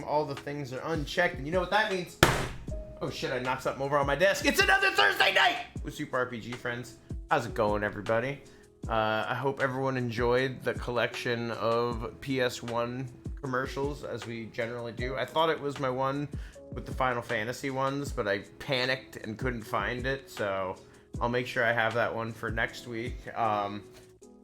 all the things are unchecked. And you know what that means? Oh shit, I knocked something over on my desk. It's another Thursday night with Super RPG friends. How's it going, everybody? I hope everyone enjoyed the collection of PS1 commercials, as we generally do. I thought it was my one with the Final Fantasy ones, but I panicked and couldn't find it, so I'll make sure I have that one for next week.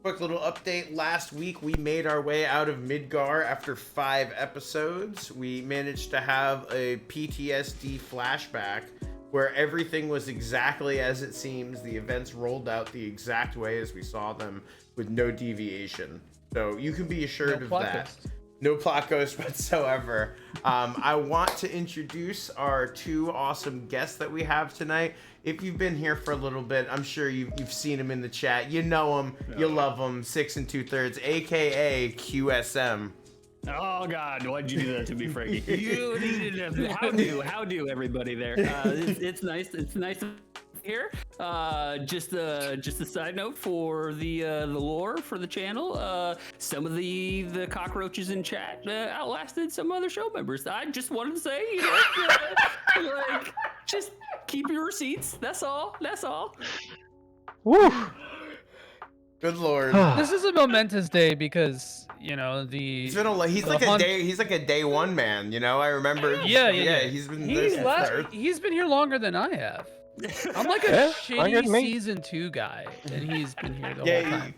Quick little update. Last week, we made our way out of Midgar after 5 episodes. We managed to have a PTSD flashback where everything was exactly as it seems. The events rolled out the exact way as we saw them with no deviation. So you can be assured of that. No plot ghost whatsoever. I want to introduce our 2 awesome guests that we have tonight. If you've been here for a little bit, I'm sure you've seen them in the chat. You know them, you love them. 6 2/3, aka QSM. Oh God, why'd you do that to me, Frankie? You needed to. How do everybody there? It's nice. It's nice to be here. Just a side note for the lore for the channel. Some of the cockroaches in chat outlasted some other show members. I just wanted to say, like, just keep your receipts. That's all. That's all. Woo! Good lord. This is a momentous day because he's like a day one man. I remember. Yeah. He's been he's been here longer than I have. I'm like a shitty season 2 guy, and he's been here the whole time.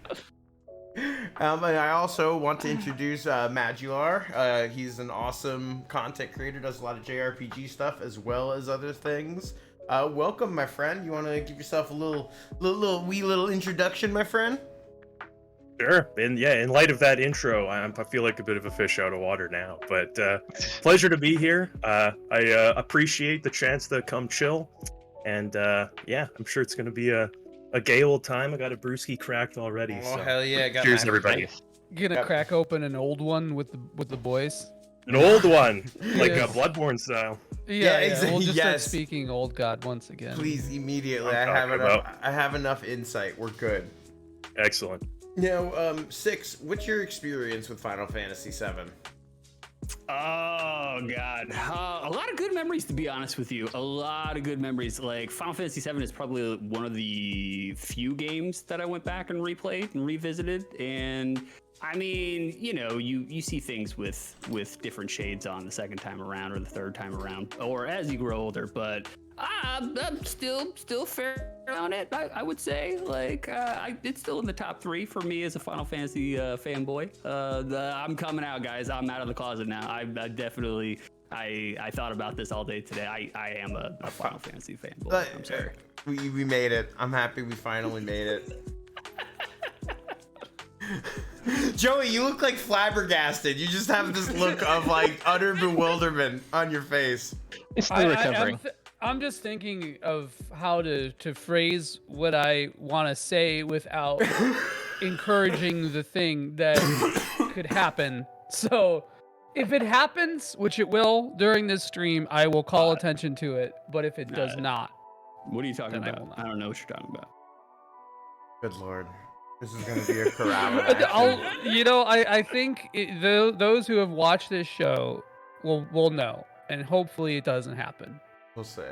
And I also want to introduce Madular. He's an awesome content creator, does a lot of JRPG stuff as well as other things. Welcome, my friend. You want to give yourself a little introduction, my friend? Sure. And yeah, in light of that intro, I feel like a bit of a fish out of water now. But pleasure to be here. I appreciate the chance to come chill. And yeah, I'm sure it's going to be a gay old time. I got a brewski cracked already. Oh, so. hell yeah. Cheers, everybody. Gonna crack open an old one with the boys. An old one, like a Bloodborne style. Yeah, exactly. We'll just start speaking old God once again. Please, immediately. I have enough insight. We're good. Excellent. Now, 6, what's your experience with Final Fantasy VII? Oh God, a lot of good memories, to be honest with you. A lot of good memories. Like Final Fantasy VII is probably one of the few games that I went back and replayed and revisited. And I mean, you see things with different shades on the second time around or the third time around, or as you grow older. But I'm still fair on it. I would say, like, it's still in the top 3 for me as a Final Fantasy fanboy. I'm coming out, guys. I'm out of the closet now. I definitely. I thought about this all day today. I am a Final Fantasy fanboy. I'm sorry. We made it. I'm happy we finally made it. Joey, you look like flabbergasted. You just have this look of like utter bewilderment on your face. It's still recovering. I'm just thinking of how to phrase what I want to say without encouraging the thing that could happen. So if it happens, which it will during this stream, I will call attention to it. But if it does not, what are you talking about? I don't know what you're talking about. Good lord. This is going to be a corral. I think those who have watched this show will know, and hopefully it doesn't happen. We'll see.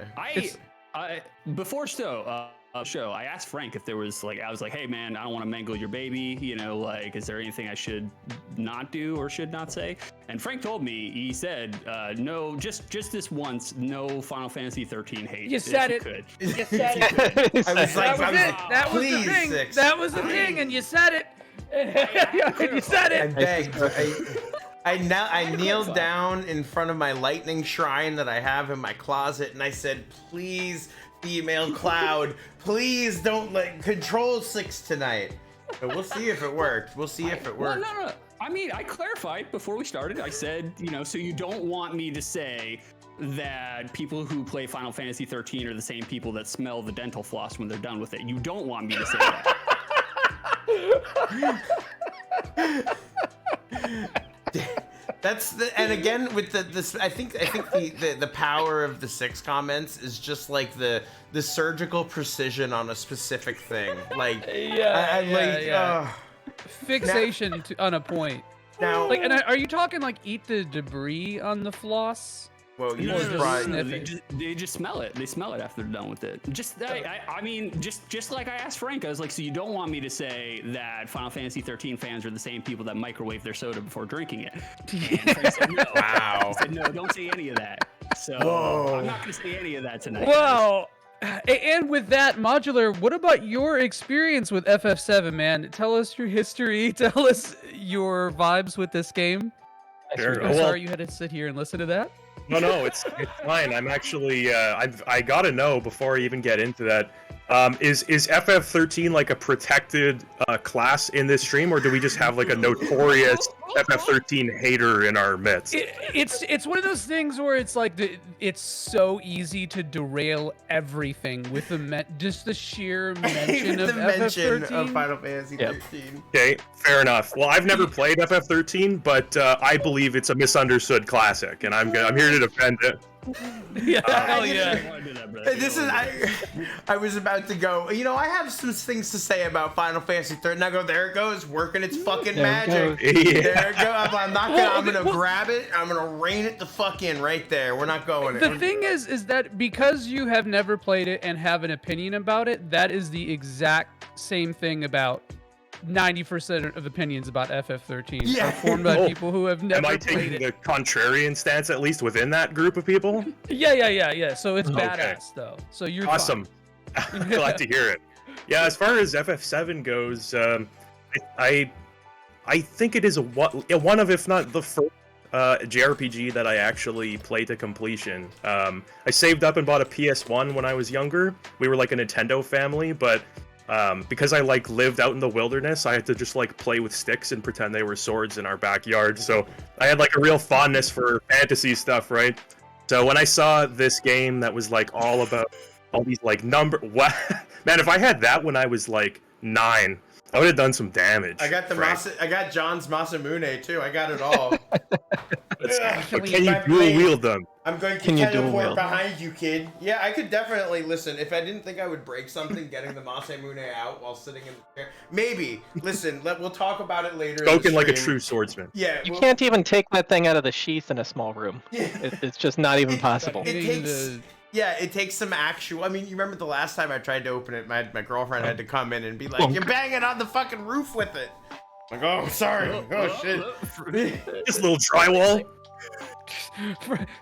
Before show, I asked Frank if there was I was like, hey man, I don't want to mangle your baby. Is there anything I should not do or should not say? And Frank told me, he said, no, just this once, no Final Fantasy 13 hate. You said it. You said it. I was like, that was the thing. 6. That was the thing, and you said it. You said I it. begged. I kneeled down in front of my lightning shrine that I have in my closet, and I said, please, female Cloud, please don't control 6 tonight. But we'll see if it worked. Well, no. I mean, I clarified before we started. I said, so you don't want me to say that people who play Final Fantasy 13 are the same people that smell the dental floss when they're done with it. You don't want me to say that. That's and again with this, I think the power of the 6 comments is just like the surgical precision on a specific thing. Like, fixation on a point. Now, Like, and are you talking like eat the debris on the floss? well, you Or just just brought. sniff they, it. they just smell it. They smell it after they're done with it. I mean, just like I asked Frank, I was like, so you don't want me to say that Final Fantasy 13 fans are the same people that microwave their soda before drinking it? And Frank said no. Wow. He said no, don't say any of that. So Whoa. I'm not going to say any of that tonight. Wow. And with that, Modular, what about your experience with FF7, man? Tell us your history. Tell us your vibes with this game. Sure. I'm Well, sorry you had to sit here and listen to that. no, it's fine. I'm actually I gotta know before I even get into that. Is FF13 like a protected class in this stream, or do we just have like a notorious FF13 hater in our midst? It's one of those things where it's like it's so easy to derail everything with just the sheer mention of the mention FF13. of Final Fantasy 13. Okay, fair enough. Well, I've never played FF13, but I believe it's a misunderstood classic, and I'm here to defend it. Yeah, hell yeah. This is I was about to go. You know, I have some things to say about Final Fantasy 13. I go, there it goes, working its fucking magic. Yeah. There it goes. I'm not gonna. I'm gonna grab it. I'm gonna rein it the fuck in right there. We're not going. The thing is that because you have never played it and have an opinion about it, that is the exact same thing about 90% of opinions about FF13 Yeah. are formed by people who have never Am I played taking it. the contrarian stance at least within that group of people? Yeah. So it's Okay. badass though. So you're Awesome. Glad to hear it. Yeah, as far as FF7 goes, I think it is one of, if not the first JRPG that I actually played to completion. I saved up and bought a PS1 when I was younger. We were like a Nintendo family, but because I like lived out in the wilderness, I had to just like play with sticks and pretend they were swords in our backyard. So I had like a real fondness for fantasy stuff, right? So when I saw this game that was like all about all these like what man, if I had that when I was like 9, I would have done some damage. I got I got John's Masamune too. I got it all. But can you dual wield them? I'm going to Can you dual teleport wield? behind you, kid. Yeah, I could definitely listen. If I didn't think I would break something, getting the Masamune out while sitting in the chair. Maybe. Listen, we'll talk about it later. Spoken like a stream. true swordsman. Yeah. You can't even take that thing out of the sheath in a small room. Yeah. It's just not even possible. It takes. Yeah, it takes some actual. I mean, you remember the last time I tried to open it, my girlfriend had to come in and be like, "You're banging on the fucking roof with it." I'm like, oh, sorry. Oh shit. This little drywall.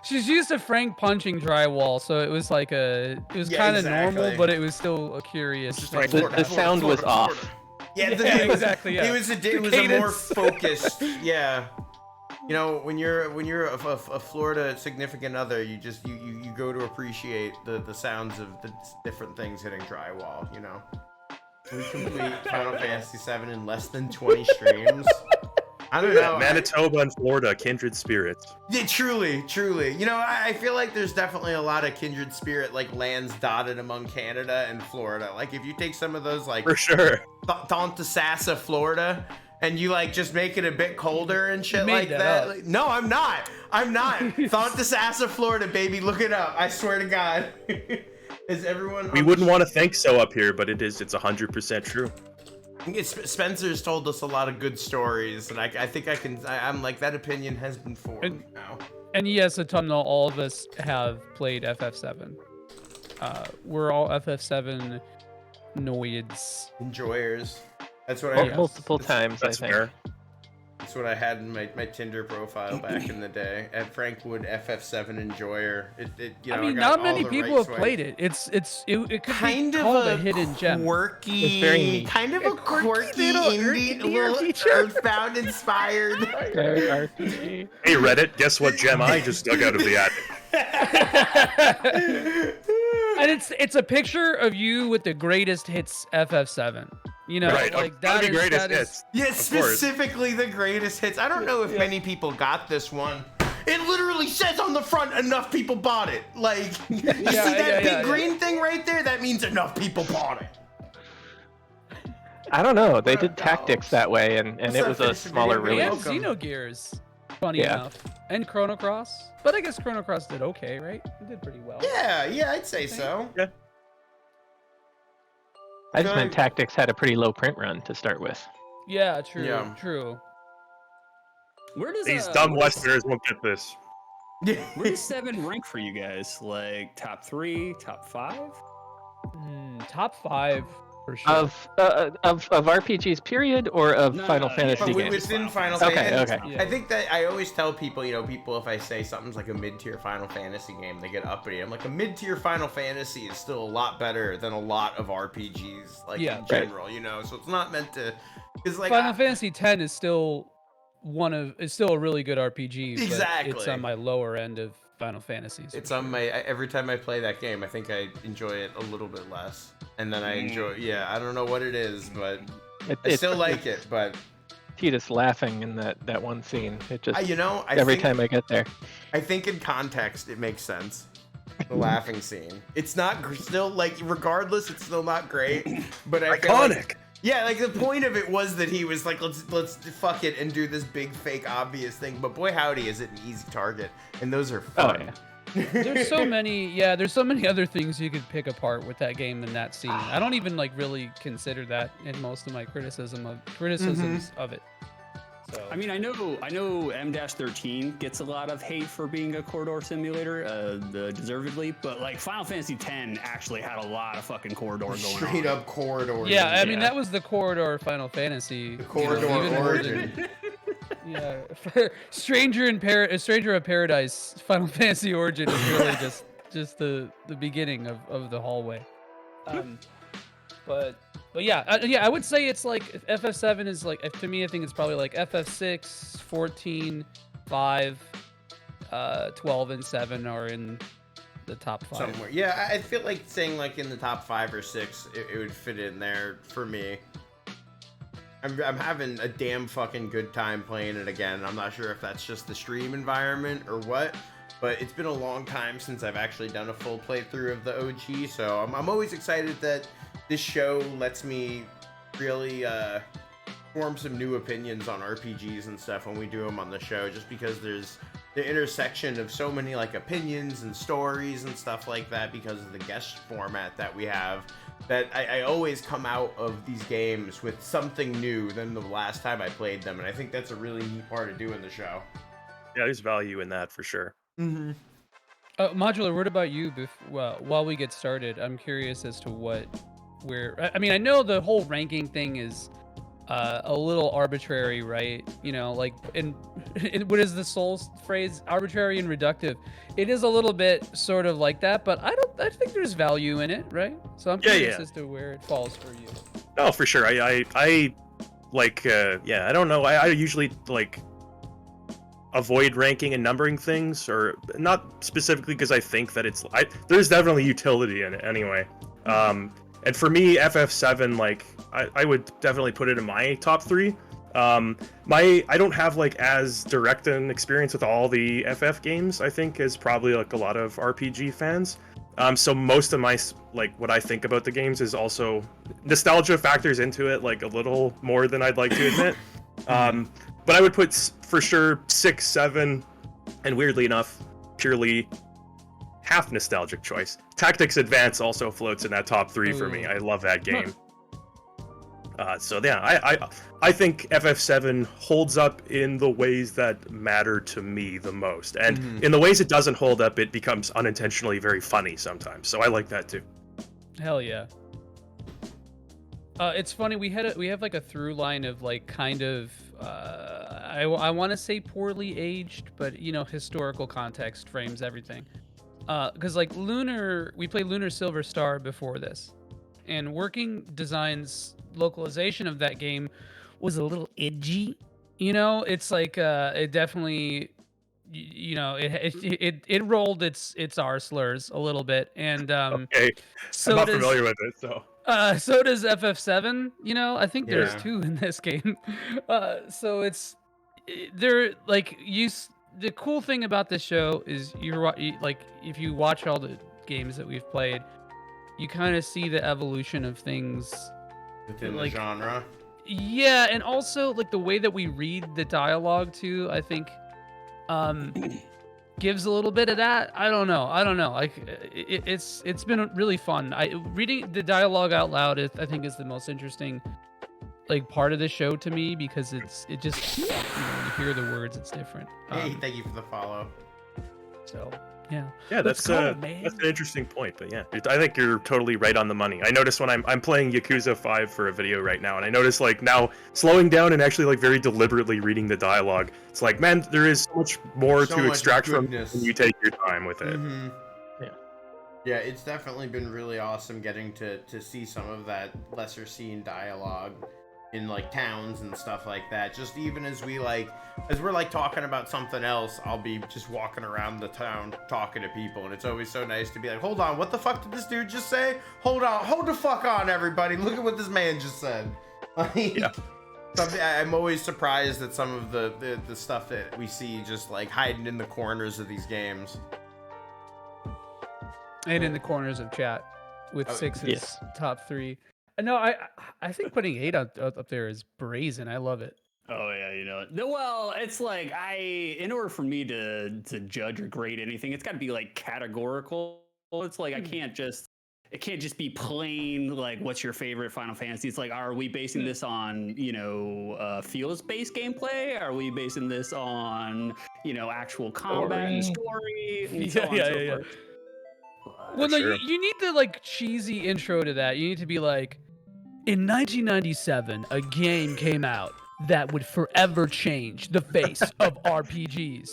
She's used to Frank punching drywall, so it was like it was Yeah, kind of exactly. normal, but it was still a curious. Just thing. like The sound was off. Yeah, Yeah, it was, exactly, yeah. It was a The more cadence. focused. Yeah. You know, when you're a Florida significant other, you just you go to appreciate the sounds of the different things hitting drywall. You know. We complete Final Fantasy VII in less than 20 streams. I don't know. Manitoba and Florida, kindred spirits. Yeah, truly. You know, I feel like there's definitely a lot of kindred spirit like lands dotted among Canada and Florida. Like if you take some of those like For sure. Tontasassa, Florida, and you like just make it a bit colder and shit made like that that. up. Like, no, I'm not. Tontasassa, Florida, baby. Look it up. I swear to God. Is everyone? We wouldn't want to think so up here, but it's 100% true. Spencer's told us a lot of good stories, and I think I'm like that opinion has been formed now. And yes, autumnal, all of us have played FF7. We're all FF7 noids. Enjoyers. That's what I. Multiple times, I That's think. fair. That's what I had in my Tinder profile back in the day. At Frank Wood FF7 Enjoyer. You know, I mean, got not all many the people right have swipes. played it. It could Kind be of called a a hidden gem. quirky, It's very neat. kind of a quirky little indie, little feature. Earthbound inspired. Very RPG. Hey Reddit, guess what gem I just dug out of the attic? And it's a picture of you with the greatest hits FF7. You know, Right, like that'd be greatest that is- hits. Yeah, course. specifically the greatest hits. I don't know if many people got this one. It literally says on the front, enough people bought it. Like, you see that big green thing right there? That means enough people bought it. I don't know. They $100. did tactics that way, and What's it up, was a finish the smaller video? And release. Welcome. Xenogears, funny Yeah. enough, and Chrono Cross. But I guess Chrono Cross did okay, right? It did pretty well. Yeah, I'd say so. I just meant Tactics had a pretty low print run to start with. Yeah, true, Yeah. true. Where does These dumb where does- Westerners won't get this. Where does 7 rank for you guys? Like top 3, top 5? Top 5 for sure. Of RPGs, period, or of No, Final no, Fantasy But yeah, games? within Final Okay, Fantasy, okay. I think that I always tell people, people if I say something's like a mid-tier Final Fantasy game, they get uppity. I'm like, a mid-tier Final Fantasy is still a lot better than a lot of RPGs, like Yeah. in general, So it's not meant to, because like Final Fantasy X is still a really good RPG. But Exactly. it's on my lower end of Final Fantasies. It's for on sure. my every time I play that game, I think I enjoy it a little bit less, and then I enjoy. Yeah, I don't know what it is, but I still like it. But Tita's laughing in that one scene. It just I every think, time I get there. I think in context it makes sense. The laughing scene. It's not still like regardless, it's still not great, but I feel Iconic. like, yeah, like the point of it was that he was like, let's fuck it and do this big fake obvious thing. But boy howdy, is it an easy target, and those are fun. There's so many other things you could pick apart with that game than that scene. I don't even like really consider that in most of my criticisms of it. So I mean, I know M-13 gets a lot of hate for being a corridor simulator, deservedly, but like Final Fantasy X actually had a lot of fucking corridor going on. Straight up corridor. yeah, I mean that was the corridor Final Fantasy. The corridor even more origin. than- yeah, Stranger of Paradise Final Fantasy Origin is really just the beginning of the hallway. But yeah, I would say it's like FF7 is like, to me I think it's probably like FF6, 14, 5, 12 and 7 are in the top 5. Somewhere. Yeah, I feel like saying like in the top 5 or 6, it would fit in there for me. I'm having a damn fucking good time playing it again. I'm not sure if that's just the stream environment or what, but it's been a long time since I've actually done a full playthrough of the OG, so I'm always excited that this show lets me really form some new opinions on RPGs and stuff when we do them on the show, just because there's the intersection of so many like opinions and stories and stuff like that because of the guest format that we have, that I always come out of these games with something new than the last time I played them, and I think that's a really neat part of doing the show. Yeah, there's value in that for sure. Mm-hmm. Modular, what about you? While we get started, I'm curious as to I mean, I know the whole ranking thing is a little arbitrary, right? Like in what is the Souls phrase? Arbitrary and reductive. It is a little bit sort of like that, but I think there's value in it, right? So I'm curious as to where it falls for you. No, for sure. I like I don't know. I usually like avoid ranking and numbering things, or not specifically because I think that there's definitely utility in it anyway. And for me, FF7, like I would definitely put it in my top 3. I don't have like as direct an experience with all the FF games, I think, as probably like a lot of RPG fans. So most of my like what I think about the games is also nostalgia factors into it like a little more than I'd like to admit. But I would put for sure 6, 7, and weirdly enough, purely half nostalgic choice. Tactics Advance also floats in that top 3 for me. I love that game. So yeah, I think FF7 holds up in the ways that matter to me the most, and in the ways it doesn't hold up, it becomes unintentionally very funny sometimes. So I like that too. Hell yeah. It's funny, we have like a through line of like kind of I want to say poorly aged, but historical context frames everything. Because like we played Lunar Silver Star before this, and Working Design's localization of that game was a little edgy. It's like it definitely, it rolled its R slurs a little bit, and Okay, so I'm not familiar with it, so. So does FF7. I think there's Yeah. 2 in this game. So they're like the cool thing about this show is like if you watch all the games that we've played, you kind of see the evolution of things Within like, the genre. Yeah, and also like the way that we read the dialogue too, I think gives a little bit of that. I don't know. Like it's been really fun. Reading the dialogue out loud I think is the most interesting like part of the show to me because it just you hear the words, it's different. Hey, thank you for the follow. So yeah. Yeah, that's go, that's an interesting point. But yeah, I think you're totally right on the money. I noticed when I'm playing Yakuza 5 for a video right now, and I notice like now slowing down and actually like very deliberately reading the dialogue. It's like, man, there is so much more So to much extract from goodness. when you take your time with it. Mm-hmm. Yeah. Yeah, it's definitely been really awesome getting to see some of that lesser seen dialogue in like towns and stuff like that. Just even as we're like talking about something else, I'll be just walking around the town talking to people, and it's always so nice to be like, hold on, what the fuck did this dude just say? Hold on, hold the fuck on, everybody. Look at what this man just said. Like, Yeah. I'm always surprised at some of the stuff that we see just like hiding in the corners of these games. And in the corners of chat with Oh, Six's yes. top 3. No, I think putting 8 up there is brazen. I love it. Oh yeah, you know. Well, it's like in order for me to judge or grade anything, it's got to be like categorical. It's like it can't just be plain like what's your favorite Final Fantasy. It's like, are we basing this on feels-based gameplay? Are we basing this on actual combat and story? And so on and so forth. Well, no, sure. you need the like cheesy intro to that. You need to be like, in 1997, a game came out that would forever change the face of RPGs.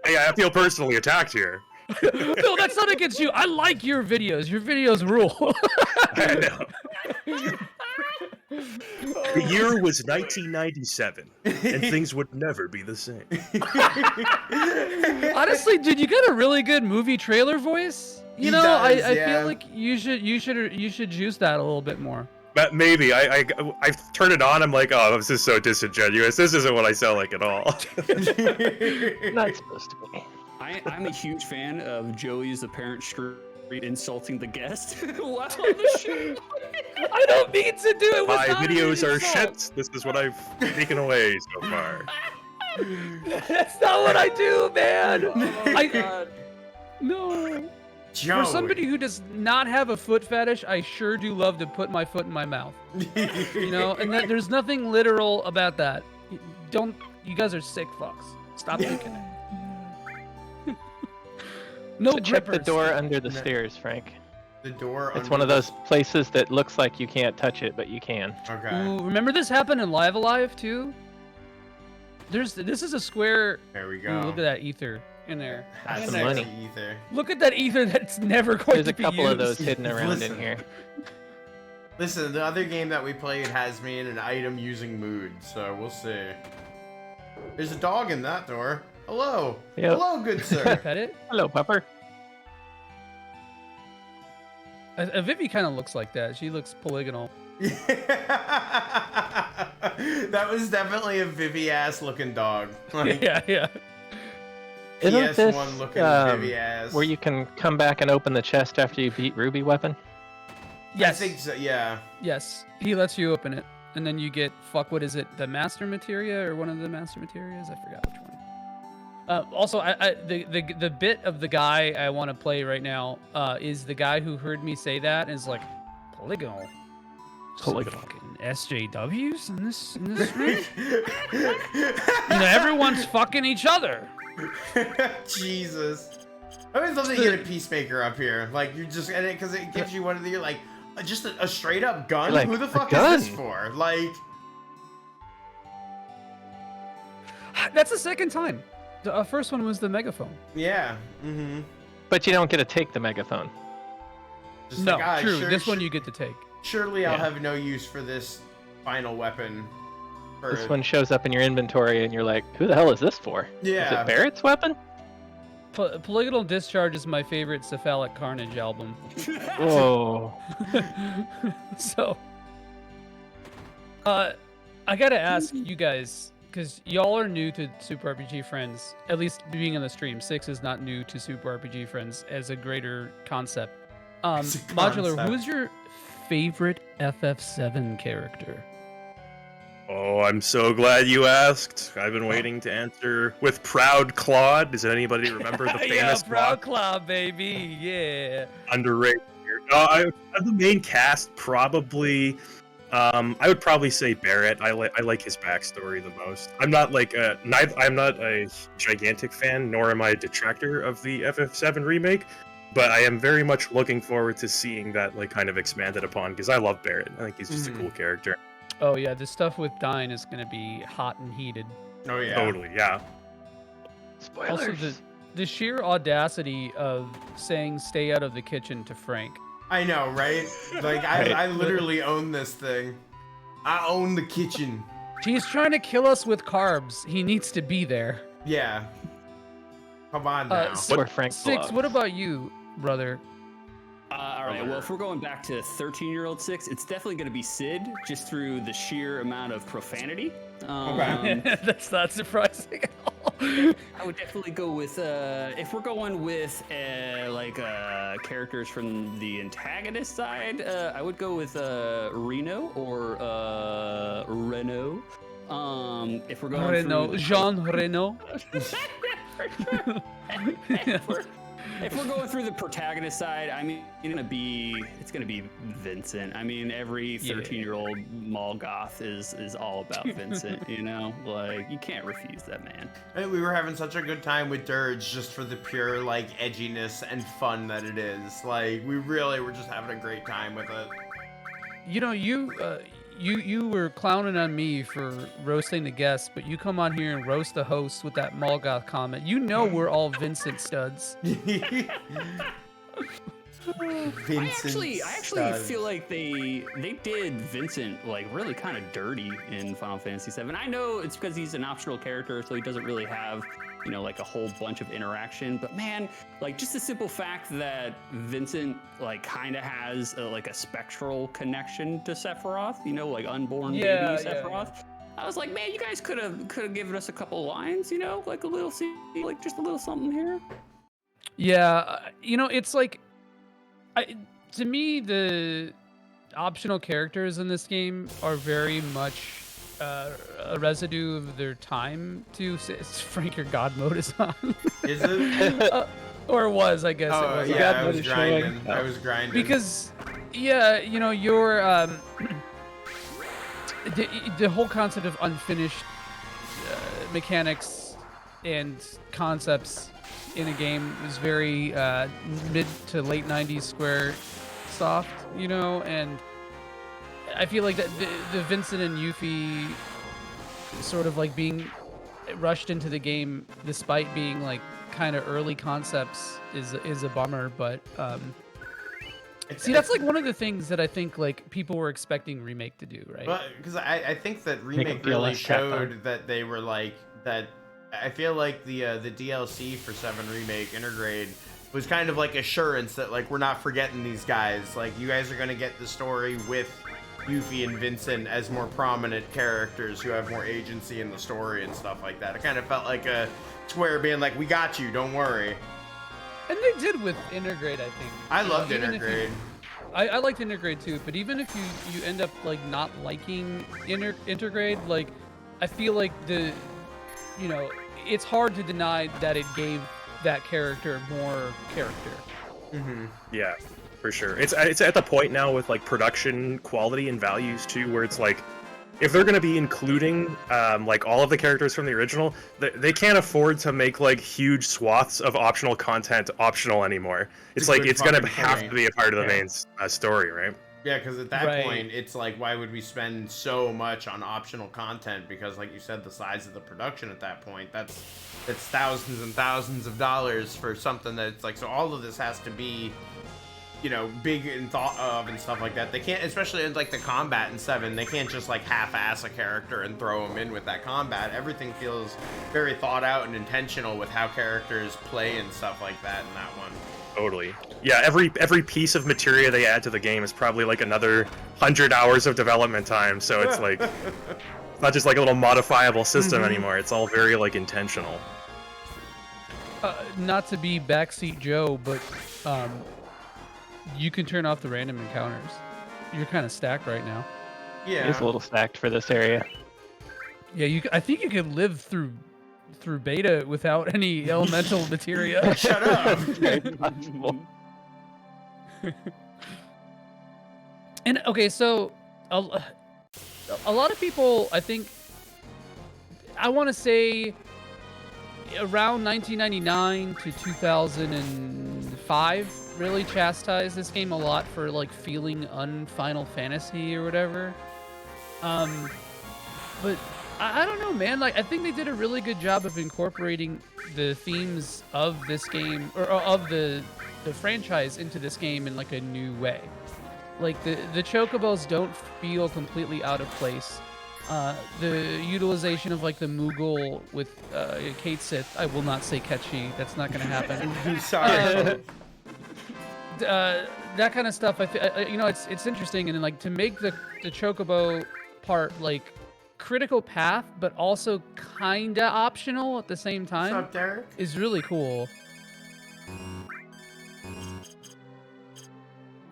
Hey, I feel personally attacked here. No, that's not against you. I like your videos. Your videos rule. I know. The year was 1997, and things would never be the same. Honestly, dude, you got a really good movie trailer voice. He does, I yeah. feel like you should juice that a little bit more. But maybe I turn it on. I'm like, oh, this is so disingenuous. This isn't what I sound like at all. Not supposed to be. I'm a huge fan of Joey's apparent street insulting the guest while on the show. I don't mean to do it. My videos are shit. This is what I've taken away so far. That's not what I do, man. Oh, God. No. Joey. For somebody who does not have a foot fetish, I sure do love to put my foot in my mouth. And there's nothing literal about that. You guys are sick fucks. Stop thinking it. No So check the grippers. door under the stairs, Frank. The door. It's one of those places that looks like you can't touch it, but you can. Okay. Ooh, remember this happened in Live Alive too? This is a square. There we Ooh, go. look at that ether in there. That's the some money. ether. Look at that ether that's never going There's to a be couple used. of those hidden around Listen. in here. Listen, the other game that we played has me in an item using mood, so we'll see. There's a dog in that door. Hello. Yep. Hello, good sir. Pet it. Hello, Pupper. Vivi kind of looks like that. She looks polygonal. That was definitely a Vivi-ass looking dog. Like, Yeah. Isn't PS1 this looking Vivi-ass. where you can come back and open the chest after you beat Ruby Weapon? Yes. I think so, yeah. Yes. He lets you open it, and then you get what is it? The master materia or one of the master materias? I forgot which one. Also, the bit of the guy I want to play right now is the guy who heard me say that and is like, polygonal. Polygonal. Fucking SJWs in this room. Everyone's fucking each other. Jesus. I always love that you get a peacemaker up here. Like, you just, because it gives you one of the, like, just a straight up gun? Like, Who the a fuck gun? is this for? Like, That's the second time. The first one was the megaphone. yeah. Mm-hmm. But you don't get to take the megaphone. Just No, like, true. This one you get to take. Surely I'll Yeah. have no use for this final weapon. This one shows up in your inventory and you're like, who the hell is this for? Is Yeah. it Barrett's weapon? Polygonal Discharge is my favorite Cephalic Carnage album. Whoa. So, I gotta ask you guys, because y'all are new to Super RPG Friends, at least being on the stream. Six is not new to Super RPG Friends as a greater concept. As a Modular, concept. who's your favorite FF7 character? Oh, I'm so glad you asked. I've been waiting to answer with Proud Claude. Does anybody remember the famous Proud Cloud, baby, yeah. underrated here? Of the main cast, probably I would probably say Barret. I like his backstory the most. I'm not like I'm not a gigantic fan, nor am I a detractor of the FF7 remake, but I am very much looking forward to seeing that like kind of expanded upon because I love Barret. I think he's just a cool character. Oh yeah, the stuff with Dyne is gonna be hot and heated. Oh yeah. Totally, yeah. Spoilers. Also, the sheer audacity of saying "stay out of the kitchen" to Frank. I know, right? Like I literally own this thing. I own the kitchen. He's trying to kill us with carbs. He needs to be there. Yeah. Come on now. That's where Frank Six, belongs. what about you, brother? All right. Well, if we're going back to 13-year-old Six, it's definitely going to be Sid, just through the sheer amount of profanity. That's not surprising at all. I would definitely go with if we're going with characters from the antagonist side. I would go with Reno or Renault. If we're going Reno, Jean Reno. If we're going through the protagonist side, I mean, it's gonna be Vincent. I mean, every 13-year-old mall goth is all about Vincent. You know, like you can't refuse that man. And we were having such a good time with Dirge just for the pure like edginess and fun that it is. Like we really were just having a great time with it. You know, you were clowning on me for roasting the guests, but you come on here and roast the host with that Malgoth comment. You know we're all Vincent studs. I actually feel like they did Vincent like really kind of dirty in Final Fantasy VII. I know it's because he's an optional character, so he doesn't really have, you know, like a whole bunch of interaction. But man, like just the simple fact that Vincent like kind of has like a spectral connection to Sephiroth, you know, like unborn baby Sephiroth. Yeah. I was like, man, you guys could have given us a couple lines, you know, like a little like just a little something here. Yeah, you know, it's like, to me, the optional characters in this game are very much a residue of their time to Frank, your God mode is on. Is it? Or was, I guess. Oh, it was. yeah, I was grinding. I was grinding. Because, yeah, you know, your the whole concept of unfinished mechanics and concepts in a game is very mid to late 90s Square soft, you know, and I feel like that the Vincent and Yuffie sort of like being rushed into the game despite being like kind of early concepts is a bummer, but see, that's like one of the things that I think like people were expecting Remake to do, right? But because I think that Remake really showed that they were like that. I feel like the DLC for 7 Remake Intergrade was kind of like assurance that like we're not forgetting these guys. Like you guys are gonna get the story with Yuffie and Vincent as more prominent characters who have more agency in the story and stuff like that. It kind of felt like a Square being like, we got you, don't worry. And they did with Intergrade, I think. I loved Intergrade. I liked Intergrade too, but even if you end up like not liking Intergrade, like I feel like you know, it's hard to deny that it gave that character more character. Mm-hmm. Yeah, for sure. It's at the point now with like production quality and values too, where it's like, if they're going to be including like all of the characters from the original, they can't afford to make like huge swaths of optional content optional anymore. It's like it's going to have to be a part of the main story, right? Yeah, because at that point, it's like, why would we spend so much on optional content? Because, like you said, the size of the production at that point, that's thousands and thousands of dollars for something that's like, so all of this has to be, you know, big and thought of and stuff like that. They can't, especially in like the combat in 7, they can't just like half-ass a character and throw them in with that combat. Everything feels very thought out and intentional with how characters play and stuff like that in that one. Totally. Yeah, every piece of materia they add to the game is probably like another 100 hours of development time. So it's like, it's not just like a little modifiable system anymore. It's all very like intentional. Not to be backseat Joe, but you can turn off the random encounters. You're kind of stacked right now. Yeah, It's a little stacked for this area. Yeah, I think you could live through beta without any elemental materia. Shut up. And okay, so a lot of people, I think, I want to say around 1999 to 2005 really chastised this game a lot for like feeling un-Final Fantasy or whatever. But I don't know, man. Like, I think they did a really good job of incorporating the themes of this game, or of the franchise, into this game in like a new way. Like the Chocobos don't feel completely out of place. The utilization of like the Moogle with Kate Sith, I will not say Ketchy. That's not gonna happen. Sorry. That kind of stuff, you know, it's interesting, and then like to make the Chocobo part like critical path, but also kinda optional at the same time. What's up, Derek? Is really cool.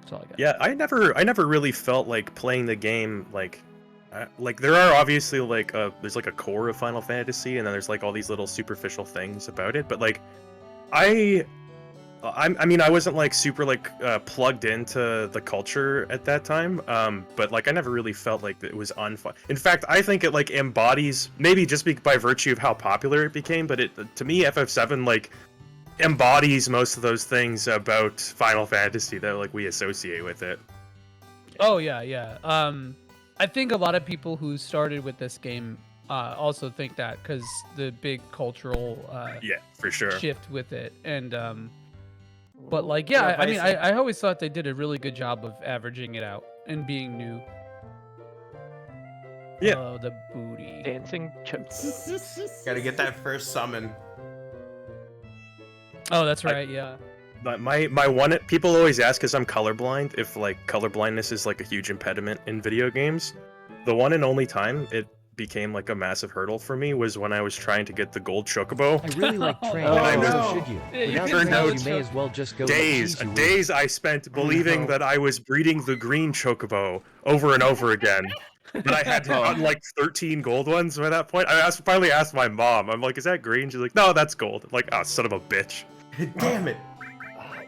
That's all I got. Yeah, I never really felt like playing the game like there are obviously like there's like a core of Final Fantasy, and then there's like all these little superficial things about it, but like I mean, I wasn't like super like plugged into the culture at that time, but like I never really felt like it was unfun. In fact, I think it like embodies, maybe just by virtue of how popular it became, but to me FF7 like embodies most of those things about Final Fantasy that like we associate with it. Oh yeah. I think a lot of people who started with this game also think that, because the big cultural Yeah, for sure. shift with it, and but like, yeah, I mean, I always thought they did a really good job of averaging it out and being new. Yeah. Oh, the booty. Dancing Chocobo. Gotta get that first summon. Oh, that's right. Yeah. But my one, people always ask, because I'm colorblind, if like colorblindness is like a huge impediment in video games. The one and only time it became like a massive hurdle for me was when I was trying to get the gold Chocobo. I really like trains. Oh, I so know. should you? Yeah, you Without can the tell you it's may as well just go. Days with and the cheesy days I spent believing no. that I was breeding the green Chocobo over and over again. But I had gotten like 13 gold ones by that point. Finally asked my mom. I'm like, "Is that green?" She's like, "No, that's gold." I'm like, "Oh, son of a bitch." Damn it.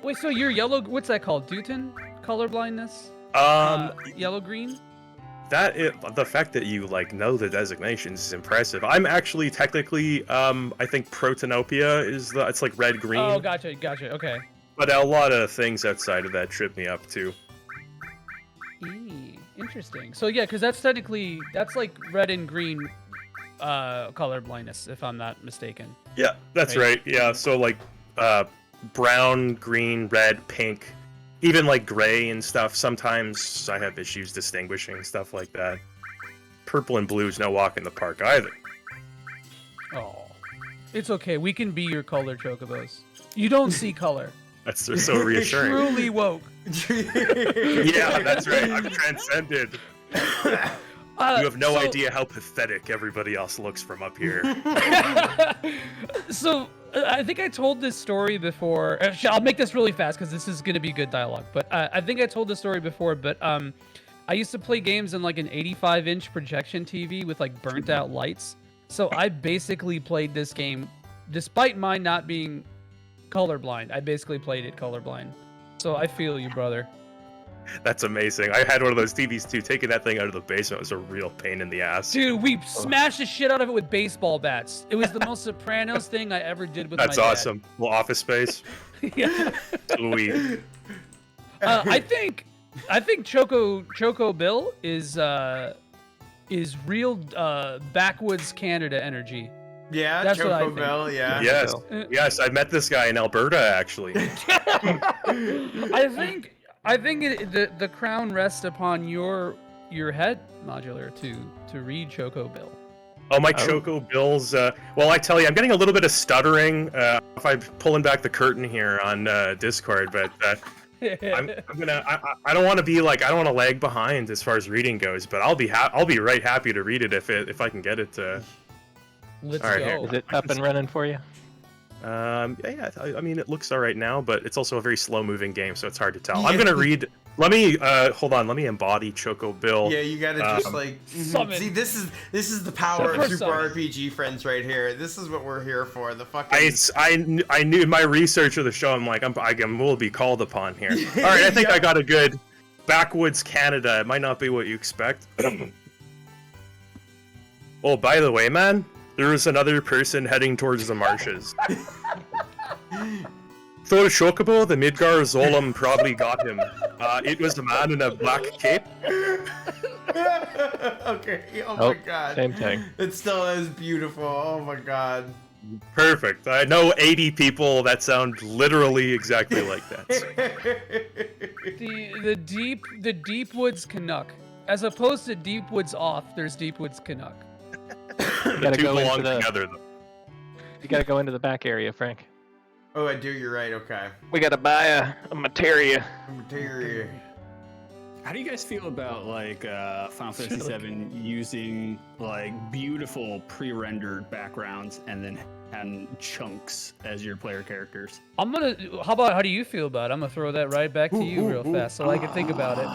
Wait, so you're yellow? What's that called? Dutton? Color blindness? Yellow green? The fact that you like know the designations is impressive. I'm actually technically I think Protanopia it's like red green. Oh, gotcha. Okay. But a lot of things outside of that trip me up too. Interesting. So yeah, because that's like red and green color blindness, if I'm not mistaken. Yeah, that's Right. right. Yeah, so like brown, green, red, pink, even like gray and stuff. Sometimes I have issues distinguishing stuff like that. Purple and blue's no walk in the park either. Oh, it's okay. We can be your color Chocobos. You don't see color. That's just so reassuring. Truly woke. Yeah, that's right. I'm transcended. You have no idea how pathetic everybody else looks from up here. So I think I told this story before. I'll make this really fast because this is going to be good dialogue. But I think I told this story before. But I used to play games in like an 85-inch projection TV with like burnt out lights. So I basically played this game, despite mine not being colorblind. I basically played it colorblind. So I feel you, brother. That's amazing. I had one of those TVs too. Taking that thing out of the basement was a real pain in the ass. Dude, we smashed the shit out of it with baseball bats. It was the most Sopranos thing I ever did with That's my dad. awesome. Well, Office Space. Yeah. Sweet. I think Choco Bill is real backwoods Canada energy. Yeah, That's what I Choco think. Bell, yeah. Yes. Yes, I met this guy in Alberta actually. I think the crown rests upon your head, Modular, to read Choco Bill. Oh, my Choco Bills. Well, I tell you, I'm getting a little bit of stuttering if I'm pulling back the curtain here on Discord, but I'm gonna. I don't want to be like, I don't want to lag behind as far as reading goes, but I'll be right happy to read it if I can get it to. Let's All right, go. here. Is it up and running for you? Yeah. I mean, it looks all right now, but it's also a very slow-moving game, so it's hard to tell. I'm gonna read. Let me hold on. Let me embody Choco Bill. Yeah, you gotta just like summon. see. This is the power of Summon. Super RPG friends right here. This is what we're here for. The fucking. I knew in my research of the show. I'm like, I will be called upon here. All right, I think I got a good backwoods Canada. It might not be what you expect. Oh, by the way, man, there was another person heading towards the marshes. Thor Chocobo, the Midgar Zolom probably got him. It was a man in a black cape. Okay. Oh my god. Same thing. It still is beautiful. Oh my god. Perfect. I know 80 people that sound literally exactly like that. The Deep Woods Canuck, as opposed to Deep Woods Off, there's Deep Woods Canuck. You gotta Two go belong into the. together, though. You gotta go into the back area, Frank. Oh, I do. You're right. Okay. We gotta buy a materia. Material. How do you guys feel about like Final Fantasy VII using like beautiful pre-rendered backgrounds and then having chunks as your player characters? How do you feel about it? I'm gonna throw that right back to you real fast so I can think about it.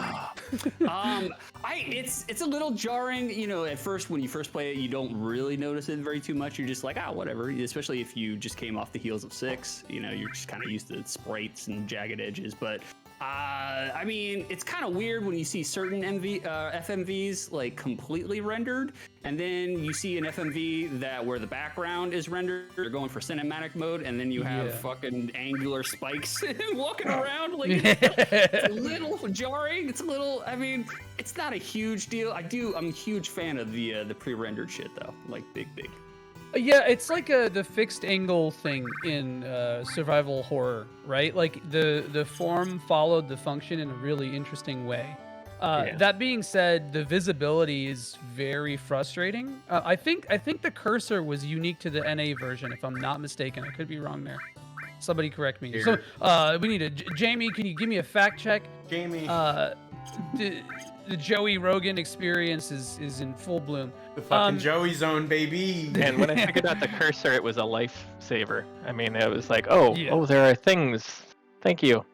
It's a little jarring, you know. At first, when you first play it, you don't really notice it very too much. You're just like, whatever. Especially if you just came off the heels of 6, you know, you're just kind of used to sprites and jagged edges. But I mean, it's kind of weird when you see certain FMVs like completely rendered, and then you see an FMV that where the background is rendered. You're going for cinematic mode, and then you have fucking angular spikes walking around. Like it's a little jarring. It's a little. I mean, it's not a huge deal. I'm a huge fan of the pre-rendered shit though. Like big. Yeah, it's like the fixed angle thing in survival horror, right? Like the form followed the function in a really interesting way. That being said, the visibility is very frustrating. I think the cursor was unique to the NA version, if I'm not mistaken. I could be wrong there. Somebody correct me. Here. So we need Jamie. Can you give me a fact check? Jamie. The Joey Rogan experience is in full bloom. The fucking Joey zone, baby. And when I figured out the cursor, it was a lifesaver. I mean, it was like, oh, there are things. Thank you.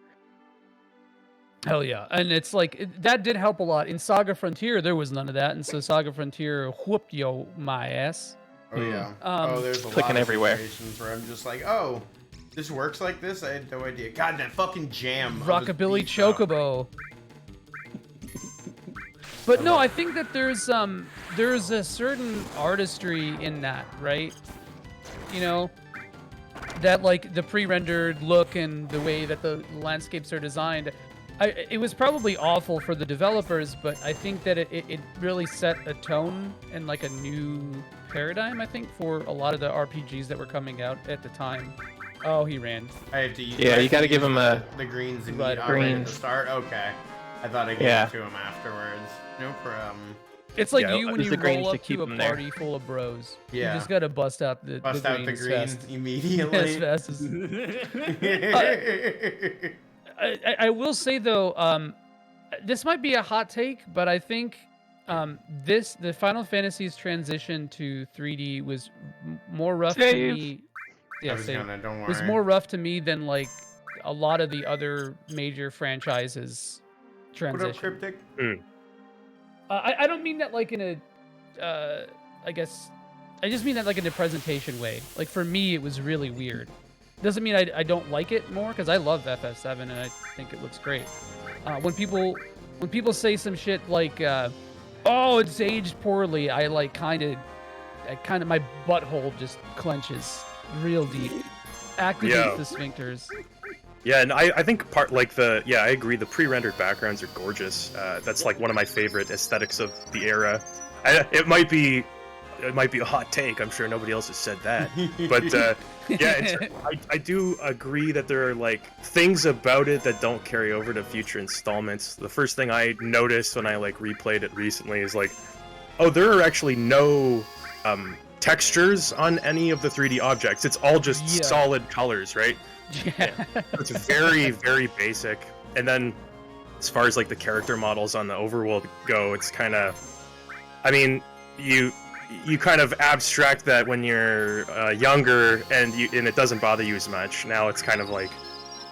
Hell yeah. And it's like, that did help a lot. In Saga Frontier, there was none of that. And so Saga Frontier whooped my ass. Oh yeah. There's a Clicking lot of everywhere. situations where I'm just like, oh, this works like this? I had no idea. God, that fucking jam. Rockabilly Chocobo. But no, I think that there's a certain artistry in that, right? You know, that like the pre-rendered look and the way that the landscapes are designed. It was probably awful for the developers, but I think that it really set a tone and like a new paradigm, I think, for a lot of the RPGs that were coming out at the time. Oh, he ran. I have to use. Yeah, you got to give him a the greens and Right, right at the greens. start. Okay, I thought I gave it to him afterwards. No problem. It's like Yeah, you when use you the greens roll to up keep to a them there. party full of bros. Yeah. You just gotta bust out the Bust out the greens greens fast. immediately. As fast as. I will say though, this might be a hot take, but I think the Final Fantasy's transition to 3D was more rough to me. I Yeah, was gonna, don't worry. was more rough to me than like a lot of the other major franchises What up, transition. Cryptic? I don't mean that like in a, I guess, I just mean that like in a presentation way. Like for me, it was really weird. Doesn't mean I don't like it more, because I love FF7 and I think it looks great. When people say some shit like, oh, it's aged poorly, I kind of my butthole just clenches real deep, activates the sphincters. Yeah, and I think I agree, the pre-rendered backgrounds are gorgeous. That's like one of my favorite aesthetics of the era. It might be a hot take, I'm sure nobody else has said that. But I do agree that there are like things about it that don't carry over to future installments. The first thing I noticed when I like replayed it recently is like, oh, there are actually no textures on any of the 3D objects. It's all just solid colors, right? Yeah. It's very, very basic. And then as far as like the character models on the overworld go, it's kind of, I mean, you kind of abstract that when you're younger and it doesn't bother you as much. Now it's kind of like,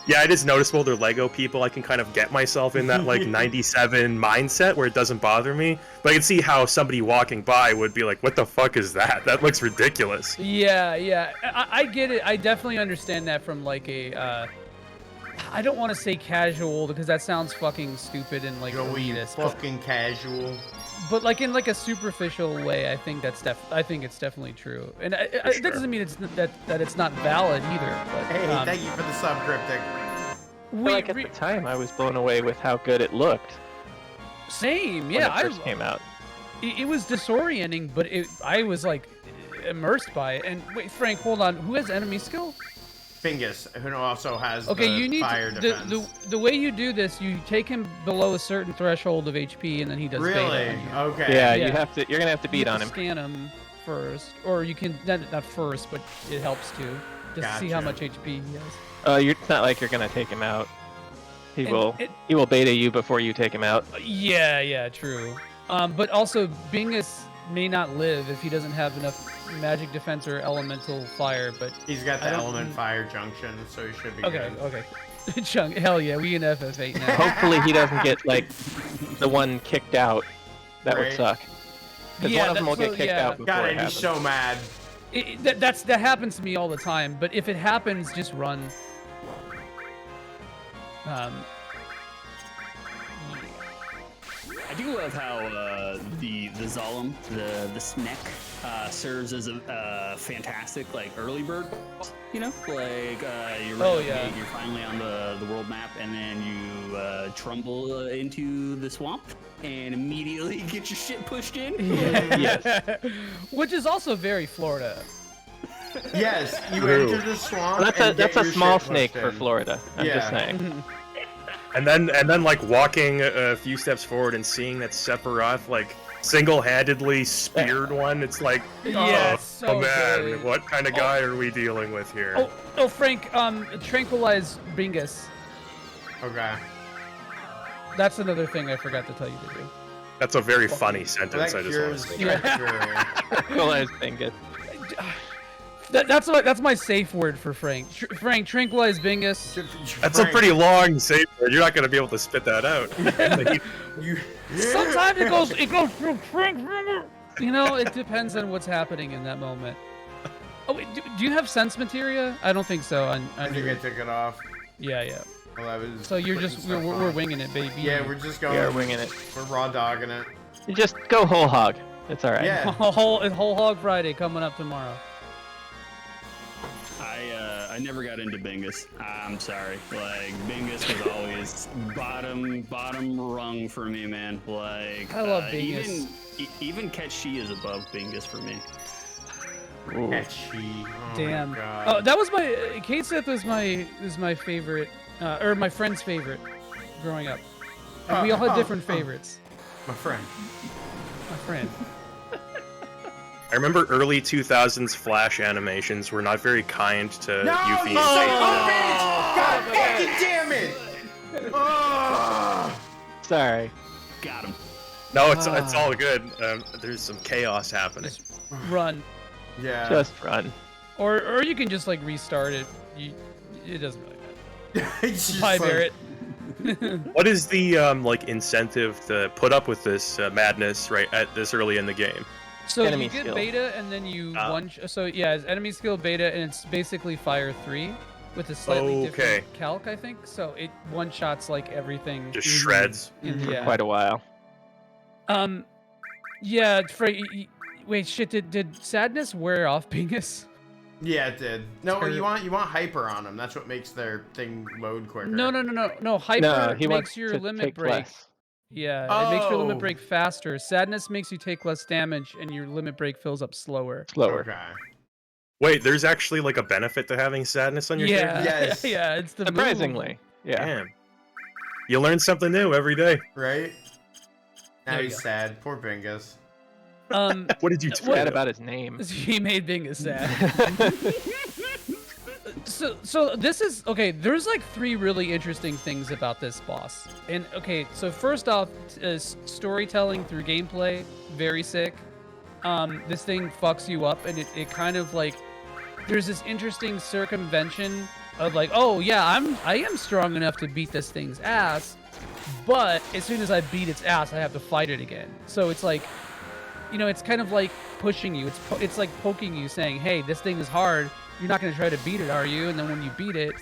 yeah, it is noticeable they're Lego people. I can kind of get myself in that like 97 mindset where it doesn't bother me. But I can see how somebody walking by would be like, what the fuck is that? That looks ridiculous. Yeah. I get it. I definitely understand that from like a, I don't want to say casual because that sounds fucking stupid and like Joey, elitist. But, fucking casual. but like in like a superficial way, I think it's definitely true, and that doesn't mean that it's not valid either. But Hey, thank you for the sub, Cryptic. Like at the time, I was blown away with how good it looked. Same, When yeah. it first came out. It was disorienting, but I was like immersed by it. And wait, Frank, hold on. Who has enemy skill? Fingus, who also has Okay, the you need fire defense. the way you do this, you take him below a certain threshold of HP, and then he does beta Really? on you. Okay. Yeah, Yeah. you're gonna have to beat You have on to him. Scan him first, or you can not first, but it helps to just see how Gotcha. much HP he has. It's not like you're gonna take him out. He And will it- he will beta you before you take him out. Yeah, true. But also, Bingus may not live if he doesn't have enough magic defense or elemental fire. But He's got the I don't- element fire junction, so he should be okay, good. okay. Chunk, hell yeah, we in FF8 now. Hopefully he doesn't get like the one kicked out. That would Right. suck. Because Yeah, one of them will that's get kicked yeah. out before God, it I'd be happens. so mad. That happens to me all the time. But if it happens, just run. I do love how the Zalem, the Snek, serves as a fantastic like early bird boss. You know, like you're right Oh, out the yeah. gate, you're finally on the world map, and then you trumble into the swamp and immediately get your shit pushed in. Yes. Which is also very Florida. Yes, you True. enter the swamp. Well, and that's get a your small shit snake pushed for in. Florida. I'm just Yeah. saying. And then like walking a few steps forward and seeing that Sephiroth like single-handedly speared one. It's like, Yeah, oh, it's so oh man, good. what kind of guy are we dealing with here? Oh, Frank, tranquilize Bingus. Okay. That's another thing I forgot to tell you to do. That's a very funny Well, sentence. that I just want cures to say. treachery. Realize Bingus. That's my safe word for Frank. Frank, tranquilize Bingus. That's a pretty long safe word. You're not going to be able to spit that out. You... Sometimes it goes through Frank. You know, it depends on what's happening in that moment. Oh, wait, do you have sense materia? I don't think so. I think your... I took it off. Yeah. Well, I was So you're putting just stuff we're on. winging it, baby. Yeah, we're just going. We are winging it. We're raw dogging it. You just go whole hog. It's all right. Yeah. whole Hog Friday coming up tomorrow. I never got into Bingus. I'm sorry. Like Bingus was always bottom rung for me, man. Like I love Bingus. Even Ketchi is above Bingus for me. Ooh. Catchy. Oh Damn. My God. Oh, that was my Kate Sith is my favorite, or my friend's favorite, growing up. And we all had different favorites. My friend. My friend. I remember early 2000s Flash animations were not very kind to No, Yuffie you and son Kate. of a bitch! God fucking damn it! Oh. Sorry. Got him. No, it's all good. There's some chaos happening. Run, Yeah. Just run. or you can just like restart it. It doesn't really matter. It's just Bye, like- Barret. What is the like incentive to put up with this madness right at this early in the game? So Enemy you get skill. beta, and then you Ah. So yeah, it's enemy skill beta, and it's basically Fire 3 with a slightly Okay. different calc, I think. So it one shots like everything. Just shreds. Yeah. Quite a while. Yeah. Wait, shit. Did sadness wear off Bingus? Yeah, it did. No, Sure. you want hyper on them. That's what makes their thing load quicker. No. Hyper No, he wants makes your to limit take break. less. Yeah, it makes your limit Oh. break faster. Sadness makes you take less damage, and your limit break fills up slower. Slower. Okay. Wait, there's actually like a benefit to having sadness on your Yeah, character? Yes. yeah, it's the move. Surprisingly. Yeah. Damn. You learn something new every day. Right? Now There you he's go. sad. Poor Bingus. What did you do? Bad about his name. He made Bingus sad. So this is okay. There's like 3 really interesting things about this boss. And okay, so first off, storytelling through gameplay, very sick. This thing fucks you up, and it kind of like there's this interesting circumvention of like, oh yeah, I am strong enough to beat this thing's ass, but as soon as I beat its ass, I have to fight it again. So it's like, you know, it's kind of like pushing you. It's like poking you, saying, hey, this thing is hard. You're not going to try to beat it, are you? And then when you beat it,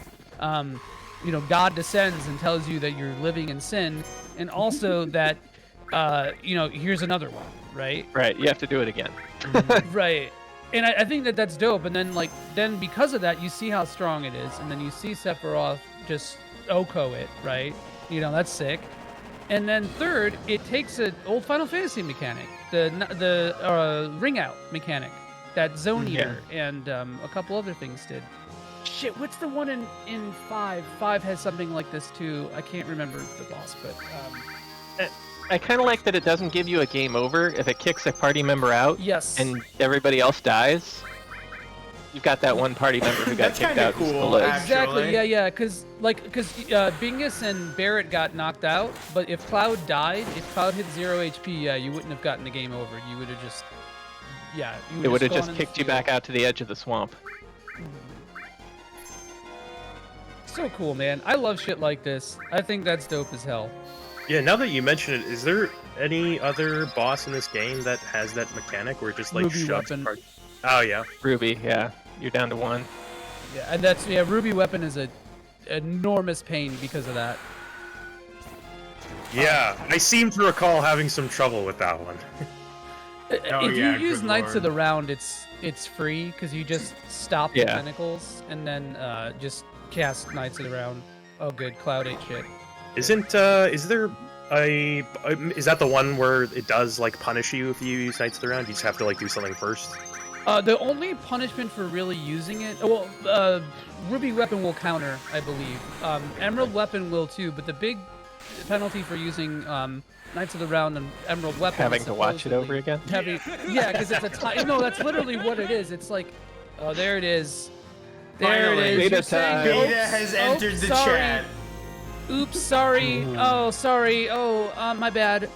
you know, God descends and tells you that you're living in sin, and also that you know, here's another one, right? Right, you have to do it again. Right. And I think that that's dope. And then then because of that, you see how strong it is, and then you see Sephiroth just Oko it, right? You know, that's sick. And then third, it takes an old Final Fantasy mechanic, the ring out mechanic that Zone Eater and a couple other things did. Shit, what's the one in 5? 5 has something like this too. I can't remember the boss, but I kind of like that it doesn't give you a game over if it kicks a party member out. yes. And everybody else dies. You've got that one party member who got That's kicked kinda out. cool, Just the legs. Exactly. actually. Yeah. Because Bingus and Barret got knocked out, but if Cloud died, if Cloud hit 0 HP, yeah, you wouldn't have gotten the game over. You would have just, yeah. It would have gone just in the kicked you field. back out to the edge of the swamp. So cool, man. I love shit like this. I think that's dope as hell. Yeah, now that you mention it, is there any other boss in this game that has that mechanic where it just like Ruby shoves weapon. Oh yeah. Ruby, yeah. You're down to 1. Yeah, and that's Ruby weapon is a enormous pain because of that. Yeah, I seem to recall having some trouble with that one. Oh, If yeah, you use good Knights of lord. the Round, it's free because you just stop the tentacles and then just cast Knights of the Round. Oh, good. Cloud ate shit. Isn't is there is that the one where it does like punish you if you use Knights of the Round? You just have to like do something first. The only punishment for really using it, Ruby weapon will counter, I believe. Emerald weapon will too, but the big penalty for using Knights of the Round and Emerald weapon Having is to watch it over again? Yeah, because it's a time. No, that's literally what it is. It's like, oh, there it is. There Finally. it is. Beta You're saying, time. Beta oops, has oops, entered the sorry. chat. Oops, sorry. Oh, sorry. Oh, my bad.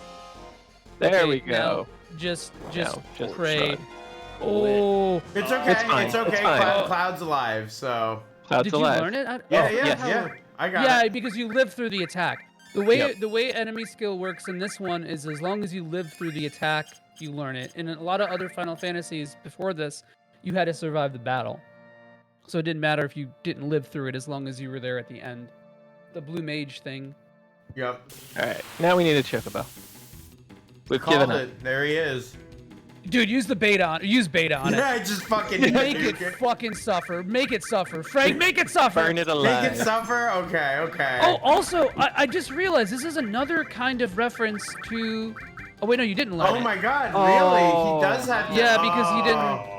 There Okay, we go. now, just Now, just pray. run. Oh, It's okay. It's fine, It's okay. it's fine. Cloud's alive, so. Cloud's did you alive. learn it? Yeah, Oh, yeah, yes. yeah. I got Yeah, it. because you live through the attack. The Yep. way enemy skill works in this one is as long as you live through the attack, you learn it. In a lot of other Final Fantasies before this, you had to survive the battle. So it didn't matter if you didn't live through it as long as you were there at the end. The blue mage thing. Yep. Alright, now we need a Chocobo. We've Called given up. it. There he is. Dude, use beta on it. Yeah, I just fucking Make it fucking suffer. Make it suffer. Frank, make it suffer. Burn it alive. Make it suffer? Okay, okay. Oh, also, I just realized this is another kind of reference to... Oh, wait, no, you didn't learn Oh it. my god, Oh. really? He does have to... Yeah, because he didn't...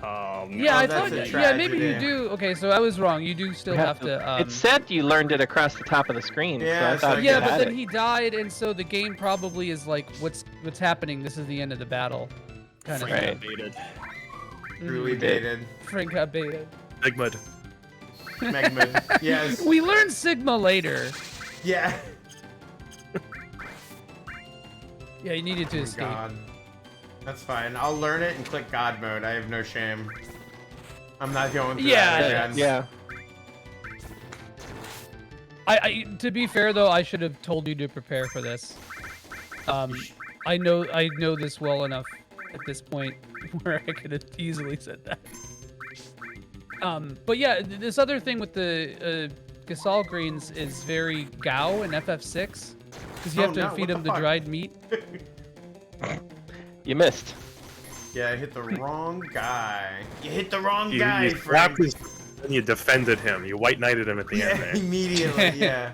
Oh. Yeah, I that's thought... a Yeah, maybe you tragedy. do. Okay, so I was wrong. You do still have to... It said you learned it across the top of the screen, Yeah, so I so thought you Yeah, had but then it. he died, and so the game probably is like, what's happening? This is the end of the battle, kind of. Right. Baited. Truly baited. Frank got baited. Bigmud. Megman. Yes. We learned Sigma later. Yeah. Yeah, you needed to Oh, escape. God. That's fine. I'll learn it and click God mode. I have no shame. I'm not going through Yeah. that again. Yeah. To be fair though, I should have told you to prepare for this. I know this well enough at this point where I could have easily said that. But yeah, this other thing with the Gasol greens is very Gao in FF6 because you Oh, have to no, feed what the them the fuck? dried meat. You missed. Yeah, I hit the wrong guy. You hit the wrong You, guy, you Frank. slapped his and you defended him. You white knighted him at the end Yeah, there. immediately, yeah.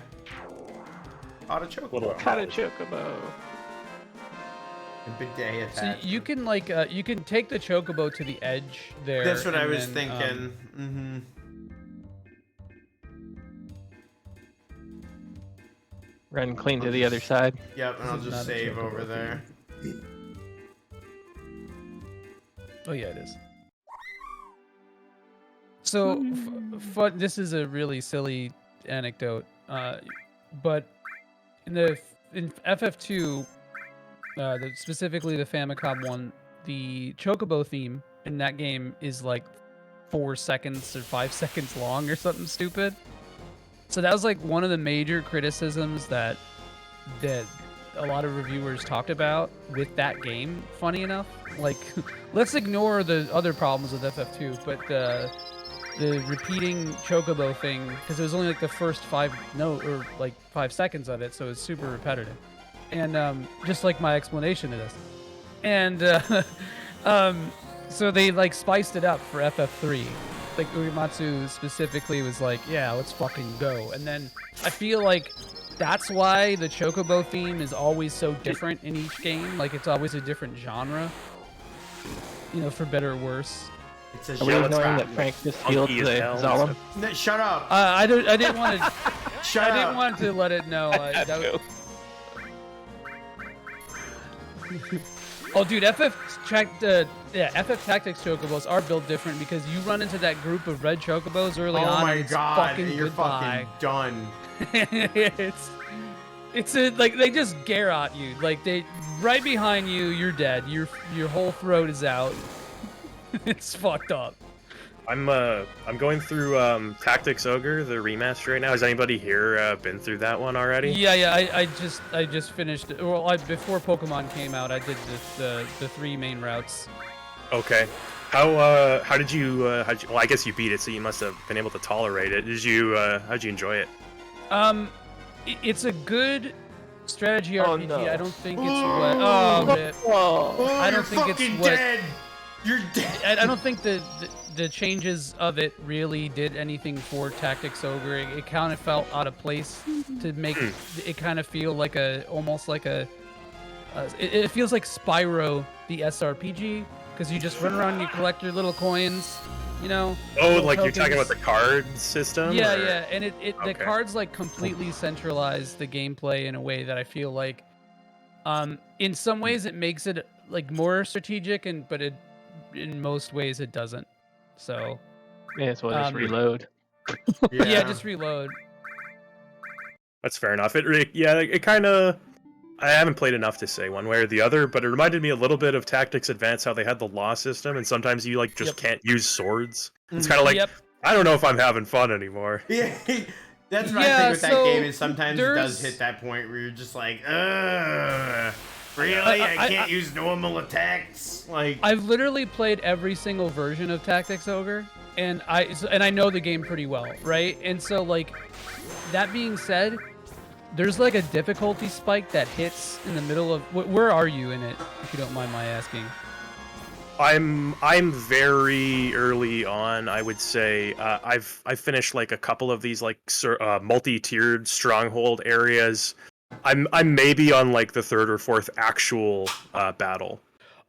Auto choke. Little Caught a Chocobo. Bidet So attack. you can you can take the chocobo to the edge there. That's what I and was then, thinking. Mm-hmm. Run clean to the other side. Yep, and I'll This is just not a save chocobo over thing. there. Oh yeah, it is. So, fun. This is a really silly anecdote, but in FF2, specifically the Famicom one, the Chocobo theme in that game is like 4 seconds or 5 seconds long or something stupid. So that was like one of the major criticisms that a lot of reviewers talked about with that game. Funny enough, like let's ignore the other problems with FF2, but the repeating Chocobo thing, because it was only like the first 5 seconds of it, so it's super repetitive. and just like my explanation of this, and so they like spiced it up for FF3. Like Uematsu specifically was like, yeah, let's fucking go. And then I feel like that's why the Chocobo theme is always so different in each game. Like it's always a different genre, you know, for better or worse. It's a Are we ignoring that Frank just healed Funky as the hell and Zalem? No, shut up. I didn't want to. Shut I up. didn't want to let it know. Oh, dude, FF Tactics Chocobos are built different because you run into that group of red Chocobos early Oh on. my and it's god, fucking you're goodbye. fucking done. it's like they just gare at you. Like they right behind you, you're dead. Your whole throat is out. It's fucked up. I'm going through Tactics Ogre, the remaster right now. Has anybody here been through that one already? Yeah. I just finished it. Well, before Pokemon came out, I did the 3 main routes. Okay. How did you well, I guess you beat it, so you must have been able to tolerate it. How'd you enjoy it? It's a good strategy RPG. no. I don't think it's what. Oh, rip. Oh, I don't you're think it's fucking what- dead. You're dead. I don't think the changes of it really did anything for Tactics Ogre. It kind of felt out of place to make it kind of feel like almost like a. It feels like Spyro the SRPG because you just run around and you collect your little coins, you know. Oh, little like you're talking tokens. about the card system? Yeah, or- yeah, and the Okay. cards like completely centralize the gameplay in a way that I feel like, in some ways it makes it like more strategic, but in most ways it doesn't. So May as well just Um, reload. yeah, just reload. That's fair enough. It kind of. I haven't played enough to say one way or the other, but it reminded me a little bit of Tactics Advance, how they had the law system, and sometimes you like just can't use swords. It's kind of like, Yep. I don't know if I'm having fun anymore. Yeah, that's what I Yeah, think with that so game is sometimes it does there's- hit that point where you're just like, really? I can't use normal attacks? Like, I've literally played every single version of Tactics Ogre, and I know the game pretty well, right? And so like, that being said, there's like a difficulty spike that hits in the middle of. Where are you in it, if you don't mind my asking? I'm very early on. I would say I've finished like a couple of these like multi-tiered stronghold areas. I'm maybe on like the 3rd or 4th actual battle.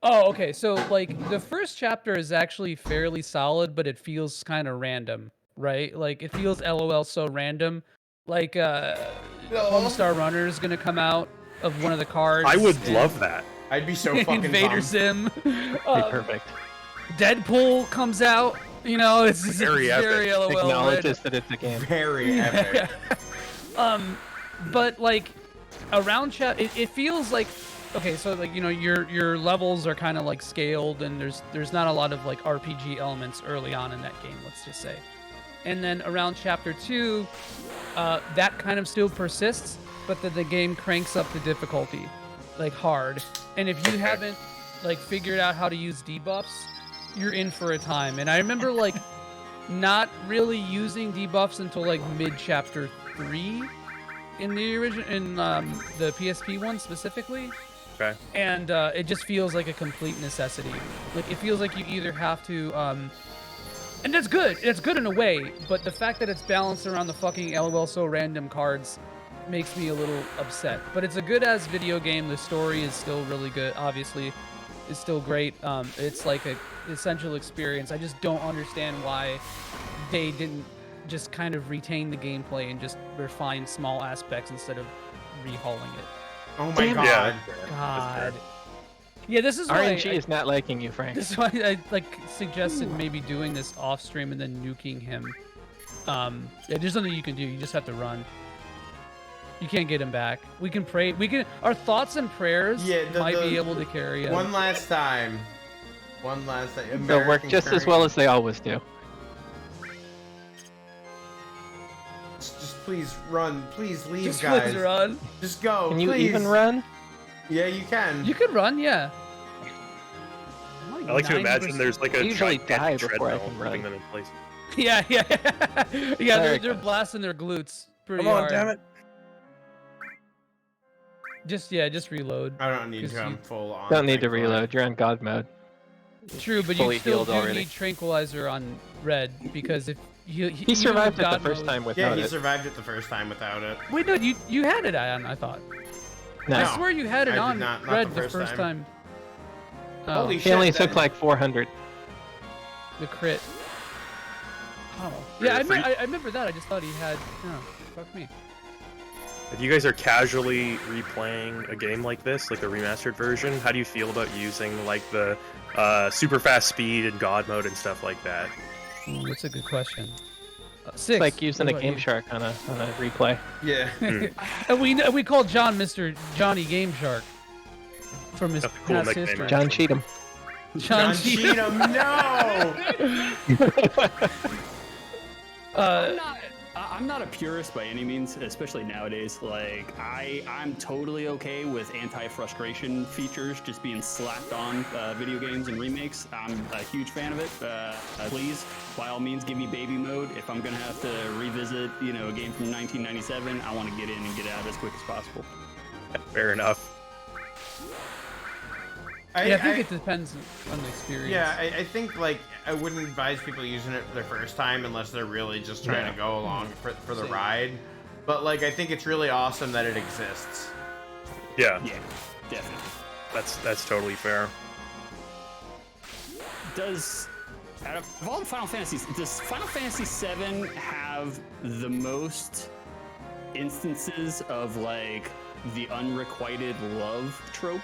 Oh, okay. So like the first chapter is actually fairly solid, but it feels kind of random, right? Like it feels LOL so random. Like Homestar Runner is gonna come out of one of the cards. I would and love that. I'd be so fucking Invader bummed. Sim. Be perfect. Deadpool comes out. You know, it's Very epic. very LOL. Acknowledges that it's a game. Very epic. But like around it feels like okay, so like your levels are kind of like scaled, and there's not a lot of like RPG elements early on in that game, let's just say. And then around chapter 2, that kind of still persists, but then the game cranks up the difficulty, like hard. And if you haven't like figured out how to use debuffs, you're in for a time. And I remember like not really using debuffs until like mid chapter 3 in the the PSP one specifically. Okay. And it just feels like a complete necessity. Like it feels like you either have to and that's good. It's good in a way, but the fact that it's balanced around the fucking LOL so random cards makes me a little upset. But it's a good as video game. The story is still really good. Obviously, it's still great. It's like a essential experience. I just don't understand why they didn't just kind of retain the gameplay and just refine small aspects instead of rehauling it. Oh my Damn. god. Yeah. God. Yeah, this is why RNG is not liking you, Frank. this is why I like suggested maybe doing this off stream and then nuking him. Yeah, there's nothing you can do. You just have to run. You can't get him back. We can pray. Our thoughts and prayers might be able to carry him. One last time. One last time. They'll work just as well as they always do. Just please run. Please leave, Just guys. please run. Just go. Can you please. even run? Yeah, you can. You can run, yeah. I like to imagine there's like a I usually die gigantic before I treadmill can run. holding them in place. Yeah. Yeah, There they're it goes. blasting their glutes pretty Come on, hard. damn it! Just reload. I don't need 'Cause to. I'm you- full on. Don't need to thankfully. reload. You're on God mode. True, but fully you still healed do already. need tranquilizer on red because if He survived it the first time Yeah, without he it. survived it the first time without it. Wait, no, you had it on. I thought. No, I swear you had it I did on not red the the first first time. time. Oh, Holy he shit! only that- took like 400. the crit. Oh, Really yeah, free? I remember that. I just thought he had. Oh, fuck me. If you guys are casually replaying a game like this, like the remastered version, how do you feel about using like the super fast speed and God mode and stuff like that? Ooh, that's a good question. 6. It's like using What a about Game you? Shark on a replay. Yeah. And we call John Mr. Johnny Game Shark from his That's a cool past nickname, history. John Cheatham. John Cheatham, no! I'm not a purist by any means, especially nowadays. Like I'm totally okay with anti-frustration features just being slapped on video games and remakes. I'm a huge fan of it. Please, by all means, give me baby mode. If I'm gonna have to revisit, a game from 1997, I want to get in and get out as quick as possible. Fair enough. Yeah, I think it depends on the experience. Yeah, I think like I wouldn't advise people using it their first time unless they're really just trying to go along for the Same. ride. But like I think it's really awesome that it exists. Yeah, Yeah, definitely. that's totally fair. Out of all the Final Fantasies, does Final Fantasy VII have the most instances of like the unrequited love trope?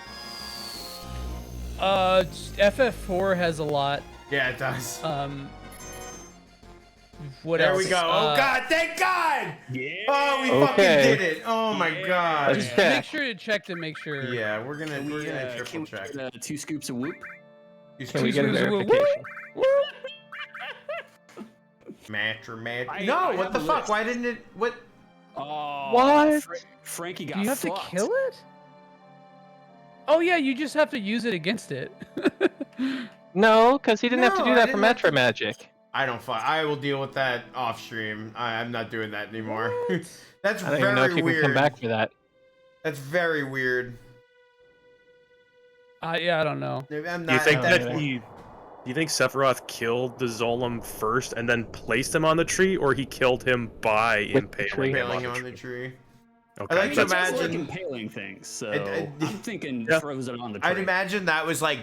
FF4 has a lot. Yeah, it does. What There else? we go. Oh God, thank God! Yeah. Oh, we Okay. fucking did it! Oh my God! Let's Just check. make sure to check to make sure. Yeah, we're gonna Can triple we check. get, 2 scoops of whoop? Can we get a Excuse me, what? verification? Match. I No, what have the a fuck? list. Why didn't it? What? Oh, What? Frankie got Do you have fucked. to kill it? Oh yeah, you just have to use it against it. No, because he didn't have to No, do I that for didn't have Metro to- Magic. I don't fuck. I will deal with that off stream. I'm not doing that anymore. That's I don't very even know if you weird. can come back for that. That's very weird. Yeah, I don't know. I'm Do you not. think that that do you think Sephiroth killed the Zolom first and then placed him on the tree, or he killed him by With the impaling him impaling on him the on the tree? tree? Okay, I like to That's that's- like imagine- impaling things, so I- I'm thinking Yeah. frozen on the tree. I'd imagine that was like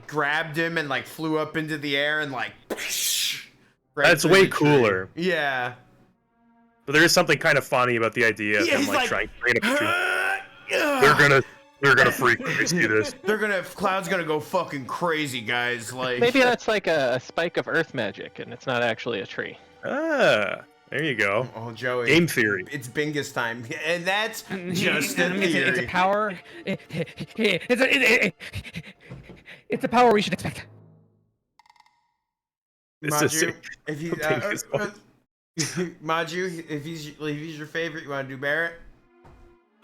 grabbed him and like flew up into the air and like. right That's through way the tree. cooler. Yeah. But there is something kind of funny about the idea of Yeah, him he's like like, trying to train up the tree. They're They're gonna freak when they see this. Cloud's gonna go fucking crazy, guys. Like Maybe that's like a spike of Earth magic, and it's not actually a tree. Ah, there you go. Oh, Joey. Game theory. It's Bingus time, and that's just a It's theory. a power. It's a power we should expect. It's a Maju, if you, Bingus one. Maju, if he's your favorite, you want to do Barret?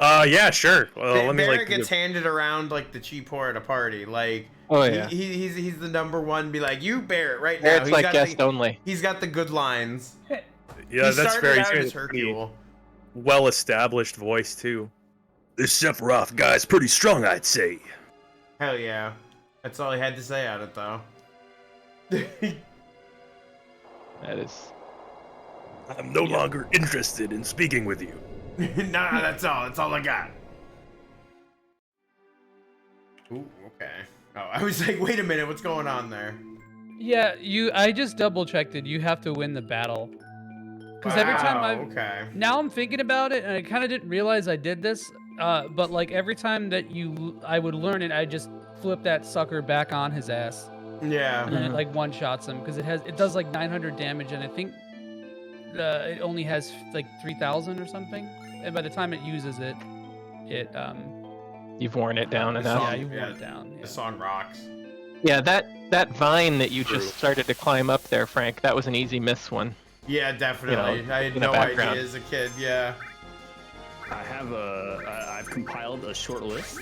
Yeah, sure. Well, let me Barret like. gets handed around like the cheap whore at a party. Like, Oh yeah. he's the number one. Be like, you Barret right now. It's like guest only. He's got the good lines. Yeah, he that's started very out true. as Hercule. Well-established voice too. This Sephiroth guy's pretty strong, I'd say. Hell yeah. That's all he had to say on it, though. That is. I'm no longer interested in speaking with you. Nah, that's all. That's all I got. Ooh, okay. Oh, I was like, wait a minute, what's going on there? Yeah, I just double checked it. You have to win the battle. Because every time okay. now I'm thinking about it, and I kind of didn't realize I did this. But like every time that I would learn it, I just flip that sucker back on his ass, Yeah. and it like one shots him because it does like 900 damage, and I think it only has like 3,000 or something. And by the time it uses it, You've worn it down The enough. yeah, song- you wore yeah, it down. The Yeah. song rocks. Yeah, that vine that you True. just started to climb up there, Frank, that was an easy miss one. Yeah, definitely. You know, I had in the no background. idea as a kid, yeah. I've compiled a short list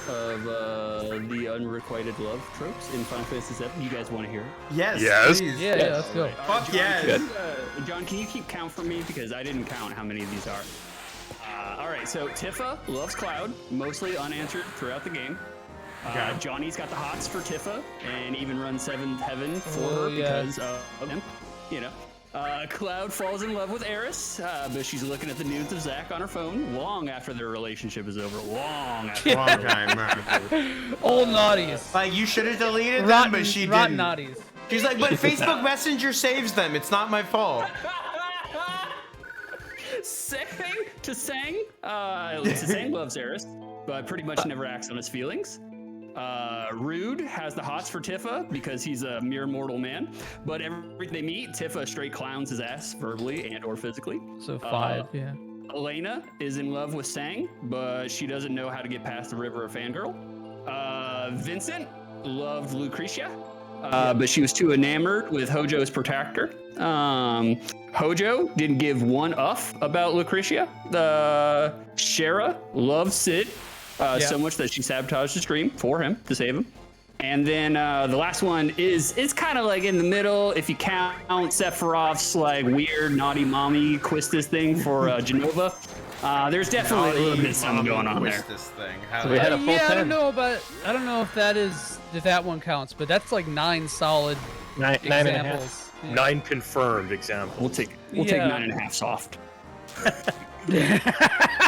of the unrequited love tropes in Final Fantasy VII. You guys want to hear it? Yes, Yes. please. Yeah, yeah, let's go. Fuck John, yes. John, can you keep count for me because I didn't count how many of these are. All right, so Tifa loves Cloud, mostly unanswered throughout the game. Okay. Johnny's got the hots for Tifa, and even runs Seventh Heaven for her yeah. because of him. You know. Cloud falls in love with Eris, but she's looking at the nudes of Zack on her phone long after their relationship is over. Long after. Long time. Right? Old naughties. Like, you should have deleted them, Rotten, but she rotten didn't. naughties. She's like, but Facebook Messenger saves them. It's not my fault. Sang loves Eris, but pretty much never acts on his feelings. Rude has the hots for Tifa because he's a mere mortal man, but every they meet, Tifa straight clowns his ass verbally and or physically. So 5, yeah. Elena is in love with Sang, but she doesn't know how to get past the river of fangirl. Vincent loved Lucretia, but she was too enamored with Hojo's protector. Hojo didn't give one uff about Lucretia. Shara loved Sid so much that she sabotaged the stream for him to save him. And then the last one is kind of like in the middle if you count Sephiroth's like weird naughty mommy Quistis thing for Genova. There's definitely a little bit of something going on there. This thing. So we had a full 10. I don't know if that one counts, but that's like 9 solid Nine and a half. examples. Yeah. 9 confirmed examples. We'll take 9.5 soft.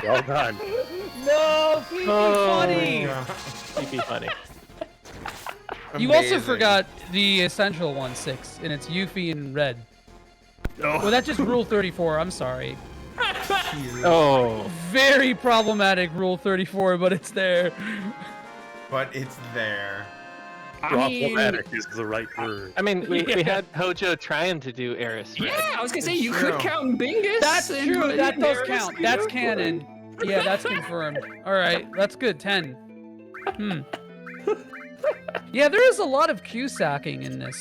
Well done. No, keep funny. Keep funny. You also forgot the essential one, 6, and it's Yuffie and Red. Oh. Well, that's just Rule 34. I'm sorry. Oh. Very problematic Rule 34, but it's there. But it's there. Problematic is the right word. I mean, we had Hojo trying to do Eris. Right? Yeah, I was gonna say you true. could count Bingus. That's and- true. That and does Eris, count. you That's know, canon. Yeah, that's confirmed. All right, that's good. 10. Yeah, there is a lot of Q-sacking in this.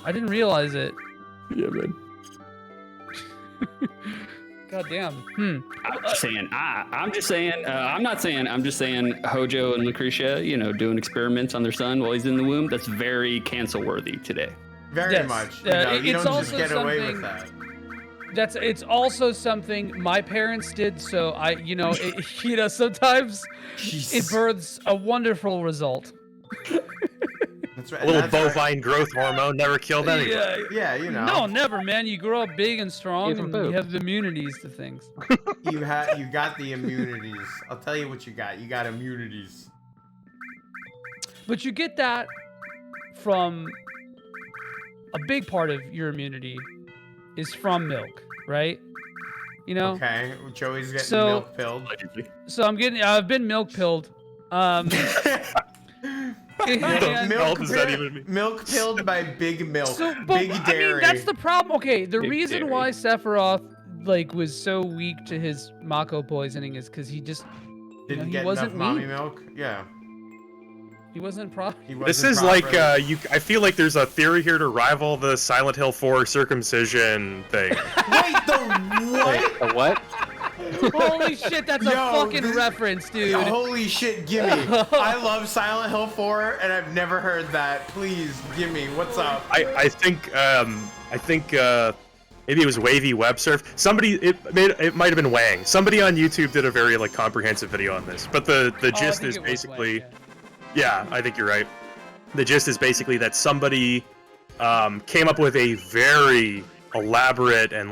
I didn't realize it. Yeah, man. God damn. I'm just saying. I'm just saying. I'm not saying. I'm just saying. Hojo and Lucretia, doing experiments on their son while he's in the womb. That's very cancel-worthy today. Very Yes. much. It's You don't just also get away with something- that. It's also something my parents did, so sometimes it births a wonderful result. That's right. A little That's right. bovine growth hormone never killed anyone. Yeah, No, never, man. You grow up big and strong, Even and poop. you have the immunities to things. You got the immunities. I'll tell you what you got. You got immunities. But you get that from a big part of your immunity is from milk, right? Okay. Joey's getting So- milk pilled. So I've been milk pilled. Milk does that even mean? Milk pilled by Big Milk. So, but, Big Dairy. I mean, that's the problem. Okay, the Big reason dairy. why Sephiroth was so weak to his Mako poisoning is because he just Didn't he get wasn't enough mommy meat. milk. Yeah. he wasn't pro. He This wasn't is like properly- I feel like there's a theory here to rival the Silent Hill 4 circumcision thing. Wait, the what? A what? Holy shit, that's a Yo, fucking this- Dude. Holy shit, gimme. I love Silent Hill 4 and I've never heard that. Please, gimme. What's up? I think maybe it was Wavy Web Surf. Somebody it might have been Wang. Somebody on YouTube did a very comprehensive video on this. But the Oh, I gist think is it was basically Wang, yeah, I think you're right. The gist is basically that somebody came up with a very elaborate and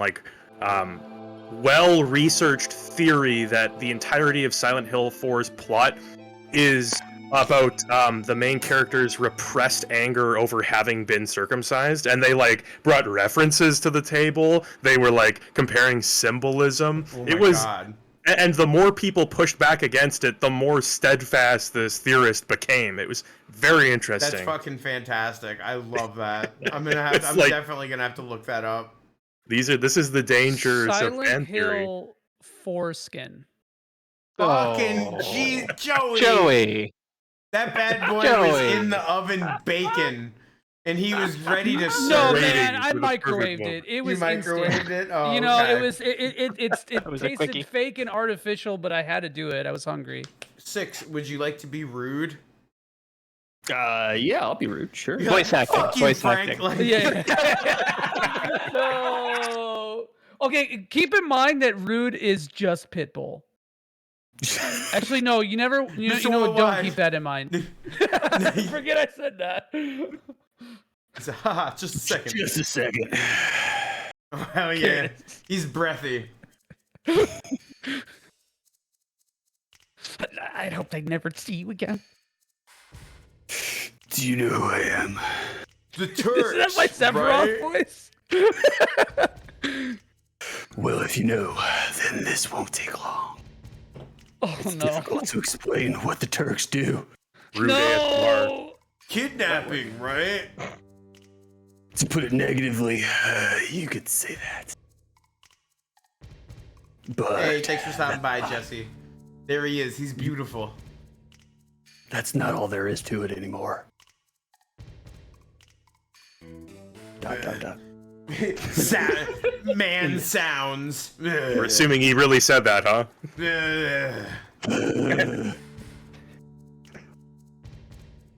well-researched theory that the entirety of Silent Hill 4's plot is about the main character's repressed anger over having been circumcised, and they brought references to the table. They were comparing symbolism. Oh It my was God. and the more people pushed back against it, the more steadfast this theorist became. It was very interesting. That's fucking fantastic. I love that. I'm definitely gonna have to look that up. This is the dangers of fan Silent theory. Hill foreskin. Fucking G Joey. Joey. That bad boy was Joey. in the oven baking, and he was ready to No, serve Rating man, I for the perfect microwaved one. it. It You was microwaved instant. it? Oh, It okay. was a tasted quickie. fake and artificial, but I had to do it. I was hungry. 6, would you like to be rude? Yeah, I'll be rude. Sure. You're Voice acting, Fuck you, voice Frank. acting. Like, Yeah. No. Okay, keep in mind that Rude is just Pitbull. Actually, no, you never. You Mr. know what? Don't Worldwide. keep that in mind. Forget I said that. So, haha, just a second. Just a second. Oh, hell yeah. He's breathy. I'd hope they never see you again. Do you know who I am? The Turks. Is that my Sephiroth right? voice? Well, if you know, then this won't take long. Oh It's no. difficult to explain what the Turks do. Rude ASMR. No. Kidnapping, right? To put it negatively, you could say that. But Hey, thanks for stopping by, Jesse. There he is. He's beautiful. that's not all there is to it anymore. Dot, dot, dot. Man sounds. We're assuming he really said that, huh?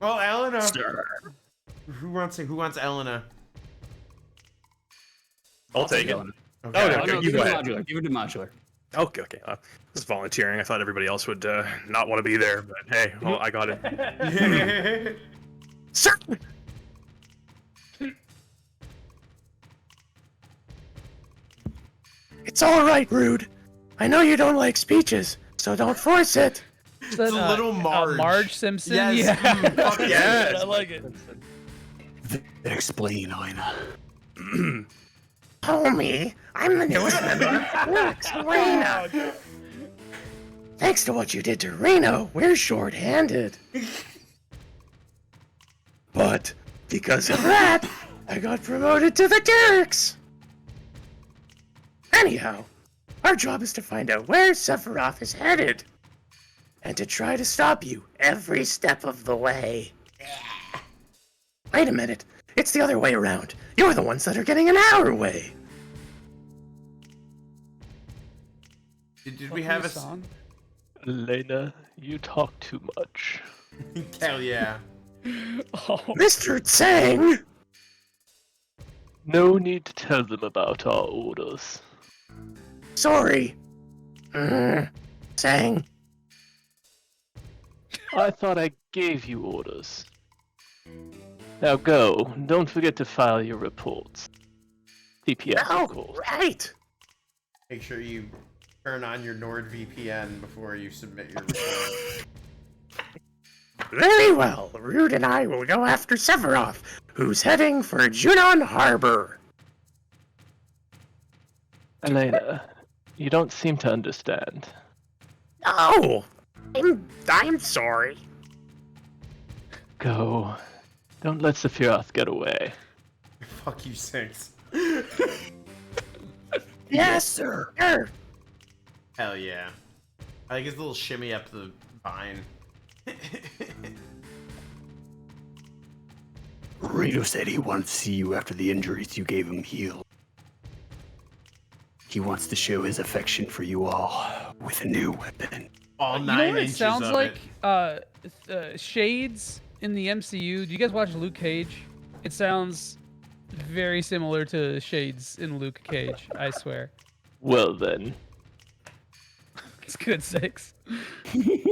Well, Elena. Sir. Who wants Elena? I'll take it. Okay. Oh, no, you give go it to ahead. modular. Give it to modular. Okay, okay. Just volunteering. I thought everybody else would not want to be there, but hey, well, I got it. Sir! It's all right, Rude. I know you don't like speeches, so don't force it. Is that, It's a little Marge. Marge Simpson. Yes. Yeah. Fuck yes. I like it. Explain, Elena. Homie, I'm the newest member of Rex Reno. Thanks to what you did to Reno, we're short-handed. But because of that, I got promoted to the Turks. Anyhow, our job is to find out where Sephiroth is headed. And to try to stop you every step of the way. Wait a minute. It's the other way around. You're the ones that are getting in our way. Did we have a song? Elena, you talk too much. Hell yeah. Oh, Mr. Tsang! No need to tell them about our orders. Sorry. Tsang. I thought I gave you orders. Now go. Don't forget to file your reports. CPR, of course. Right. Make sure you turn on your NordVPN before you submit your report. Very well. Rude and I will go after Sephiroth, who's heading for Junon Harbor. Elena, you don't seem to understand. No. I'm sorry. Go. Don't let Sephiroth get away. Fuck you, Sinks. Yes, sir. Hell yeah. I like his little shimmy up the vine. Reno said he wanted to see you after the injuries you gave him healed. He wants to show his affection for you all with a new weapon. All you 9 know what it inches sounds of like? it. Shades in the MCU. Do you guys watch Luke Cage? It sounds very similar to Shades in Luke Cage. I swear. Well then. It's good, Six.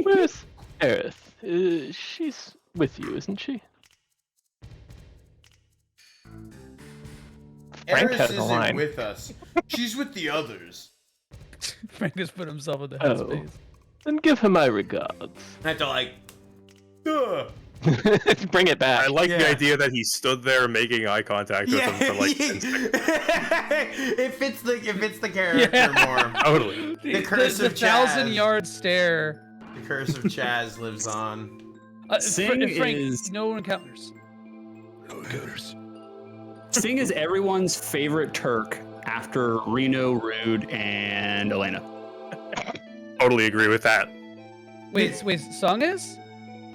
Where's Aerith? She's with you, isn't she? Frank Eris has a isn't line. with us. She's with the others. Frank just put himself in the Oh. headspace. Then give her my regards. I have to like, duh. Bring it back. I like the Yeah. idea that he stood there making eye contact with him for like 10 seconds. it fits the character more. Totally. The curse of thousand Chaz. yard stare. The curse of Chaz lives on. Sing Frank, is- no encounters. Sting is everyone's favorite Turk after Reno, Rude, and Elena. Totally agree with that. Wait, Sung is?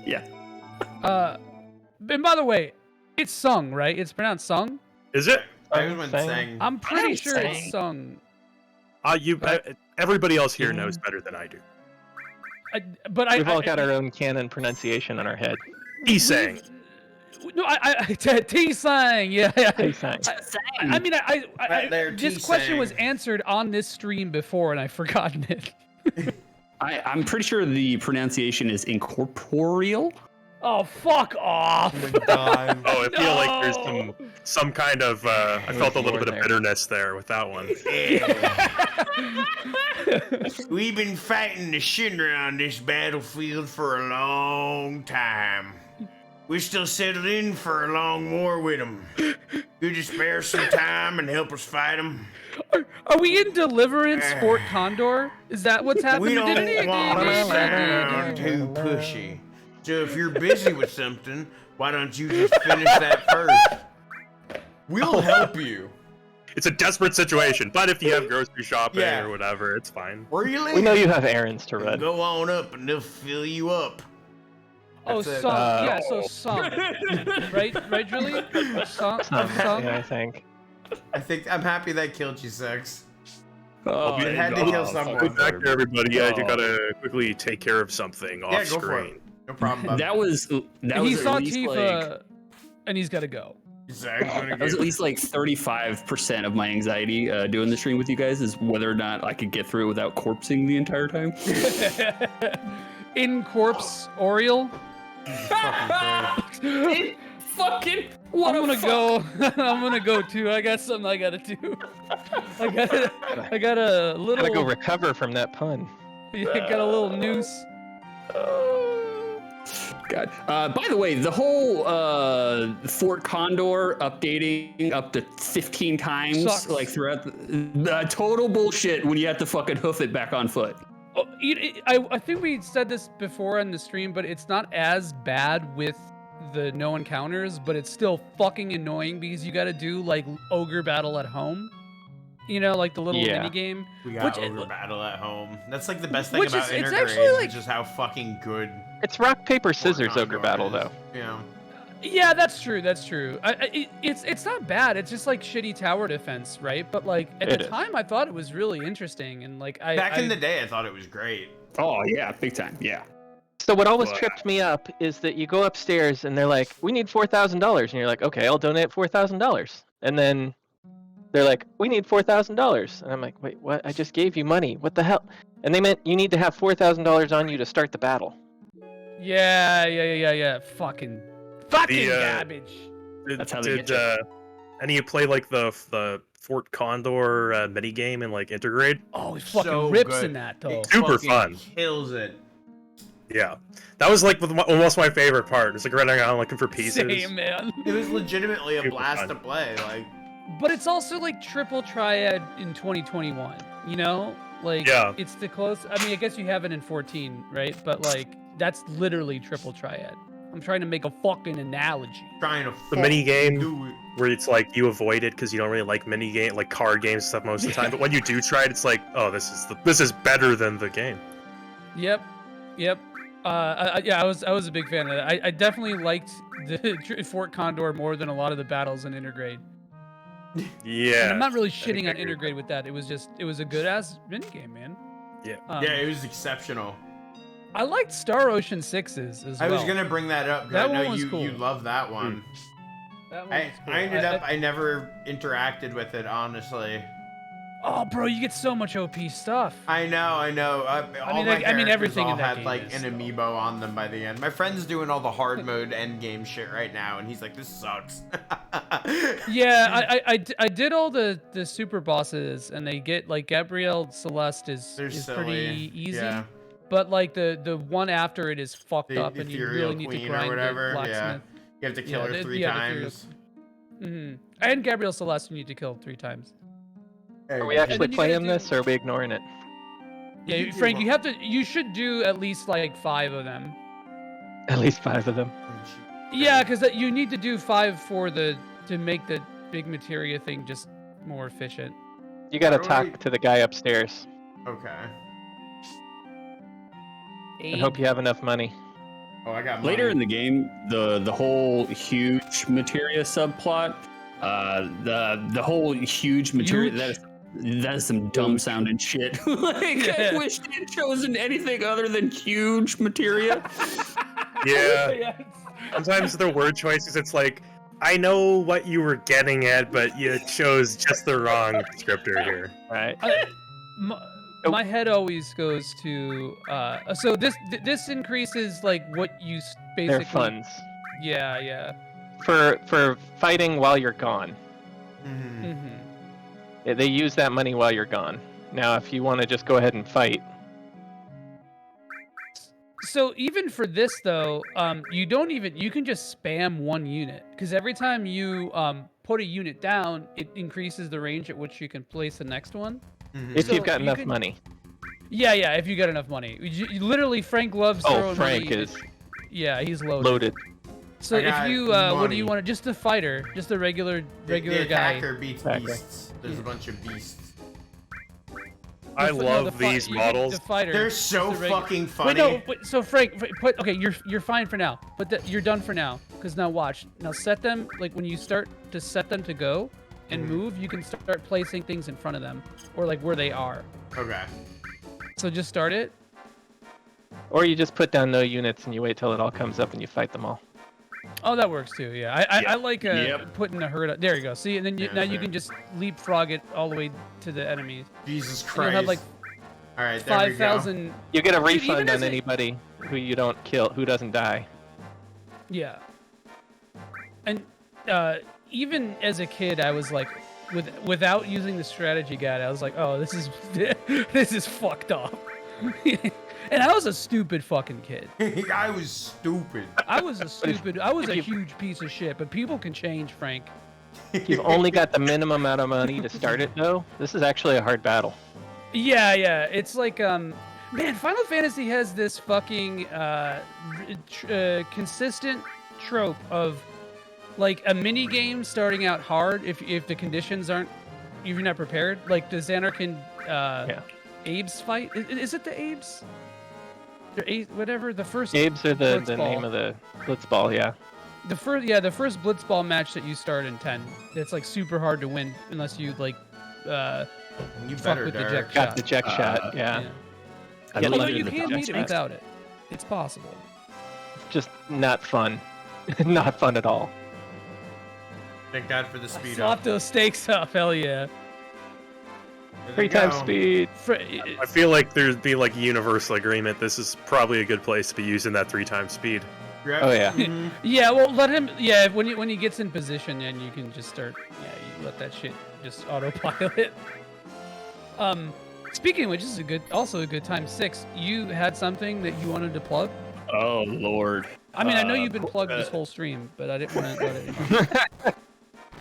Yeah. And by the way, it's Sung, right? It's pronounced Sung. Is it? Everyone Sang. sang. I'm pretty sure Sang. it's Sung. Everybody else here knows better than I do. But We've all got our own canon pronunciation in our head. He's saying. No, T-Sang, yeah. T-Sang. I mean, Right there, this question was T-Sang. answered on this stream before, and I've forgotten it. I'm pretty sure the pronunciation is incorporeal. Oh, fuck off! Oh my god. Oh, I feel like there's No. some kind of I felt a little more bit of there. bitterness there with that one. We've been fighting the Shinra on this battlefield for a long time. We're still settled in for a long war with them. Could you spare some time and help us fight them? Are we in Deliverance, Fort Condor? Is that what's happening? We don't want to sound too pushy. So if you're busy with something, why don't you just finish that first? We'll help you. It's a desperate situation, but if you have grocery shopping Yeah. or whatever, it's fine. Really? We know you have errands to run. Go on up and they'll fill you up. Oh, That's it. some. Yeah, so some. Right, Julie? Some. Yeah, I think. I'm happy that killed you, Sex. Oh, It had to kill someone. Good back there, everybody. Yeah, you Oh. gotta quickly take care of something off Yeah, go for screen. it. No problem, bud. That was He at saw least Tifa, like and he's got to go. Zach's gonna that was get- at least like 35% of my anxiety doing the stream with you guys is whether or not I could get through it without corpsing the entire time. In corpse Oriole. Fucking what I'm a gonna go. I'm gonna go too. I got something I gotta do. I got a little. Gotta go recover from that pun. Yeah, got a little noose. God. By the way, the whole Fort Condor updating up to 15 times, Sucks. like throughout the total bullshit when you have to fucking hoof it back on foot. Oh, I think we said this before on the stream, but it's not as bad with the no encounters, but it's still fucking annoying because you got to do like ogre battle at home. You know, like the little Yeah. mini game. We got Which- Ogre Battle at home. That's like the best thing Which about is- it's Intergrade, actually, like- is just how fucking good It's rock paper scissors Fort ogre Condor battle is. though. Yeah. Yeah, that's true. That's true. It's not bad. It's just like shitty tower defense, right? But like at It the is. time, I thought it was really interesting, and like Back in the day, I thought it was great. Oh yeah, big time. Yeah. So what always Wow. tripped me up is that you go upstairs and they're like, "We need $4,000," and you're like, "Okay, I'll donate $4,000," and then they're like, "We need $4,000," and I'm like, "Wait, what? I just gave you money. What the hell?" And they meant you need to have $4,000 on you to start the battle. Yeah. Fucking garbage. That's how they Did get any of you play like the Fort Condor mini game in like Intergrade? Oh, he fucking So rips good. in that though. It Super fucking fun. Kills it. Yeah, that was like almost my favorite part. It's like running around looking for pieces. Same, man. It was legitimately a Super blast fun. to play. Like, But it's also like triple triad in 2021. You know, like Yeah. it's the close. I mean, I guess you have it in 14, right? But like that's literally triple triad. I'm trying to make a fucking analogy. trying to The mini game do it. where it's like you avoid it because you don't really like mini game, like card games stuff most of the time. But when you do try it, it's like, oh, this is better than the game. Yep. Yeah, I was a big fan of that. I definitely liked the Fort Condor more than a lot of the battles in Intergrade. Yeah. And I'm not really think shitting I on agree with Intergrade with that. It was a good ass minigame, man. Yeah. Yeah, it was exceptional. I liked Star Ocean 6's as I well. was gonna bring that up because That I know one was you cool. love that one. That one I, was cool. I ended up I never interacted with it honestly. Oh, bro, you get so much OP stuff. I know. All mean, my like, I mean, characters everything all in that had game like is an amiibo on them by the end. My friend's doing all the hard mode end game shit right now, and he's like, "This sucks." Yeah, I did all the super bosses, and they get like Gabrielle Celeste They're is silly. pretty easy. Yeah. But like the one after it is fucked The up, and you Ethereal really need to Queen grind or whatever. the Yeah. blacksmith. You have to kill Yeah, her the- 3 yeah, the Ethereal- times. And Gabrielle Celeste, you need to kill 3 times. Are we And actually then you gotta playing do- this, or are we ignoring it? You Yeah, can do Frank, one. you should do at least like 5 of them. At least 5 of them. Yeah, because you need to do 5 to make the big materia thing just more efficient. You gotta How do talk I- to the guy upstairs Okay. and hope you have enough money. Oh, I got Later money. in the game, the whole huge materia subplot, the whole huge materia that is some dumb sounding shit. Like Yeah. I wish they had chosen anything other than huge materia. Yeah. Yeah, Sometimes the word choices, it's like, I know what you were getting at, but you chose just the wrong descriptor here. Right. My head always goes to so this increases like what you basically Their funds yeah for fighting while you're gone. They use that money while you're gone. Now, if you want to just go ahead and fight. So even for this though, you can just spam one unit, because every time you put a unit down, it increases the range at which you can place the next one. If So you've got you enough can- money. Yeah, if you got enough money. Literally, Frank loves throwing Frank money. is Yeah, he's loaded. loaded. So I if got you, what do money. you want? Just a fighter, just a regular The guy. attacker beats Attacker. beasts. There's a bunch of beasts. I No, love the fi- these you get models. The fighter, They're just so a regular- fucking funny. Wait, no. Wait, so Frank, okay, you're fine for now. But you're done for now. Because now watch. Now set them, like when you start to set them to go and move, you can start placing things in front of them, or like where they are. Okay. So just start it. Or you just put down no units and you wait till it all comes up and you fight them all. Oh, that works too. Yeah, I like Yep. putting a herd. There you go. See, and then Yeah, now you fair. can just leapfrog it all the way to the enemies. Jesus And Christ. you'll have like All right, there we go. 5,000. You get a Dude, even refund as on a- anybody who you don't kill, who doesn't die. Yeah. And even as a kid, I was like, without using the strategy guide, I was like, oh, this is this is fucked up. And I was a stupid fucking kid. I was stupid. I was a you- huge piece of shit. But people can change, Frank. You've only got the minimum amount of money to start it, though. This is actually a hard battle. Yeah. It's like man, Final Fantasy has this fucking consistent trope of like a mini game starting out hard if the conditions aren't, if you're not prepared. Like the Xanarkin Abes fight. Is it the Abes? They're whatever the first. Abes are the Blitzball. name of the Blitzball, yeah. The first Blitzball match that you start in 10. It's like super hard to win unless you like You fuck better, with the Derek. jack Got shot. the check shot, yeah. I Get believe Although in you the can beat it Jack without it. It's possible. Just not fun. Not fun at all. Thank God for the speed Slop up. those stakes up, hell yeah. There Three we times go. speed. I feel like there'd be like a universal agreement. This is probably a good place to be using that 3x speed. Yep. Oh, yeah. Mhm. Yeah, well, let him. Yeah, when he gets in position, then you can just start. Yeah, you let that shit just autopilot. Speaking of which, this is also a good time. 6. You had something that you wanted to plug. Oh Lord. I mean, I know you've been plugged this whole stream, but I didn't want to let it.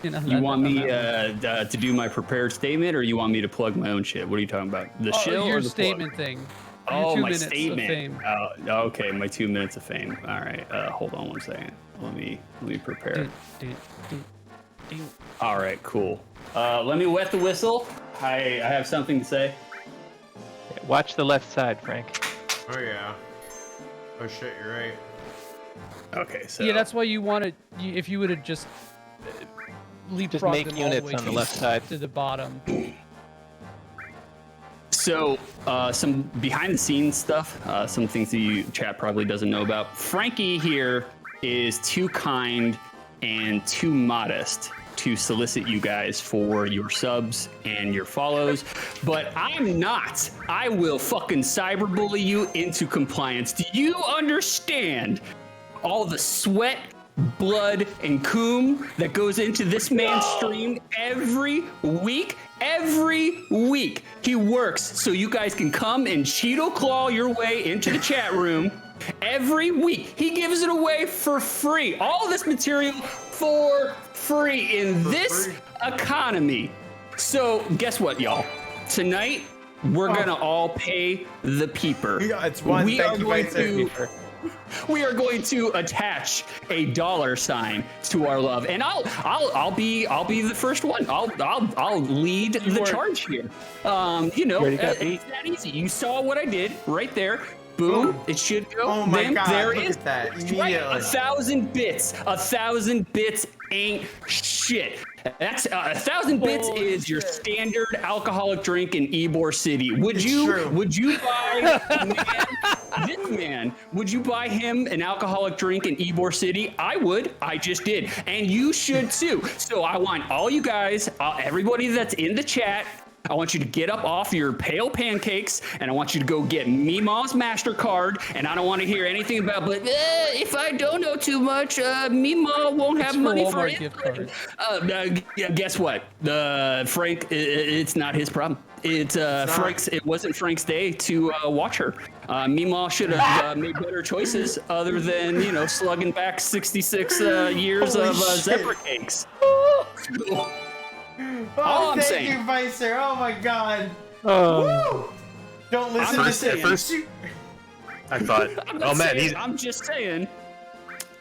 You want me to do my prepared statement, or you want me to plug my own shit? What are you talking about? The shill your or the statement thing. Your Oh, 2 my minutes of statement. fame. Okay, my 2 minutes of fame. All right, hold on one second. Let me prepare. All right, cool. Let me wet the whistle. I have something to say. Watch the left side, Frank. Oh yeah. Oh shit, you're right. Okay, so Yeah, that's why you wanted. If you would have just leapfrogged make them all the units way on the to- left side. to the bottom. So, some behind the scenes stuff, some things that you chat probably doesn't know about. Frankie here is too kind and too modest to solicit you guys for your subs and your follows, but I'm not. I will fucking cyberbully you into compliance. Do you understand all the sweat, blood, and coom that goes into this man's stream every week? Every week he works so you guys can come and Cheeto claw your way into the chat room. Every week he gives it away for free. All this material for free in this free. economy. So guess what, y'all? Tonight we're gonna all pay the peeper. Yeah, it's one. We Thank are you, going Vice to Admiral. we are going to attach a $sign to our love, and I'll be the first one. I'll lead the charge here. You know, already got beat. it's that easy. You saw what I did right there. Boom! Boom. It should go. Oh my Then God, There look is. at that, That's right, immediately. 1,000 bits. 1,000 bits ain't shit. That's 1,000 bits Holy is your shit. standard alcoholic drink in Ybor City. Would It's you? true. Would you buy? Man, This man, would you buy him an alcoholic drink in Ybor City? I would. I just did. And you should too. So I want all you guys, everybody that's in the chat, I want you to get up off your pale pancakes, and I want you to go get Meemaw's MasterCard, and I don't want to hear anything about, but if I don't know too much, Meemaw won't have money for it. Gift card. Yeah, guess what? Frank, it's not his problem. It's Frank's. It wasn't Frank's day to watch her. Meemaw should have made better choices other than, slugging back 66 years Holy of shit. zebra cakes. Oh, I'm thank saying. you, Vicer. Oh my god. Oh. Woo! Don't listen First- to at first- I thought, I'm oh not man, saying- he's I'm just saying,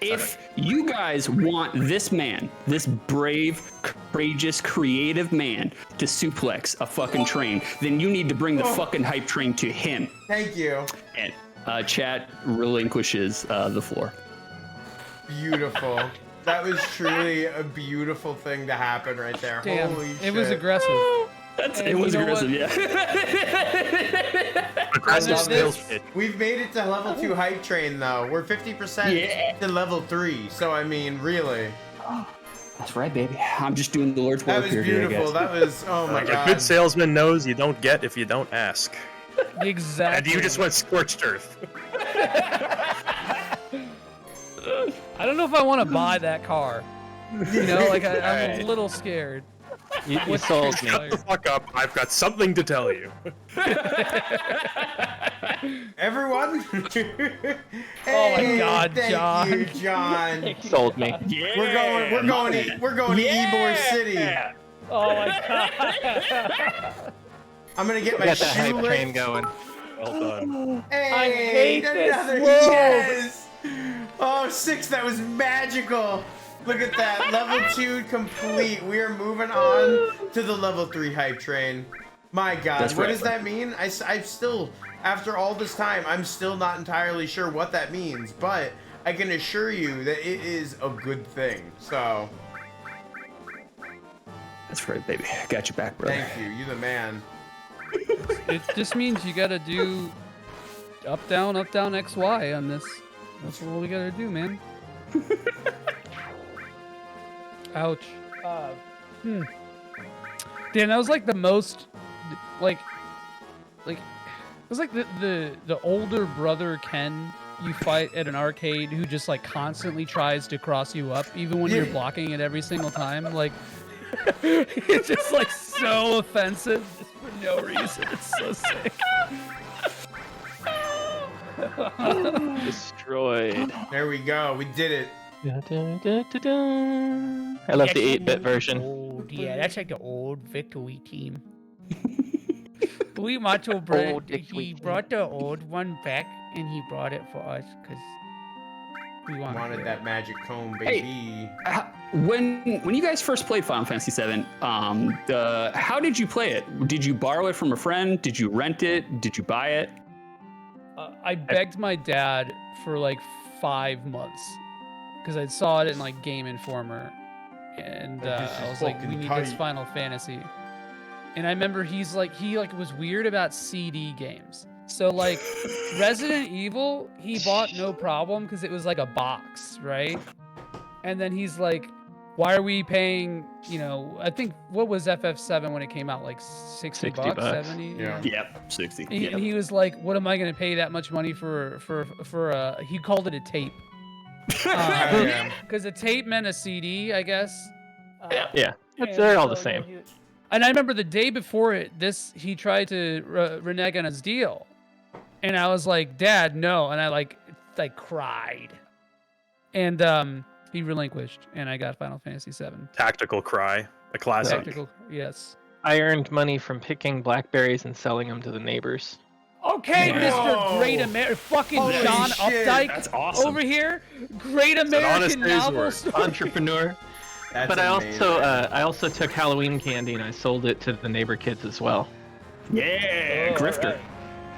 if you guys want this man, this brave, courageous, creative man to suplex a fucking train, then you need to bring the fucking hype train to him. Thank you. And chat relinquishes the floor. Beautiful. That was truly a beautiful thing to happen right there. Damn, Holy shit. it was aggressive. It And was you know aggressive, what? yeah. aggressive love sales this. pitch. We've made it to level 2 hype train though. We're 50% Yeah. to level 3. So I mean, really. That's right, baby. I'm just doing the Lord's That work was here today, beautiful. guys. That was, oh my A god. good salesman knows you don't get if you don't ask. Exactly. And you just went scorched earth. I don't know if I want to buy that car. I'm Alright. a little scared. You sold me. Shut the fuck up. I've got something to tell you. Everyone? Oh my Hey, God, thank John. you, John. Sold me. Yeah, We're going to Ybor City. Oh my god. I'm gonna get We my got that shoe hype train licked. going. Well done. Hey, I hate this another world. yes. Oh, 6, that was magical. Look at that, level 2 complete. We are moving on to the level 3 hype train. My God, That's what right. does that mean? I'm still, after all this time, I'm still not entirely sure what that means, but I can assure you that it is a good thing. So, That's right, baby. I got your back, brother. thank you. You're the man. It just means you gotta do up, down, X, Y on this. That's what we gotta do, man. Ouch. Damn, that was like the most, it was like the older brother Ken you fight at an arcade who just like constantly tries to cross you up even when you're Yeah. blocking it every single time. Like, it's just like so offensive just for no reason. It's so sick. Destroyed. There we go. We did it. I love the 8-bit version. Old, yeah, that's like the old victory team. We Macho Brett, Old victory he team. brought the old one back and he brought it for us because we Wanted it. that magic comb, Hey. baby. When you guys first played Final Fantasy VII, how did you play it? Did you borrow it from a friend? Did you rent it? Did you buy it? I begged my dad for like 5 months because I saw it in like Game Informer, and This is I was like, fucking "We need this tight. Final Fantasy." And I remember he was weird about CD games. So like Resident Evil, he bought no problem because it was like a box, right? And then he's like, "Why are we paying? I think what was FF7 when it came out? Like 60 $60 bucks, 70." Yeah. Yep, 60. And he was like, "What am I gonna pay that much money for he called it a tape, Yeah. because a tape meant a CD, I guess." Yeah, And they're all the so, same. And I remember the day before he tried to renege on his deal, and I was like, "Dad, no!" And I like cried, and he relinquished, and I got Final Fantasy VII. Tactical cry. A classic. Tactical, yes. I earned money from picking blackberries and selling them to the neighbors. Okay, Whoa. Mr. Great American, fucking Holy John shit, Updike That's awesome. over here, Great an honest American day's novel work. story. Entrepreneur. That's But I amazing. also took Halloween candy and I sold it to the neighbor kids as well. Yeah, Oh, grifter. right.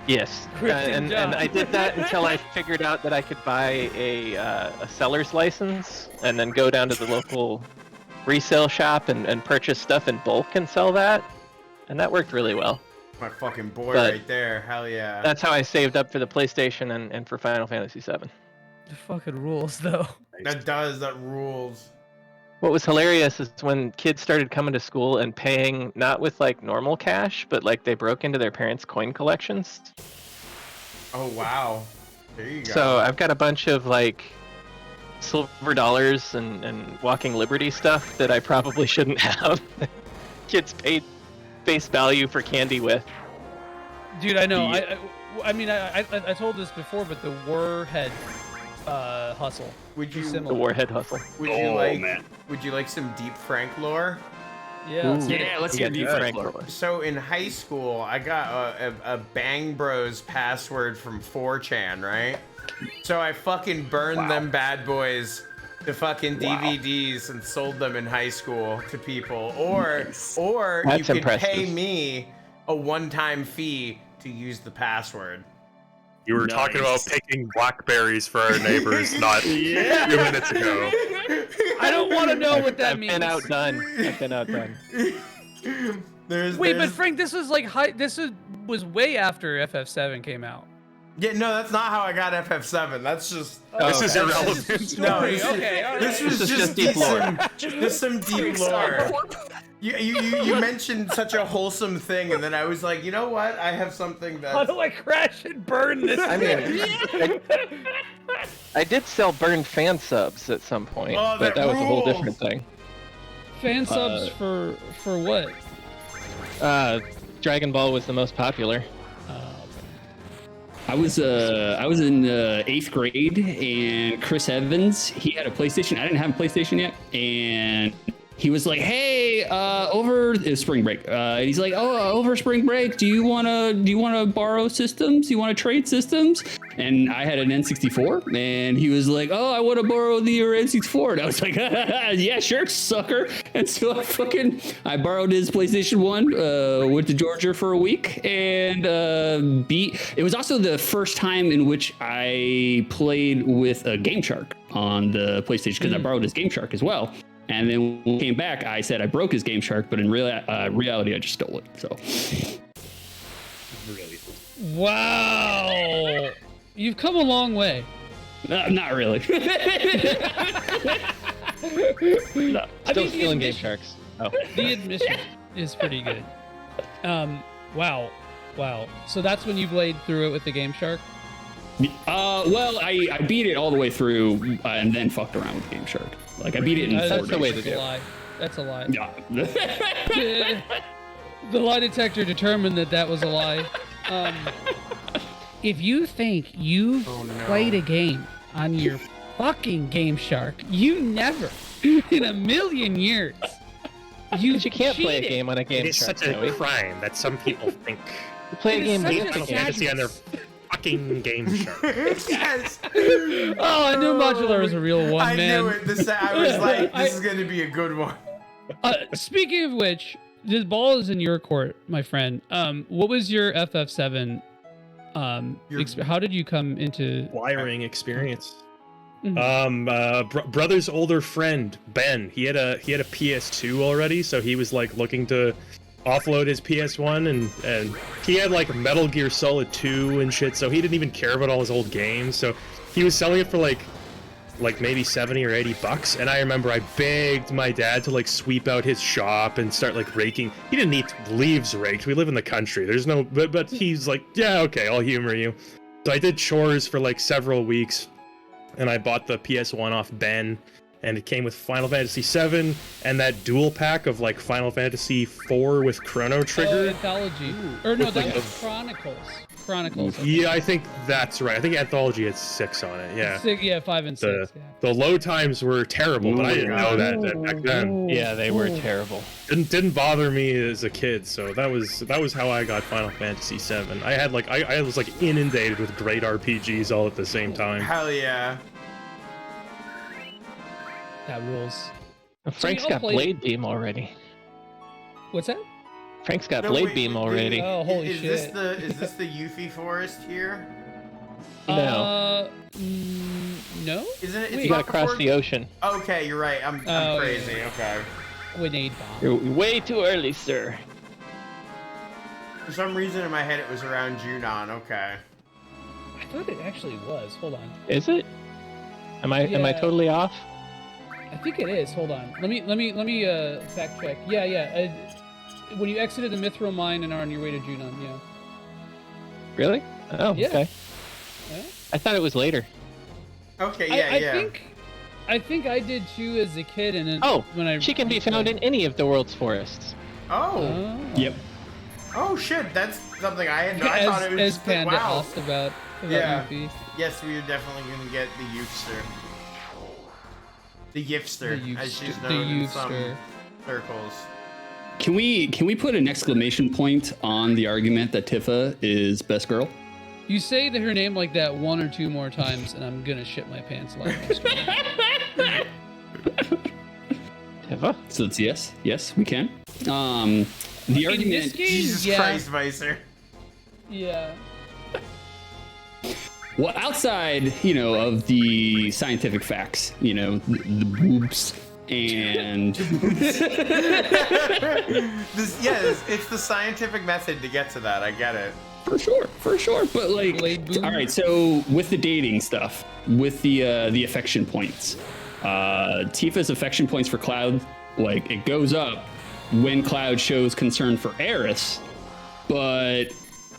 Yes, Christian and John. I did that until I figured out that I could buy a seller's license and then go down to the local resale shop and purchase stuff in bulk and sell that, and that worked really well. My fucking boy But- right there. Hell yeah. That's how I saved up for the PlayStation and for Final Fantasy VII. The fucking rules, though. That rules. What was hilarious is when kids started coming to school and paying not with like normal cash, but like they broke into their parents' coin collections. Oh wow. There you go. So I've got a bunch of like silver dollars and Walking Liberty stuff that I probably shouldn't have. Kids paid face value for candy with. Dude, I know. I mean, I told this before, but the Warhead hustle. would you The Warhead hustle. Would you like some deep Frank lore? Yeah. let's Ooh. hear it. Yeah, let's get deep Frank. So in high school, I got a Bang Bros password from 4chan, right? So I fucking burned them bad boys to fucking DVDs and sold them in high school to people. Or you That's could impressive. pay me a one-time fee to use the password. You were talking about picking blackberries for our neighbors not a few minutes ago. I don't want to know what that I've means. been outdone. I've been outdone. Wait, but Frank, this was like was way after FF7 came out. Yeah, no, that's not how I got FF7. That's just This is okay. irrelevant. no. Okay, all right. This was This is just deep lore. Just some deep lore. You mentioned such a wholesome thing, and then I was like, you know what? I have something How that. do I crash and burn this? I mean, I did sell burned fan subs at some point, Oh, but that that was a whole rules. different thing. Fan subs for what? Dragon Ball was the most popular. I was in 8th grade, and Chris Evans, he had a PlayStation. I didn't have a PlayStation yet, and he was like, "Hey, it was spring break." And he's like, "Oh, over spring break, do you wanna borrow systems? Do you wanna trade systems?" And I had an N64, and he was like, "Oh, I want to borrow the N64." And I was like, "Yeah, sure, sucker." And so I borrowed his PlayStation 1, went to Georgia for a week, and it was also the first time in which I played with a Game Shark on the PlayStation, because I borrowed his Game Shark as well. And then when we came back, I said I broke his Game Shark, but in reality, I just stole it. So, Wow, you've come a long way. not really. No, I still mean, stealing Game the Sharks. Oh, The admission is pretty good. Wow. So that's when you played through it with the Game Shark? Well, I beat it all the way through, and then fucked around with Game Shark. Like I beat it in 4 That's the days. way to That's do a it. lie. That's a lie. Yeah. The lie detector determined that was a lie. If you think you've played a game on your fucking Game Shark, you never, in a million years, But you can't play a cheated. game on a Game It is Shark, such a Joey. crime that some people think You play a It is game such with a Final Fantasy on their fucking Game Shark. Yes. Oh, I knew Modular was a real one, I man. knew it. I was like, this is gonna be a good one. Speaking of which, this ball is in your court, my friend. What was your FF7? How did you come into? Wiring experience. Mhm. Brother's older friend Ben, he had a PS2 already, so he was like looking to offload his PS1, and he had like Metal Gear Solid 2 and shit, so he didn't even care about all his old games. So he was selling it for like maybe 70 or 80 bucks, and I remember I begged my dad to like sweep out his shop and start like raking. He didn't need leaves raked. We live in the country. There's no, but he's like, yeah, okay, I'll humor you. So I did chores for like several weeks, and I bought the PS1 off Ben, and it came with Final Fantasy VII and that dual pack of like Final Fantasy IV with Chrono Oh, Trigger. Anthology. Or no, With, that like, was Chronicles. Chronicles. Yeah, I think that's right. I think Anthology had 6 on it. Yeah. Yeah, 5 and 6. Yeah. The load times were terrible, but I didn't know that back then. Yeah, they were terrible. Didn't bother me as a kid, so that was how I got Final Fantasy VII. I had like I was like inundated with great RPGs all at the same time. Hell yeah. That rules. Frank's y'all got played- Blade Beam already. What's that? Frank's got No, Blade wait, Beam wait, already. Oh, holy is shit. Is this the Yuffie Forest here? No. No? Isn't it? Wait. You gotta cross the ocean. Okay, you're right. I'm Oh, crazy. yeah. Okay. Grenade bomb. You're way too early, sir. For some reason in my head it was around Junon. Okay. I thought it actually was. Hold on. Is it? Am I Yeah. totally off? I think it is. Hold on. Let me fact check. Yeah. When you exited the Mithril mine and are on your way to Junon, yeah. Really? Oh, Yeah. okay. Yeah. I thought it was later. Okay, yeah. I think I did too as a kid, and then Oh, when I she can be found in any of the world's forests. Oh. Yep. Oh shit, that's something I had. I thought it was as just Panda wow. asked about Yeah. Yuffie. Yes, we are definitely gonna get the Youthster. The Gifster, The as she's Youthster- known the in some Youthster. circles. Can we put an exclamation point on the argument that Tifa is best girl? You say that her name like that one or two more times, and I'm gonna shit my pants live on screen. Tifa? So it's yes, we can. The In argument. this game, Jesus yeah, Christ, Vicer. yeah. Well, outside, of the scientific facts, the boobs and It's the scientific method to get to that. I get it. for sure. But like, Blade boob. all right. So with the dating stuff, with the affection points, Tifa's affection points for Cloud, like it goes up when Cloud shows concern for Eris, but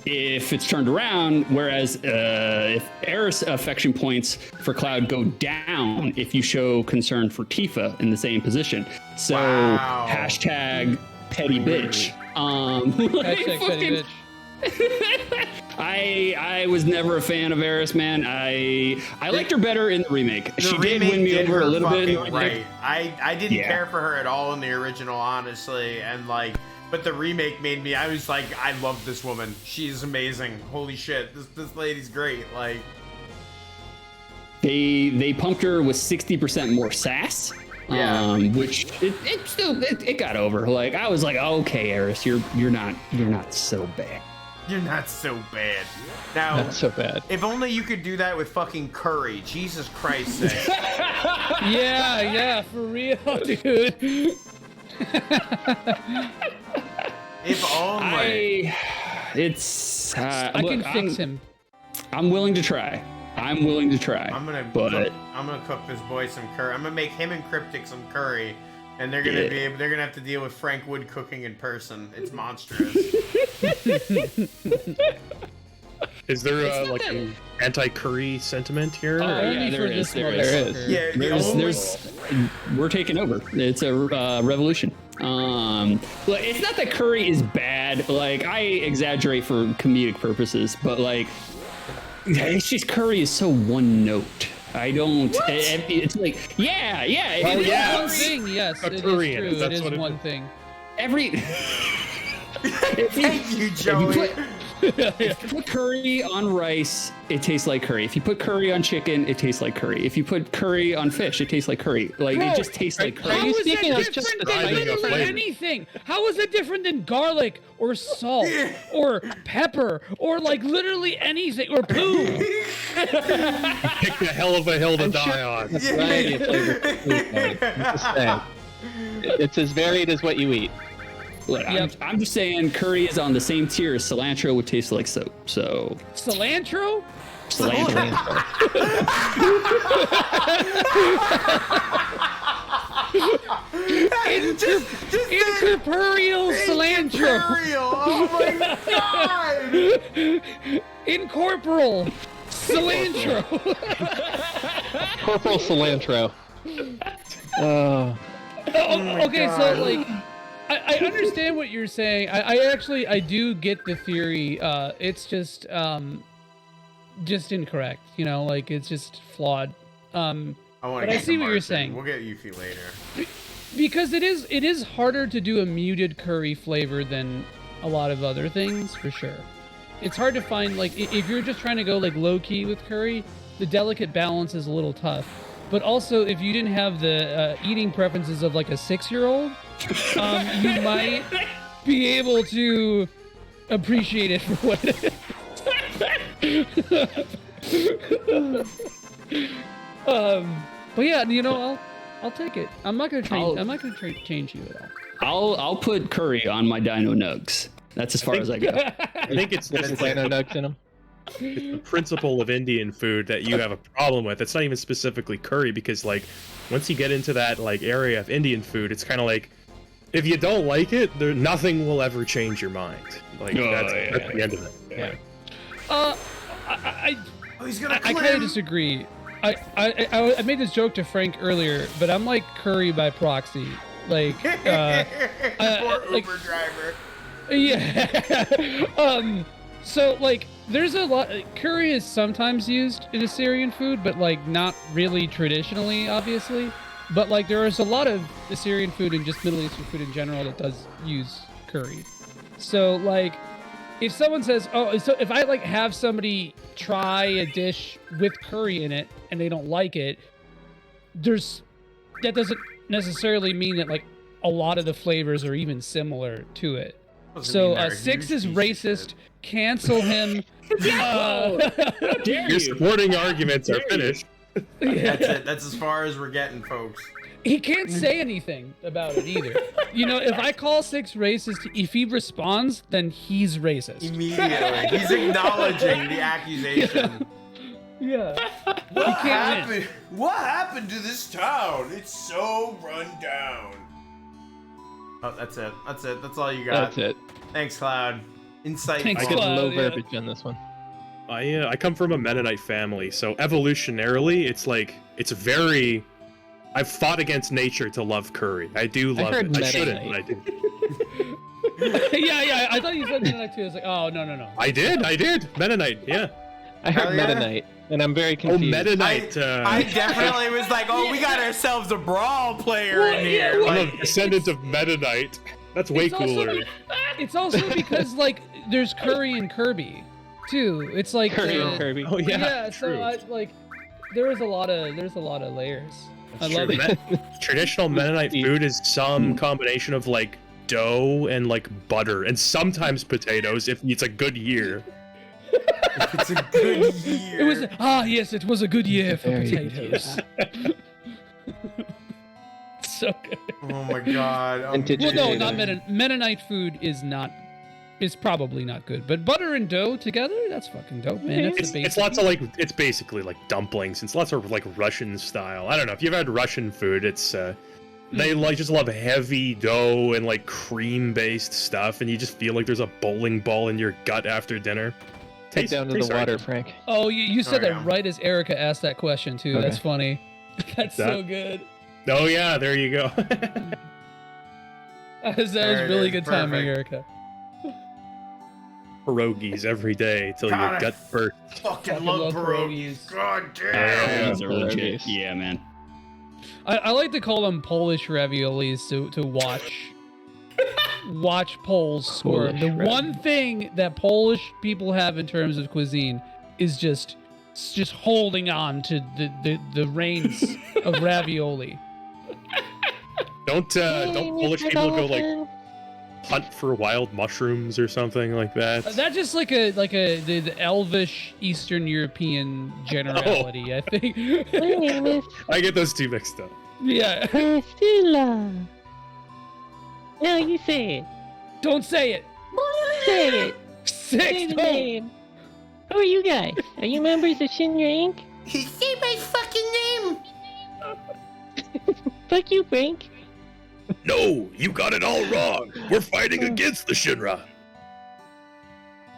if it's turned around, whereas if Eris affection points for Cloud go down if you show concern for Tifa in the same position. So Wow. hashtag petty bitch. Hashtag petty bitch. I was never a fan of Eris, man. I liked her better in the remake. The She did remake win me did over her a little bit. In the fucking remake. right. I didn't Yeah. care for her at all in the original, honestly, and like, but the remake made me. I was like, I love this woman. She's amazing. Holy shit, this lady's great. Like, They pumped her with 60% more sass. Yeah. Which it still got over. Like I was like, okay, Eris, you're not so bad. you're not so bad. Now, Not so bad. if only you could do that with fucking Curry. Jesus Christ sake. Yeah, for real, dude. If only. I can fix him. I'm willing to try. I'm I'm gonna but cook this boy some curry. I'm gonna make him and Cryptic some curry, and they're gonna they're gonna have to deal with Frank Wood cooking in person. It's monstrous. Is there like an anti-curry sentiment here? Oh, or- yeah, Only there for is, this there is. motherfucker. Yeah, the there's we're taking over. It's a revolution. Look, it's not that curry is bad. Like I exaggerate for comedic purposes, but like it's just curry is so one note. I don't. It's like yeah. Oh, It is yeah. one thing, yes. A It is curry in it, true. It that's is what it one is. thing. Every. Thank you, Joey. If you put curry on rice, it tastes like curry. If you put curry on chicken, it tastes like curry. If you put curry on fish, it tastes like curry. Like Bro, it just tastes like are curry. you How is speaking that of just different the than sizing of literally flavor? anything? How is it different than garlic or salt or pepper or like literally anything or poo? Picked a hell of a hill to die on. Variety of flavors. I'm just saying. It's as varied as what you eat. Look, Yep. I'm just saying curry is on the same tier as cilantro would taste like soap. So Cilantro? cilantro. Incorporeal cilantro. Imperial. Oh my god. Incorporeal cilantro. Corporal cilantro. Okay, so like, I understand what you're saying. I do get the theory. It's just incorrect. Like it's just flawed. But I see what you're saying. We'll get Yuffie later. Because it is harder to do a muted curry flavor than a lot of other things, for sure. It's hard to find, like, if you're just trying to go like low key with curry, the delicate balance is a little tough. But also, if you didn't have the eating preferences of like a 6-year-old, you might be able to appreciate it for what it is. But yeah, I'll take it. I'm not gonna change. I'm not gonna change you at all. I'll put curry on my Dino Nugs. That's as far as I go. I think it's There's just like nano nugs in them. the principle of Indian food that you have a problem with. It's not even specifically curry, because like once you get into that like area of Indian food, it's kind of like if you don't like it, nothing will ever change your mind. Like that's the end of it. Yeah. I Oh, he's gonna kind of disagree. I made this joke to Frank earlier, but I'm like curry by proxy. Like, Poor like- Uber driver. yeah. So like, there's a lot. Curry is sometimes used in Assyrian food, but like not really traditionally, obviously. But like, there is a lot of Assyrian food and just Middle Eastern food in general that does use curry. So like, if someone says, "Oh," so if I like have somebody try a dish with curry in it and they don't like it, that doesn't necessarily mean that like a lot of the flavors are even similar to it. Doesn't So mean they're a Six huge is piece of racist. shit. Cancel him. How dare Your you? supporting arguments are finished. That's it. That's as far as we're getting, folks. He can't say anything about it either. You know, if I call Six racist, if he responds, then he's racist. Immediately, he's acknowledging the accusation. Yeah. What He can't happened? What happened to this town? It's so run down. Oh, that's it. That's it. That's all you got. That's it. Thanks, Cloud. Insight. Thanks, I get Cloud, low yeah. verbiage on this one. I come from a Mennonite family, so evolutionarily, it's like it's very. I've fought against nature to love curry. I do love heard it. I shouldn't, but I Mennonite. do. yeah. I thought you said Mennonite too. I was like, oh no. I did. Mennonite, yeah. I heard Hell yeah. Mennonite, and I'm very Oh, confused. Mennonite. I definitely was like, oh, we got ourselves a brawl player in here. I'm Like, a descendant of Mennonite. That's way It's also- cooler. It's also because like there's curry and Kirby, too. It's like Curry and Kirby. Oh yeah, so true. like there's a lot of layers. I That's love true. it. Traditional Mennonite Eat. food is some combination of like dough and like butter, and sometimes potatoes if it's a good year. it's a good year. It was it was a good year for Very good potatoes. So good. Oh my god. Vintage Well, no, potato. not Mennonite food is probably not good, but butter and dough together, that's fucking dope, man. That's It's, the it's basic. lots of like it's basically like dumplings. It's lots of like Russian style. I don't know if you've had Russian food. It's they like just love heavy dough and like cream based stuff, and you just feel like there's a bowling ball in your gut after dinner. Take down to the tastes water, alright. Frank. Oh, you said Oh, that yeah. right as Erica asked that question too. Okay. That's funny. That's That- so good. Oh yeah, there you go. That was There it really is, good timing, perfect. Erica. Pierogies every day till God, your I gut bursts. fucking love pierogies. God damn. Yeah. These are legit. Pierogies. Yeah, man. I like to call them Polish raviolis to watch Poles score. Polish The ravioli. one thing that Polish people have in terms of cuisine is just holding on to the reins of ravioli. Don't Polish people go like hunt for wild mushrooms or something like that? That's just like the Elvish Eastern European generality, I think. My name is I get those two mixed up. Yeah. Priscilla. No, you say it. Don't say it. Say it. Say Six. the Don't. name. Who are you guys? Are you members of Shinra Inc.? Say my fucking name. Fuck you, Frank. No, you got it all wrong. We're fighting against the Shinra.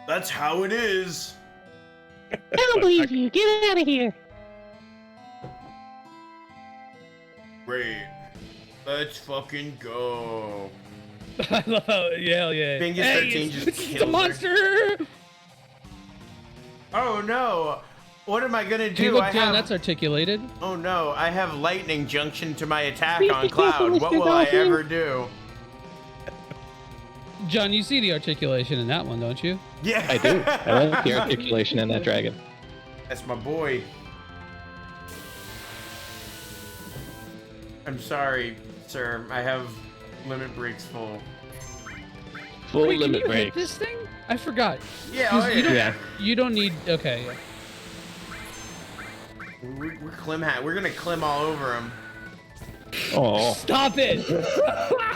That's how it is. I don't believe you. Get out of here. Great. Let's fucking go. I love yeah. Bingus Hey, 13 just it's killed the her. monster. Oh no. What am I gonna Can you do? look I down? have. That's articulated. Oh no, I have lightning junction to my attack Please on be careful, Cloud. What Mr. will I Dolphin. ever do? John, you see the articulation in that one, don't you? Yeah. I do. I like the articulation in that dragon. That's my boy. I'm sorry, sir. I have limit breaks full. Full Wait, can limit you hit break. this thing? I forgot. Yeah, 'Cause oh you yeah. don't- Yeah. You don't need. Okay. Yeah. We're gonna clim all over him. Oh, Stop it!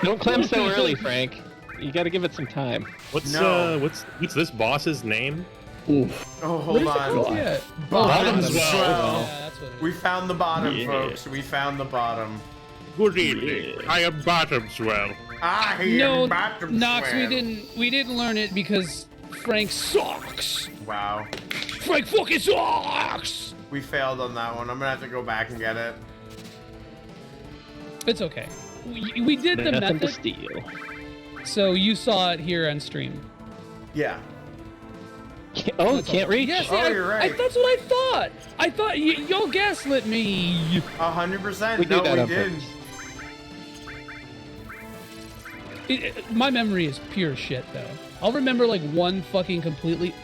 don't climb so early, Frank. You got to give it some time. What's No. what's this boss's name? Oof. Oh, What hold is it on. called? Yeah. Bottom's Bottom's well. Yeah, that's what it is. We found the bottom, Yeah. folks. We found the bottom. Good evening. I am Bottomswell. I No, am bottom Knox, swell. we didn't learn it because Frank sucks. Wow. Frank fucking sucks. We failed on that one. I'm gonna have to go back and get it. It's okay. We did the Nothing to method, steal. so you saw it here on stream. Yeah. Oh, can't reach. Yes, Oh, you're right. that's what I thought. I thought y'all gaslit me. 100%. We do No, that we on didn't. purpose. My memory is pure shit, though. I'll remember like one fucking completely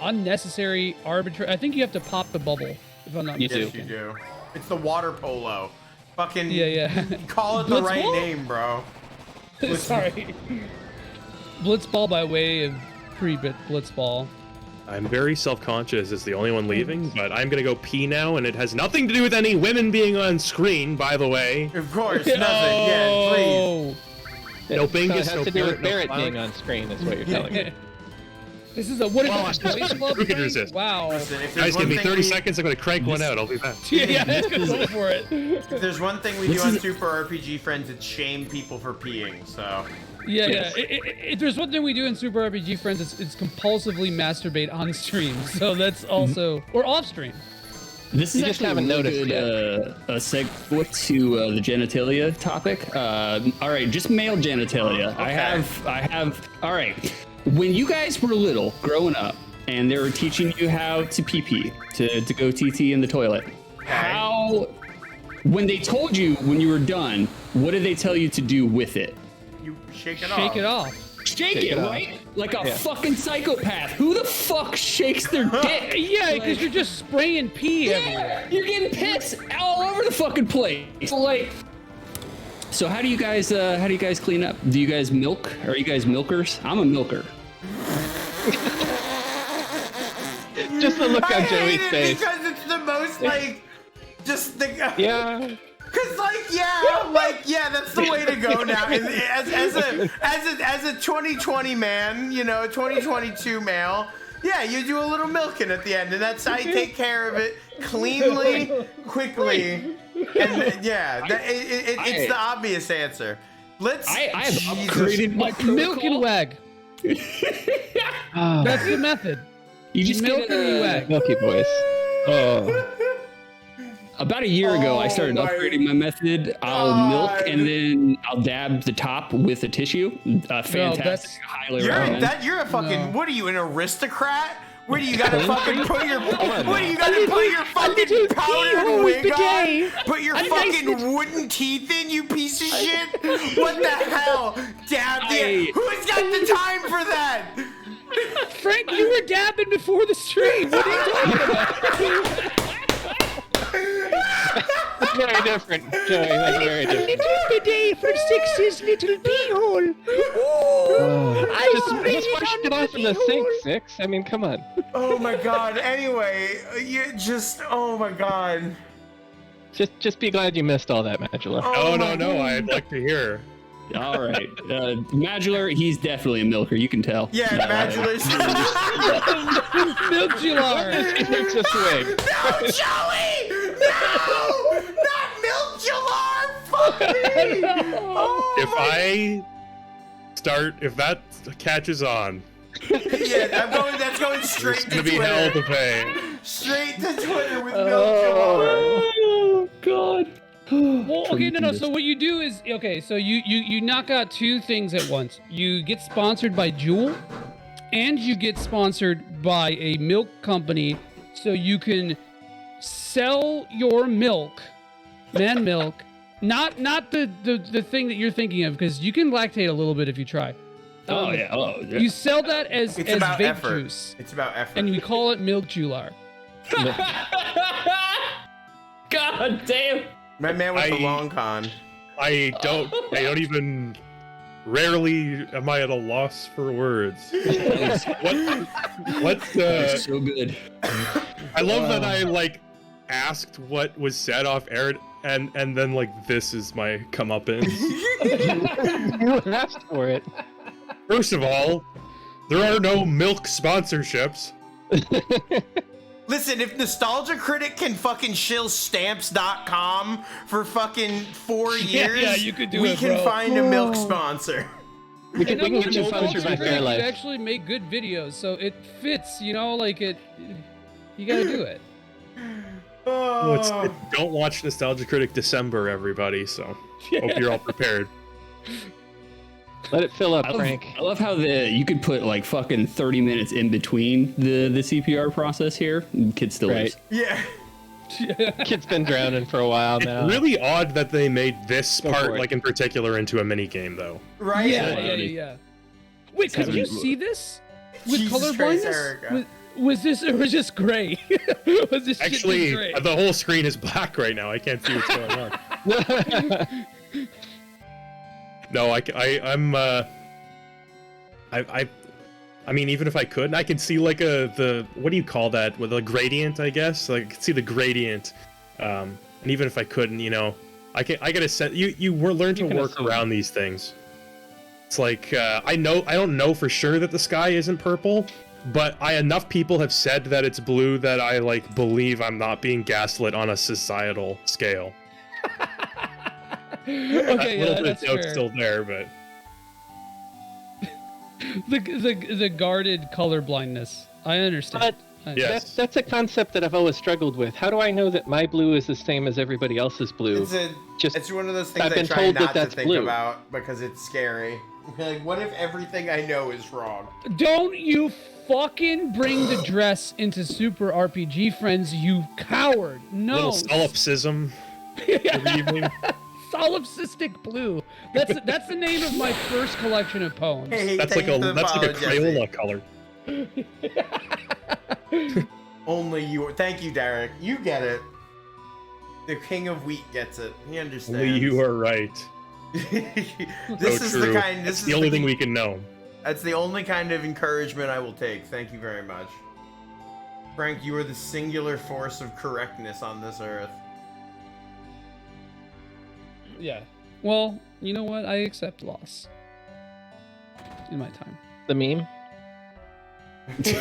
unnecessary, arbitrary. I think you have to pop the bubble, if I'm not You do. Yes, mistaken. you do. It's the water polo. Fucking Yeah. call it the Blitzball? right name, bro. Sorry. Blitzball by way of pre-Blitzball. I'm very self-conscious as the only one leaving, but I'm gonna go pee now, and it has nothing to do with any women being on screen, by the way. Of course, nothing. Yeah, please. No So it bingus, has no to do with parrot, no Barret clown. being on screen, is what you're telling me. This is a what is Well, this? a boys club who can thing? resist? Wow. Listen, if there's Guys, one give me thing 30 we- seconds, I'm gonna crank one out, I'll be back. Yeah, let's go for it. If there's one thing we do This on is- Super RPG Friends, it's shame people for peeing. So Yeah, Yes. If there's one thing we do in Super RPG Friends, it's compulsively masturbate on stream. So that's also or off stream. This is You just actually haven't a really noticed good a segue to the genitalia topic. All right, just male genitalia. Okay. I have. All right. When you guys were little, growing up, and they were teaching you how to pee to go TT in the toilet, how, when they told you when you were done, what did they tell you to do with it? you shake it off. Shake it off. Shake Shake it, it off. right? Like a Yeah. fucking psychopath. Who the fuck shakes their dick? Yeah, because Like- you're just spraying pee everywhere. You're getting piss all over the fucking place. So how do you guys clean up? Do you guys milk? Are you guys milkers? I'm a milker. Just the look I on hate Joey's it face. because it's the most like, just the Yeah. Cause that's the way to go now. As a 2020 man, you know, 2022 male, yeah, you do a little milking at the end, and that's how you take care of it cleanly, quickly, and yeah, it's the obvious answer. Let's. I have Jesus. upgraded my Milk and protocol. wag. Ah, That's the method. You just Milk get and a, wag. Milky boys. Oh. About a year ago, I started Oh my upgrading my method. I'll milk God. and then I'll dab the top with a tissue. Fantastic. that's- Highly recommend. You're a fucking. No. What are you, an aristocrat? Where do you gotta fucking put your? on What do now. you gotta put your fucking powdered wig on? bidet. Put your fucking wooden teeth in, you piece of shit! What the hell? Dab I- Who's got the time for that? Frank, you were dabbing before the stream. What are you talking about? That's very different, Joey. That's very different. bidet for Six's little pee hole. Just wash it off in the sink, Six. I mean, come on. Oh my god. Anyway, you just. Oh my god. Just be glad you missed all that, Magula. Oh my No, God. I'd like to hear. All right. Madular, he's definitely a milker. You can tell. Yeah, Magulus. Milk Jular. He takes a swig. No, Joey! No! Not Milk Jular! Fuck me! Oh If that catches on, yeah, that's going it's straight to gonna be hell Twitter. to pay. Straight to Twitter with Milk Jular. Oh, God. Well, okay, no. So what you do is so you knock out two things at once. You get sponsored by Juul, and you get sponsored by a milk company, so you can sell your milk, man milk, not the thing that you're thinking of, because you can lactate a little bit if you try. Oh, yeah. Oh, yeah. You sell that as It's as about vape effort. juice, It's about effort. and we call it Milk Jular. God damn. My man with the I- long con. I don't even. Rarely am I at a loss for words. What So good. I love that I like asked what was said off air, and then like this is my comeuppance. You asked for it. First of all, there are no milk sponsorships. Listen, if Nostalgia Critic can fucking shill stamps.com for fucking 4 years, Yeah, you could do we it, can bro. find a milk sponsor. We can And I'm get you looking at sponsored by Nostalgia Critic, Fairlife. You actually make good videos, so it fits, you know, like it. You gotta do it. Well, don't watch Nostalgia Critic December, everybody. So hope you're all prepared. Let it fill up, Frank. I love how you could put like fucking 30 minutes in between the CPR process here. And kid still Right. lives. Yeah. Kid's been drowning for a while now. It's really odd that they made this Go for part, it. like in particular, into a mini game, though. Right? Yeah. Wait, could you see this with Jesus color Christ, blindness? Erica. Was this or was this gray? Was this shit Actually, just gray? the whole screen is black right now. I can't see what's going on. No, I mean, even if I could, I can see like the what do you call that? With a gradient, I guess. Like, I can see the gradient. And even if I couldn't, you know, I gotta set you learn to can work assume. around these things. It's like I don't know for sure that the sky isn't purple, but enough people have said that it's blue that I like believe I'm not being gaslit on a societal scale. Okay, A little yeah, bit that's of doubt's fair. still there, but The guarded color blindness. I understand. But yes. that's a concept that I've always struggled with. How do I know that my blue is the same as everybody else's blue? It's one of those things I've I been try told that not to that's think blue. about because it's scary. Like, what if everything I know is wrong? Don't you fucking bring the dress into Super RPG Friends, you coward! No. little solipsism every evening. Solipsistic blue. That's the name of my first collection of poems. Hey, That's like thanks a for the that's like a follow, Crayola Jesse. color. Only you. Thank you, Derek. You get it. The king of wheat gets it. He understands. Only you are right. This So is true. the kind. This That's is the only thing we can know. That's the only kind of encouragement I will take. Thank you very much, Frank. You are the singular force of correctness on this earth. Yeah. Well, you know what? I accept loss. In my time. The meme? Wait,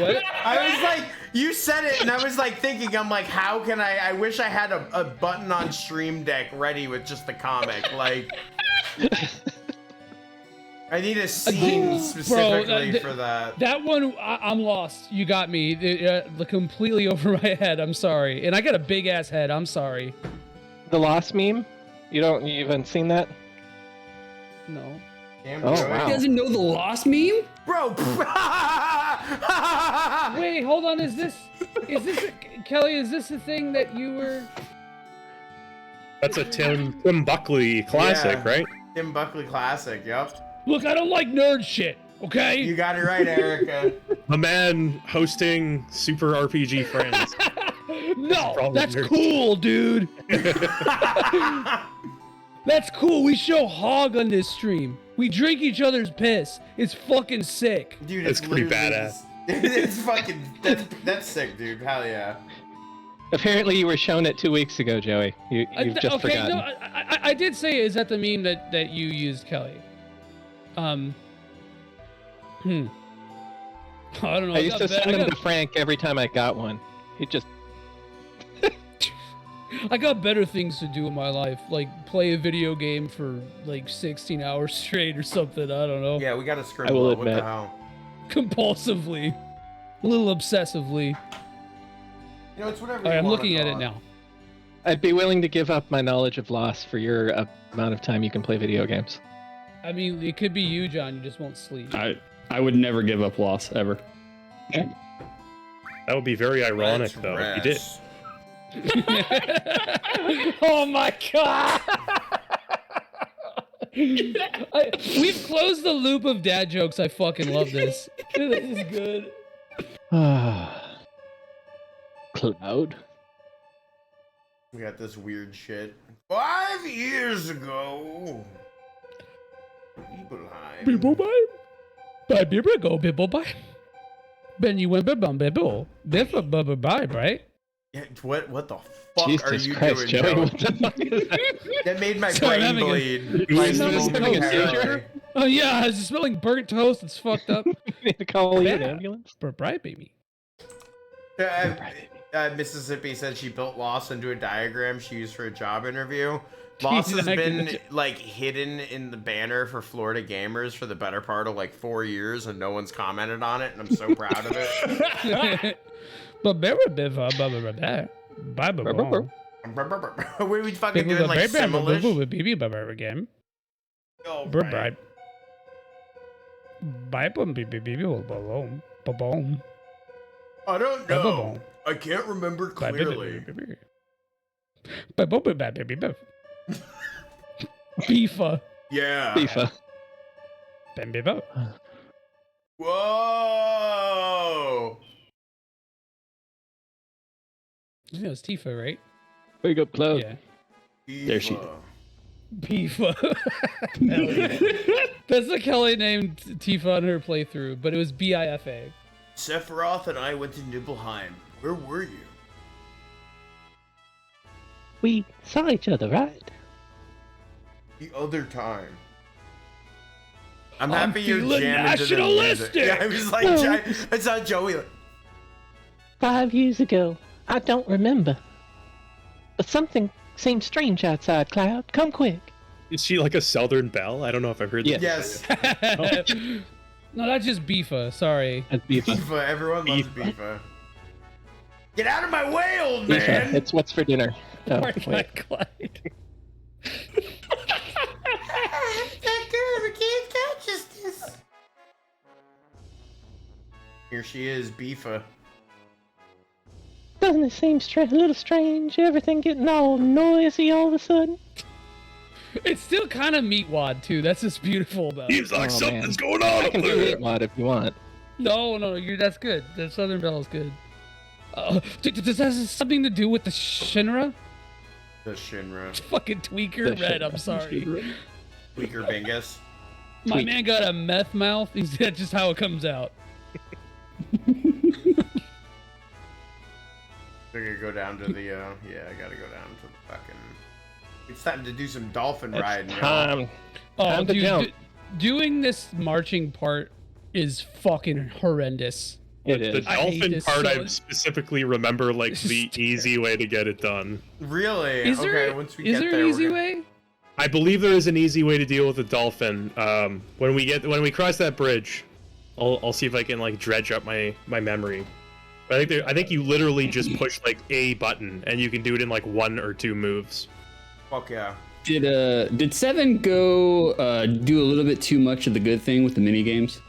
what? I was like, you said it, and I was like thinking, I'm like, how can I wish I had a button on Stream Deck ready with just the comic. Like, I need a scene specifically for that. That one, I'm lost. You got me. Completely over my head. I'm sorry. And I got a big ass head. I'm sorry. The Lost meme? You haven't seen that? No. Damn, Oh, Joey. wow. He doesn't know the Lost meme? Bro. Wait, hold on. Kelly, is this the thing that you were... That's a Tim Buckley classic, Yeah. right? Tim Buckley classic, yep. Look, I don't like nerd shit, okay? You got it right, Erica. A man hosting Super RPG Friends. No, Probably that's nerd cool, dude. That's cool. We show hog on this stream. We drink each other's piss. It's fucking sick. Dude, That's it's pretty literally badass. just- It's fucking, that's sick, dude. Hell yeah. Apparently you were shown it 2 weeks ago, Joey. You've just forgotten. No, I did say, is that the meme that you used, Kelly? I don't know. I used to send them got, to Frank every time I got one. He just... I got better things to do in my life, like play a video game for like 16 hours straight or something. I don't know. Yeah, we got to I scribble. will What the admit. hell? Compulsively, a little obsessively. You know, it's whatever. All right, you I'm wanna looking at call it now. I'd be willing to give up my knowledge of Lost for your amount of time you can play video games. I mean, it could be you, John. You just won't sleep. I would never give up Lost ever. That would be very ironic, Let's though, if you did. rest. Oh my god! We've closed the loop of dad jokes. I fucking love this. This is good. Cloud. We got this weird shit. 5 years ago. People buy. Buy people go people buy. Ben you went bum people. Biffa bubba buy, right? Yeah, what the fuck are Jesus you Christ, doing, Joey, Joe? what the fuck is that? That made my Sorry, I'm brain having bleed. You Like, was having a momentarily. Oh yeah, I was just smelling burnt toast. It's fucked up. Need to call you an Bad. ambulance? Right, baby. Mississippi said she built Lost into a diagram she used for a job interview. Lost has I can been imagine. like hidden in the banner for Florida gamers for the better part of like 4 years, and no one's commented on it, and I'm so proud of it. But Where we fucking doing like Simlish? again. Oh, right. I don't know. I can't remember clearly. Tifa. Yeah. Tifa. Whoa. You know it's Tifa, right? Wake up, Cloud. Yeah. There she- Tifa. Tifa. That's like how I named Tifa on her playthrough, but it was Bifa. Sephiroth and I went to Nibelheim. Where were you? We saw each other, right? The other time. I'm I'm happy you're feeling jamming to the music. nationalistic. Yeah, I was like, Well- I saw Joey. Like, 5 years ago. I don't remember. But something seemed strange outside, Cloud. Come quick. Is she like a Southern Belle? I don't know if I've heard that. yes. No, that's just Bifa. Sorry. That's Tifa. Tifa. Everyone loves Tifa. Tifa. Get out of my way, old Tifa. man. It's what's for dinner. Oh, Mark wait. Clyde. Here she is, Bifa. Doesn't it seem a little strange? Everything getting all noisy all of a sudden? It's still kind of meatwad too. That's just beautiful about it. Seems like Oh, something's man. going on I up can do there. it mod if you want. No, that's good. The Southern Belle is good. Does that have something to do with the Shinra? The Shinra. Fucking tweaker The red. Shinra. I'm sorry. Tweaker Bingus. My Tweak. man got a meth mouth. That's just how it comes out. I gotta go down to the, yeah, I gotta go down to the fucking... It's time to do some dolphin It's riding, y'all. time. Oh, Time to dude, jump. doing this marching part is fucking horrendous. It The is. I hate dolphin this part, so I much. specifically remember like This is the easy way to get it done. Really? Is okay, there, once we is get there there, an we're easy gonna- way? I believe there is an easy way to deal with a dolphin. When we cross that bridge, I'll see if I can like dredge up my memory. But I think you literally just push like a button and you can do it in like 1 or 2 moves. Fuck yeah. Did Seven go do a little bit too much of the good thing with the mini games?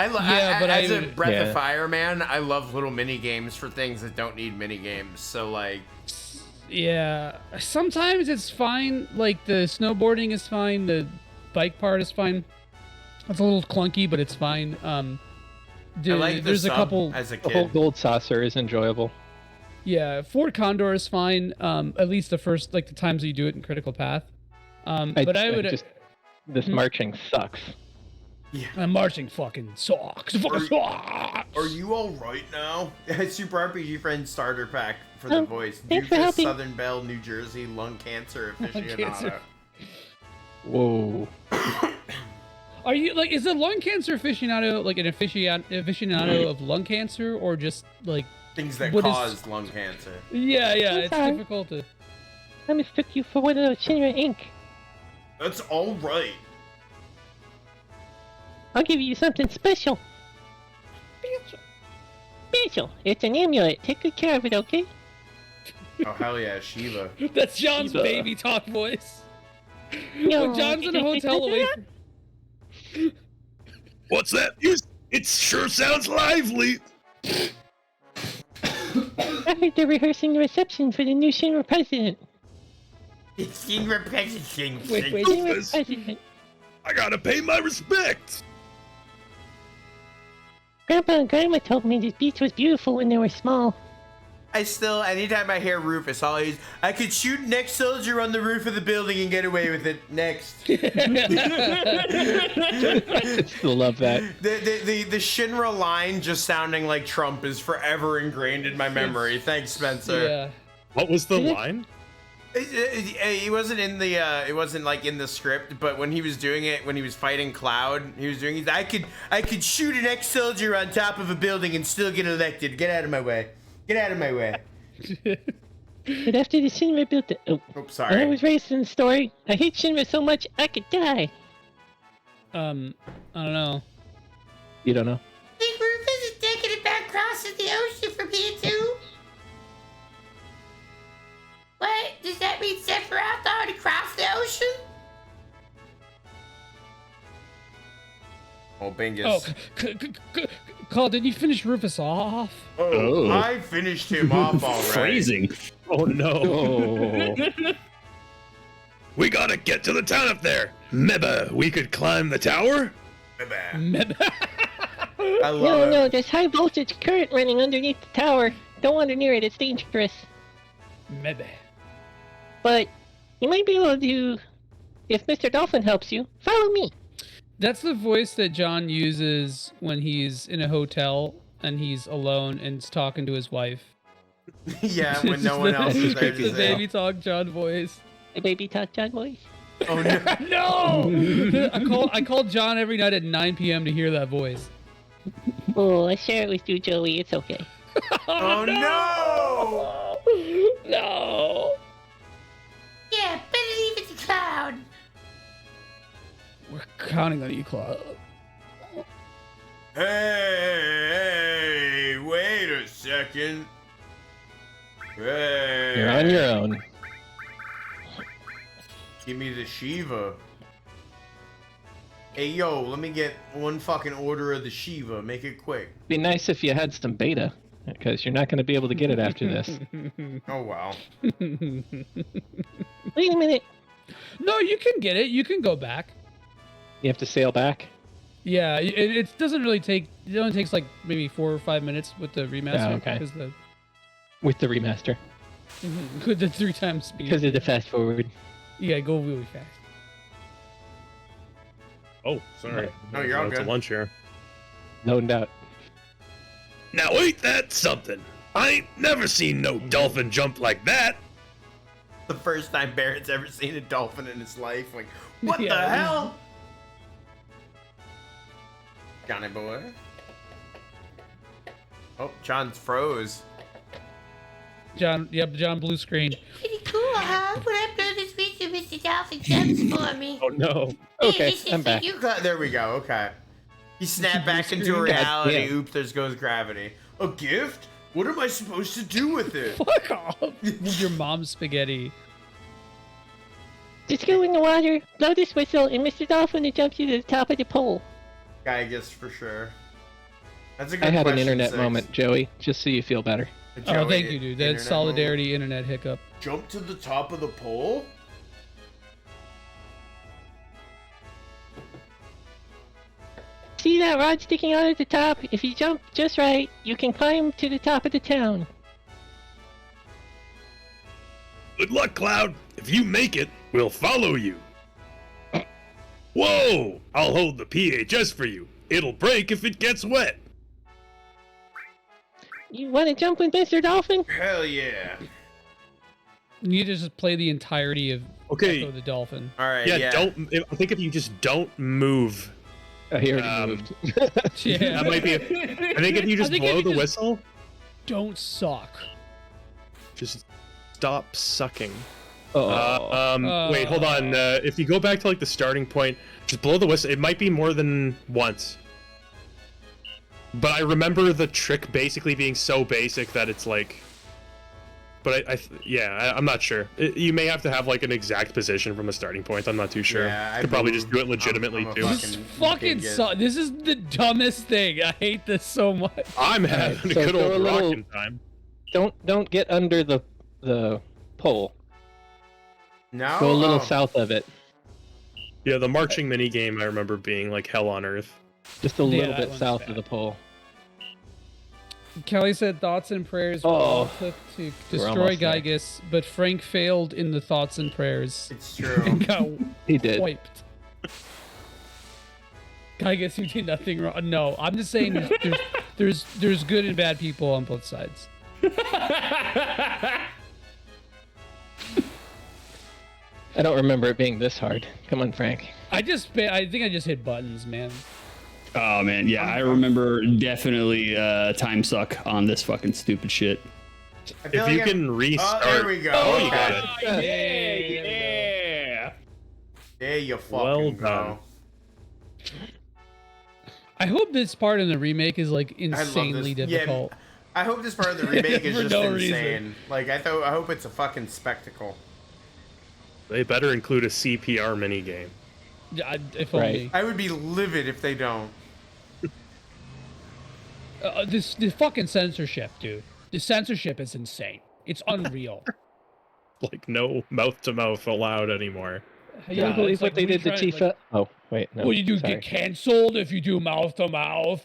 Yeah, but as a I- Breath of yeah. Fire man, I love little mini games for things that don't need mini games. So like, Yeah. Sometimes it's fine. Like the snowboarding is fine. The bike part is fine. It's a little clunky, but it's fine. I like the there's a sub couple. as a The whole kid. gold saucer is enjoyable. Yeah, Ford Condor is fine. At least the first like the times that you do it in Critical Path. But I would. This marching sucks. Marching fucking sucks. Fucking sucks. Are you all right now? Super RPG Friend starter pack for the voice. thanks for Doofus, helping. Southern Belle, New Jersey, lung cancer aficionado. cancer. Whoa. Are you like? Is a lung cancer aficionado like an aficionado of lung cancer, or just like? Things that What is- cause lung cancer. Yeah, it's sorry. difficult to. I mistook you for one of those Shinra Inc. That's all right. I'll give you something special. Special. It's an amulet. Take good care of it, okay? Oh hell yeah, Shiva. That's John's Shiva. baby talk voice. No. When John's in a hotel away from... What's that? It sure sounds lively. I heard they're rehearsing the reception for the new Shinra president. It's in repetition. Wait. Shinra Doofus. president. I gotta pay my respects. Grandpa and Grandma told me this beach was beautiful when they were small. anytime I hear Rufus, I could shoot next soldier on the roof of the building and get away with it. Next. I still love that. The Shinra line just sounding like Trump is forever ingrained in my memory. Thanks, Spencer. Yeah. What was the line? He wasn't in the it wasn't like in the script, but when he was doing it, when he was fighting Cloud, I could shoot an ex-soldier on top of a building and still get elected. Get out of my way. Get out of my way. But after the Shinra built it, Oops, when I sorry. was raised in the story, I hate Shinra so much I could die. I don't know. You don't know? Think Rufus is thinking about crossing the ocean from here too? What? Does that mean Sephiroth already crossed the ocean? Oh, Bingus. Oh, Carl, did you finish Rufus off? Oh, I finished him off already. Phrasing. Oh no. Oh. We gotta get to the town up there. Maybe we could climb the tower? I No, love no, it. there's high voltage current running underneath the tower. Don't wander near it, it's dangerous. Maybe. But you might be able to, if Mr. Dolphin helps you, follow me. That's the voice that John uses when he's in a hotel and he's alone and is talking to his wife. Yeah, when no one else is there The to say. baby talk John voice. The baby talk John voice. Oh no. No! I call John every night at 9 p.m. to hear that voice. Oh, I share it with you, Joey. It's okay. Oh no! No! Yeah, better leave it to Cloud. We're counting on you, Claude. Hey, wait a second. Hey. You're on your own. Give me the Shiva. Hey, yo, let me get one fucking order of the Shiva. Make it quick. Be nice if you had some beta, because you're not going to be able to get it after this. Oh, wow. Wait a minute. No, you can get it. You can go back. You have to sail back. Yeah, it doesn't really take. It only takes like maybe 4 or 5 minutes with the remaster. Oh, okay. Because the With the remaster. with the 3 times speed. Because of the fast forward. Yeah, go really fast. Oh, sorry. No, you're all It's good. a lunch here. No doubt. Now ain't that something? I ain't never seen no dolphin jump like that. The first time Barrett's ever seen a dolphin in his life. Like, what the Yeah. hell? Johnny boy. Oh, John's froze. John, yep, John blue screen. Pretty cool, huh? What I'm going to speak to Mr. Dolphin jumps for me. Oh no. Okay, This is I'm for back. you. There we go, okay. He snapped back into Screen. reality. Goddamn. Oops, there goes gravity. A gift? What am I supposed to do with it? Fuck off. With your mom's spaghetti. Just go in the water, blow this whistle, and Mr. Dolphin will jump you to the top of the pole. I guess for sure. That's a good I had an question, internet Six. moment, Joey, just so you feel better. A Oh, Joey thank you, dude. That's internet solidarity internet hiccup. moment. Jump to the top of the pole? See that rod sticking out at the top? If you jump just right, you can climb to the top of the town. Good luck, Cloud. If you make it, we'll follow you. Whoa! I'll hold the PHS for you. It'll break if it gets wet. You want to jump with Mr. Dolphin? Hell yeah. You need to just play the entirety of Okay. Echo the Dolphin. Alright, Yeah, yeah. I think if you just don't move, He already Um, moved. Yeah. that might be. I think if you just think if blow you the just- whistle, Don't suck. just stop sucking. Oh. Wait, hold on. If you go back to like the starting point, just blow the whistle. It might be more than once. But I remember the trick basically being so basic that it's like. But I'm not sure. You may have to have like an exact position from a starting point. I'm not too sure. Yeah, I Could probably moved. just do it legitimately I'm a too. This fucking dingus. sucks. This is the dumbest thing. I hate this so much. I'm having a so good go a old little- rockin' time. Don't get under the pole. No? Go a little Oh. south of it. Yeah, the marching mini game I remember being like hell on earth. Just a Yeah, little that bit one's south bad. of the pole. Kelly said thoughts and prayers were Oh. all took to destroy almost there. Gygus, but Frank failed in the thoughts and prayers. It's true. And got He did. wiped. Gygus, you did nothing wrong. No, I'm just saying there's good and bad people on both sides. I don't remember it being this hard. Come on, Frank. I think I just hit buttons, man. Oh man, yeah, I remember definitely time suck on this fucking stupid shit. I feel If like you can restart. Oh, there we go. Oh, you Okay. got it. Yeah. There you fucking Well go. done. I hope this part in the remake is like I love insanely this. difficult. Yeah, I hope this part of the remake is For just no insane. reason. Like I hope it's a fucking spectacle. They better include a CPR minigame. Yeah, if Right. only. I would be livid if they don't. The fucking censorship, dude. The censorship is insane. It's unreal. Like no mouth to mouth allowed anymore. Can you believe it's what like they did to retrying, Tifa? like, Oh, wait, no. well, you do sorry. get canceled if you do mouth to mouth.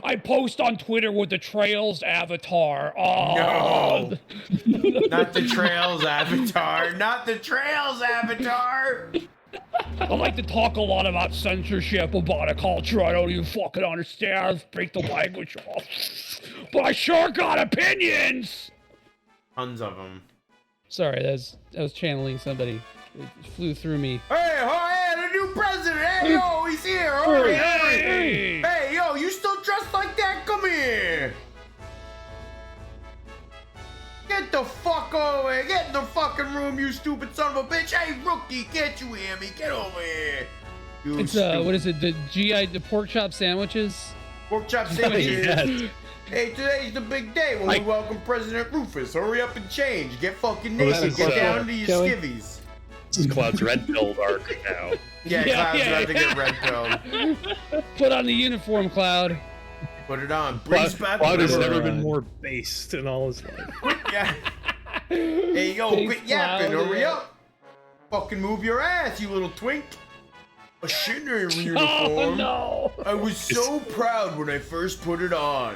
I post on Twitter with the Trails avatar. Oh. No. Not the Trails avatar. Not the Trails avatar. I like to talk a lot about censorship, about a culture I don't even fucking understand. Break the language off. But I sure got opinions. Tons of them. Sorry, I was channeling somebody. It flew through me. Hey, the new president. Hey, yo, he's here. Hurry, hurry. Hey. Hey, yo, you still dressed like that? Come here. Get the fuck over here. Get in the fucking room, you stupid son of a bitch. Hey, rookie, can't you hear me? Get over here. You It's what is it? The pork chop sandwiches. Pork chop sandwiches. Yes. Hey, today's the big day when we welcome President Rufus. Hurry up and change. Get fucking Well, this naked. is, Get down to your Joey? skivvies. This is Cloud's red pilled arc now. Yeah, Yeah, Cloud's yeah, about to get red pilled. Put on the uniform, Cloud. Put it on. Breeze back. Cloud has Remember- never been more based in all his life. Yeah. Hey, yo, Big quit yapping. Cloud, Hurry yeah. up. Fucking move your ass, you little twink. A shooter Oh uniform. no! I was so proud when I first put it on.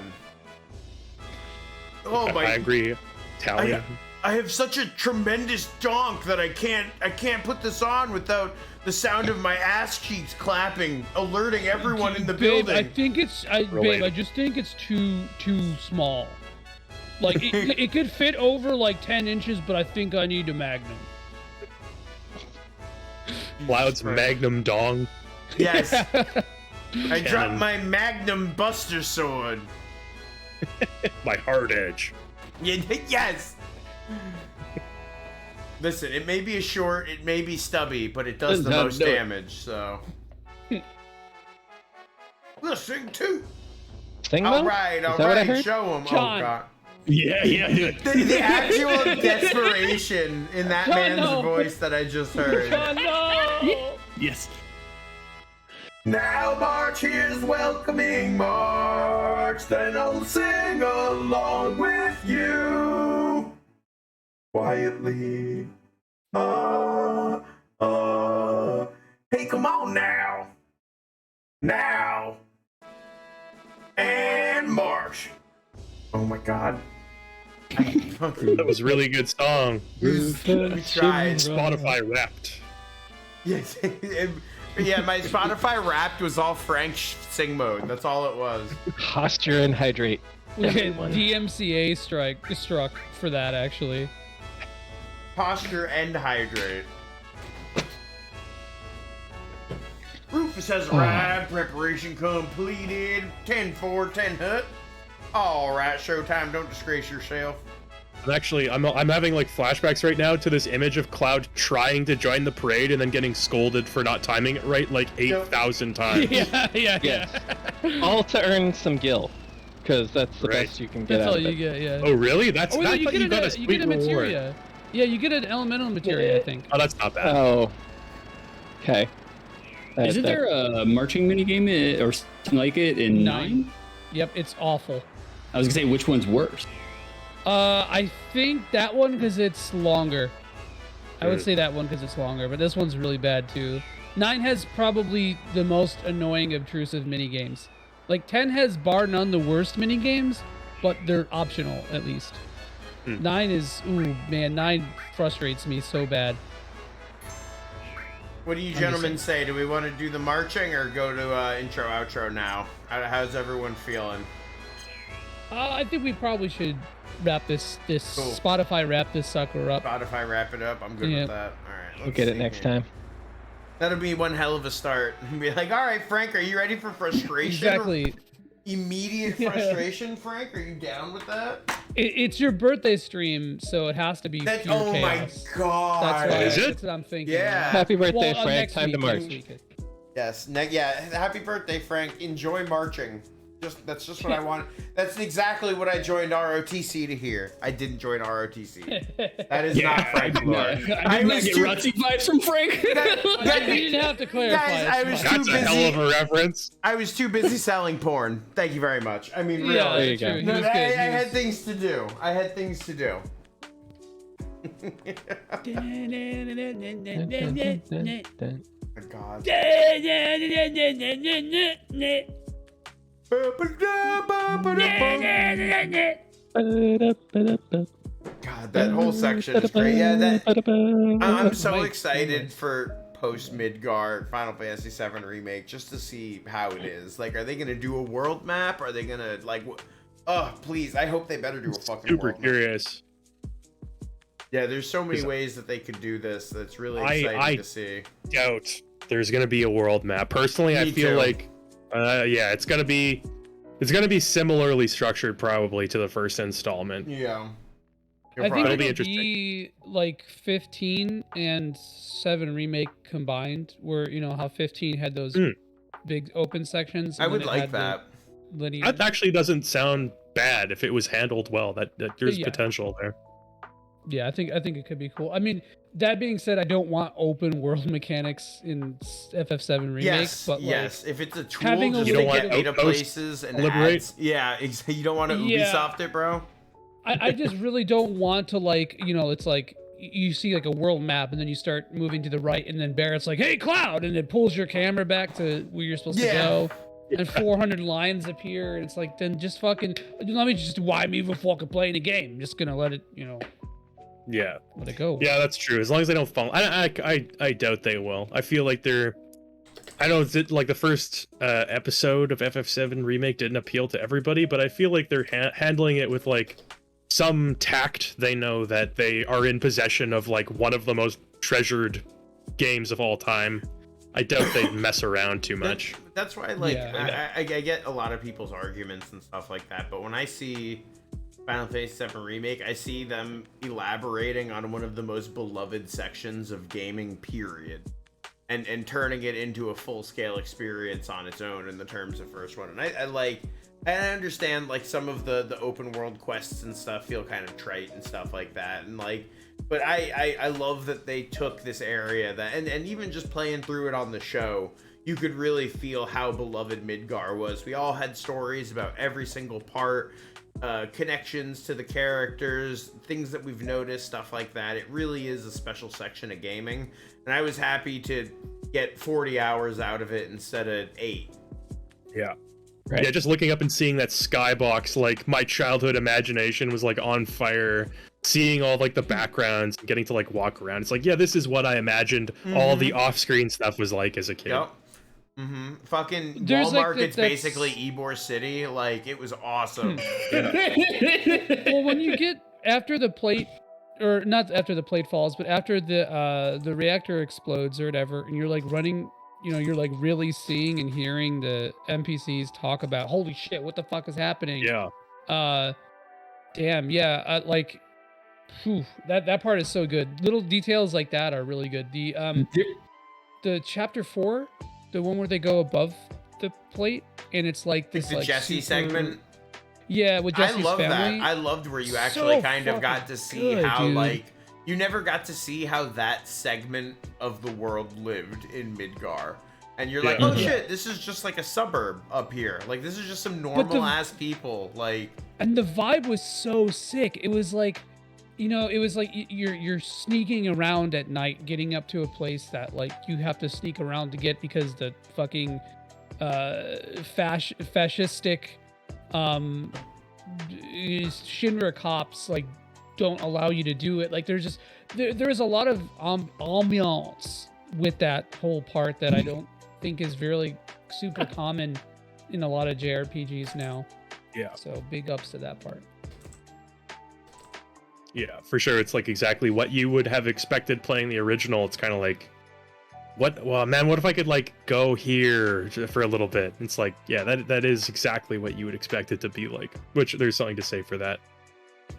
Oh I my! agree. Italian. I have such a tremendous donk that I can't put this on without the sound of my ass cheeks clapping, alerting everyone in the Babe, building. I think babe, I just think it's too small. Like it could fit over like 10 inches, but I think I need a Magnum. Cloud's Magnum Dong. Yes. I Cannon. dropped my Magnum Buster Sword. My hard edge. Yes. Listen, it may be a short, it may be stubby, but it does the No, most no. damage. So. Let's sing too. Sing All mode? right, Is that what I all right. heard? Show him. John. Oh God. Yeah, do it. The actual desperation in that John, man's no. voice that I just heard. Oh no! Yes. Now March is welcoming March, then I'll sing along with you. Quietly. Hey, come on now. Now. And march. Oh my God. That was a really good song. We tried. Spotify Wrapped. Yes. Yeah, my Spotify Wrapped was all French sing mode. That's all it was. Posture and hydrate. We get Everyone. DMCA struck for that actually. Posture and hydrate. Rufus has arrived. Preparation completed. 10-4, 10 hut. All right, showtime. Don't disgrace yourself. I'm having like flashbacks right now to this image of Cloud trying to join the parade and then getting scolded for not timing it right like 8,000 times. Yeah. All to earn some gil, because that's the Right. best you can get That's out all of you it. get, yeah. Oh really? That's Oh, I you thought you got a you sweet get a reward. materia. Yeah, you get an elemental materia, I think. Oh, that's not bad. Oh. Okay. Isn't there a marching minigame or something like it in 9? Yep, it's awful. I was gonna say, which one's worse? I think that one because it's longer. I would say that one because it's longer, but this one's really bad too. 9 has probably the most annoying, obtrusive mini games. Like 10 has bar none the worst mini games, but they're optional at least. 9 is, ooh man, 9 frustrates me so bad. What do you gentlemen say? Do we want to do the marching or go to intro outro now? How's everyone feeling? I think we probably should wrap this Cool. Spotify wrap this sucker up. Spotify wrap it up. I'm good with that. All right. We'll get it next time. That'll be one hell of a start. Be like, all right, Frank, are you ready for frustration? Exactly. Immediate frustration, Frank? Are you down with that? It's your birthday stream, so it has to be pure Oh chaos. my god. That's why, Is it? That's what I'm thinking. Yeah. Happy birthday, Well, Frank. next Time to week, march. next week. Yes. Happy birthday, Frank. Enjoy marching. That's just what I want. That's exactly what I joined ROTC to hear. I didn't join ROTC. That is not Frank Lord. I was get Rutsy vibes from Frank. You didn't have to clarify. Guys, I was That's too a hell of busy. a reference. I was too busy selling porn. Thank you very much. I mean, really. Yeah, There you true. go. He No, was I good. He had was- things to do. Oh, God. God, that whole section is great. Yeah, I'm so Mike, excited for post Midgar Final Fantasy VII Remake just to see how it is. Like, are they gonna do a world map? Are they gonna like? Oh, please! I hope they better do a fucking Super world map. curious. Yeah, there's so many ways that they could do this. That's really I- exciting to see. Doubt there's gonna be a world map. Personally, I Me feel too. like, yeah, it's gonna be similarly structured probably to the first installment. Yeah. I think It'll it'll be be interesting. like 15 and 7 remake combined, where you know how 15 had those big open sections. I and would then it like had the that. linear. That actually doesn't sound bad if it was handled well. That there's Yeah. potential there. Yeah, I think it could be cool. I mean, that being said, I don't want open world mechanics in FF7 remake. Yes, but yes. If it's a tool, having a just You to don't get want data outpost places and liberate? ads. Yeah, you don't want to Yeah. Ubisoft it, bro. I just really don't want to, like, you know, it's like you see like a world map and then you start moving to the right and then Barret's like, hey, Cloud, and it pulls your camera back to where you're supposed to go. And 400 lines appear, and it's like, then just fucking let me just why me even fucking playing the game. I'm just gonna let it, you know, Yeah, let it go. yeah, that's true. As long as they don't fall, I doubt they will. I feel like they're. I know it's like the first episode of FF7 Remake didn't appeal to everybody, but I feel like they're handling it with like some tact. They know that they are in possession of like one of the most treasured games of all time. I doubt they'd mess around too much. That's why, like, Yeah. I get a lot of people's arguments and stuff like that, but when I see Final Fantasy VII Remake, I see them elaborating on one of the most beloved sections of gaming, period. And turning it into a full-scale experience on its own in the terms of first one. And I understand, like, some of the open world quests and stuff feel kind of trite and stuff like that. And, like, but I love that they took this area that, and even just playing through it on the show, you could really feel how beloved Midgar was. We all had stories about every single part, connections to the characters, things that we've noticed, stuff like that. It really is a special section of gaming. And I was happy to get 40 hours out of it instead of 8. Yeah. Right. Yeah, just looking up and seeing that skybox, like my childhood imagination was like on fire. Seeing all like the backgrounds and getting to like walk around. It's like, yeah, this is what I imagined all the off-screen stuff was like as a kid. Yep. Fucking There's, Wall like, Market's that's- basically Ybor City. Like, it was awesome. Well, when you get after the plate, or not after the plate falls, but after the reactor explodes or whatever, and you're like running, you know, you're like really seeing and hearing the NPCs talk about, holy shit, what the fuck is happening? Yeah. Damn, yeah, like, whew, that part is so good. Little details like that are really good. The chapter 4, the one where they go above the plate, and it's like this the like Jesse super- segment. Yeah, with I Jesse's love family. that. I loved where you So actually kind of got fucking to see good, how, dude. like, you never got to see how that segment of the world lived in Midgar. And you're like, Yeah. oh shit, this is just like a suburb up here. Like, this is just some normal ass people. Like, And the vibe was so sick. It was like, you know, it was like you're sneaking around at night, getting up to a place that like you have to sneak around to get because the fucking fascistic Shinra cops like don't allow you to do it. Like there's a lot of ambiance with that whole part that I don't think is really super common in a lot of JRPGs now. Yeah. So big ups to that part. Yeah, for sure. It's like exactly what you would have expected playing the original. It's kind of like, well, man, what if I could like go here for a little bit? It's like, yeah, that is exactly what you would expect it to be like, which there's something to say for that.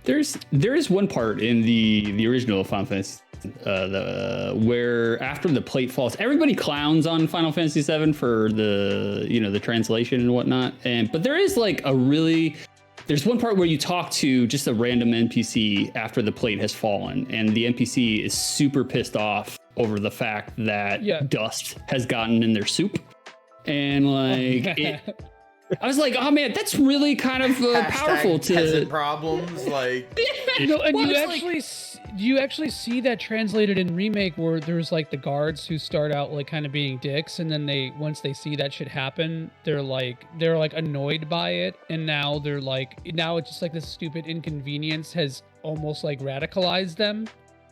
There is one part in the original Final Fantasy where after the plate falls, everybody clowns on Final Fantasy VII for the translation and whatnot. But there is like there's one part where you talk to just a random NPC after the plate has fallen, and the NPC is super pissed off over the fact that dust has gotten in their soup, and like I was like, oh man, that's really kind of powerful to problems like. No, and Well, you actually see that translated in Remake where there's like the guards who start out like kind of being dicks, and then once they see that shit happen, they're like annoyed by it, and now it's just like this stupid inconvenience has almost like radicalized them.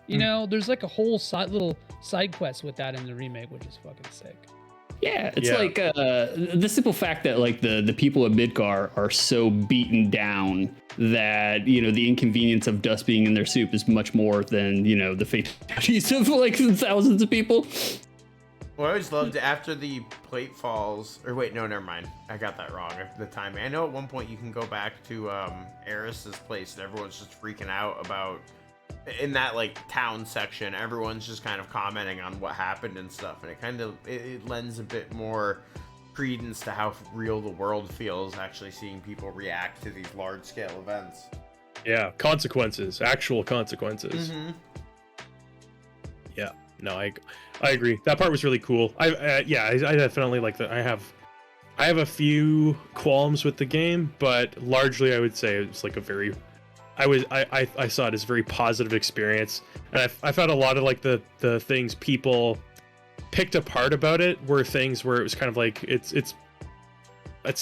You know, there's like a whole little side quest with that in the Remake, which is fucking sick. Yeah, it's like the simple fact that like the people of Midgar are so beaten down that the inconvenience of dust being in their soup is much more than the fatalities of like thousands of people. Well, I always loved after the plate falls. Or wait, no, never mind. I got that wrong. The timing. I know at one point you can go back to Eris's place and everyone's just freaking out about. In that like town section, everyone's just kind of commenting on what happened and stuff, and it lends a bit more credence to how real the world feels actually seeing people react to these large scale events. Yeah, actual consequences. Mm-hmm. Yeah, no, I agree. That part was really cool. I definitely like that. I have a few qualms with the game, but largely I would say it's like I saw it as a very positive experience, and I found a lot of like the things people picked apart about it were things where it was kind of like it's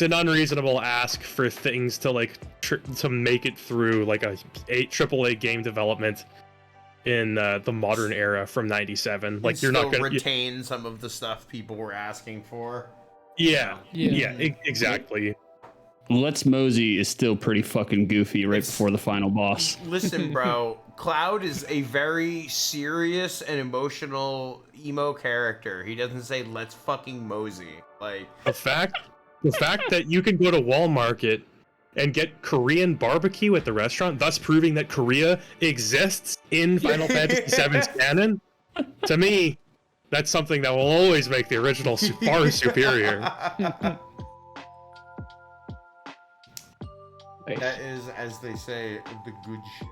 an unreasonable ask for things to like to make it through like a AAA game development in the modern era from '97. Like you're not gonna retain some of the stuff people were asking for. Yeah, exactly. Let's Mosey is still pretty fucking goofy before the final boss. Listen, bro, Cloud is a very serious and emotional emo character. He doesn't say "let's fucking Mosey." Like the fact that you can go to Walmart and get Korean barbecue at the restaurant, thus proving that Korea exists in Final Fantasy VII's canon. To me, that's something that will always make the original far superior. That is, as they say, the good shit.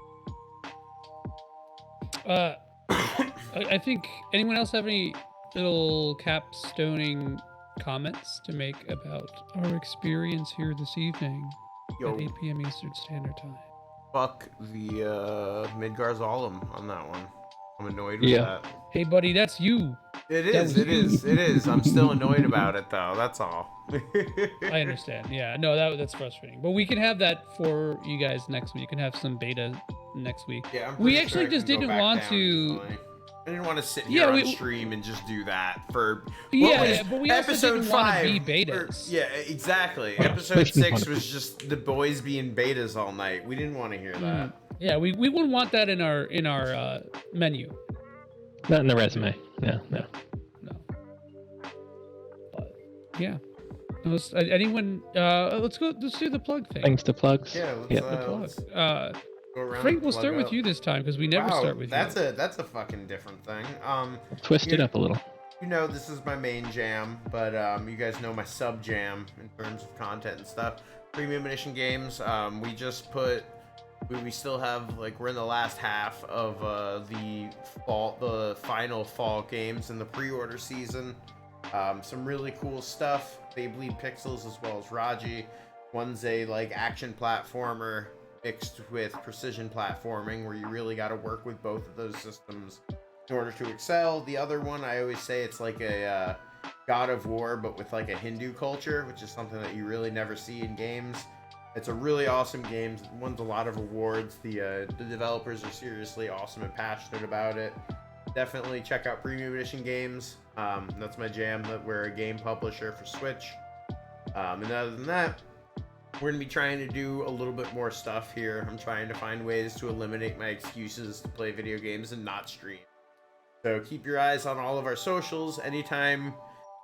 I think anyone else have any little capstoning comments to make about our experience here this evening at 8 p.m. Eastern Standard Time? Fuck the Midgar Zolom on that one. I'm annoyed with that. Hey, buddy, that's you. It is. I'm still annoyed about it, though. That's all. I understand. Yeah, no, that's frustrating. But we can have that for you guys next week. You can have some beta next week. Yeah, we actually just didn't want to. I didn't want to sit here on stream and just do that for. But we also episode didn't 5 want to be betas. Yeah, exactly. Episode 6 was just the boys being betas all night. We didn't want to hear that. Yeah, we wouldn't want that in our menu. Not in the resume. No. But yeah. Anyone? Let's do the plug thing. Thanks to plugs. Yeah, let's go around. Frank, we'll start with you this time because we never start with you. That's a fucking different thing. Twist it up a little. This is my main jam, but you guys know my sub jam in terms of content and stuff. Premium edition games. We just put. We still have we're in the last half of the final fall games in the pre-order season. Some really cool stuff. Beyblade Pixels as well as Raji. One's a action platformer mixed with precision platforming where you really got to work with both of those systems in order to excel. The other one, I always say it's like a God of War but with a Hindu culture, which is something that you really never see in games. It's a really awesome game. It wins a lot of awards. The developers are seriously awesome and passionate about it. Definitely check out Premium Edition Games. That's my jam. We're a game publisher for Switch. And other than that, we're going to be trying to do a little bit more stuff here. I'm trying to find ways to eliminate my excuses to play video games and not stream. So keep your eyes on all of our socials. Anytime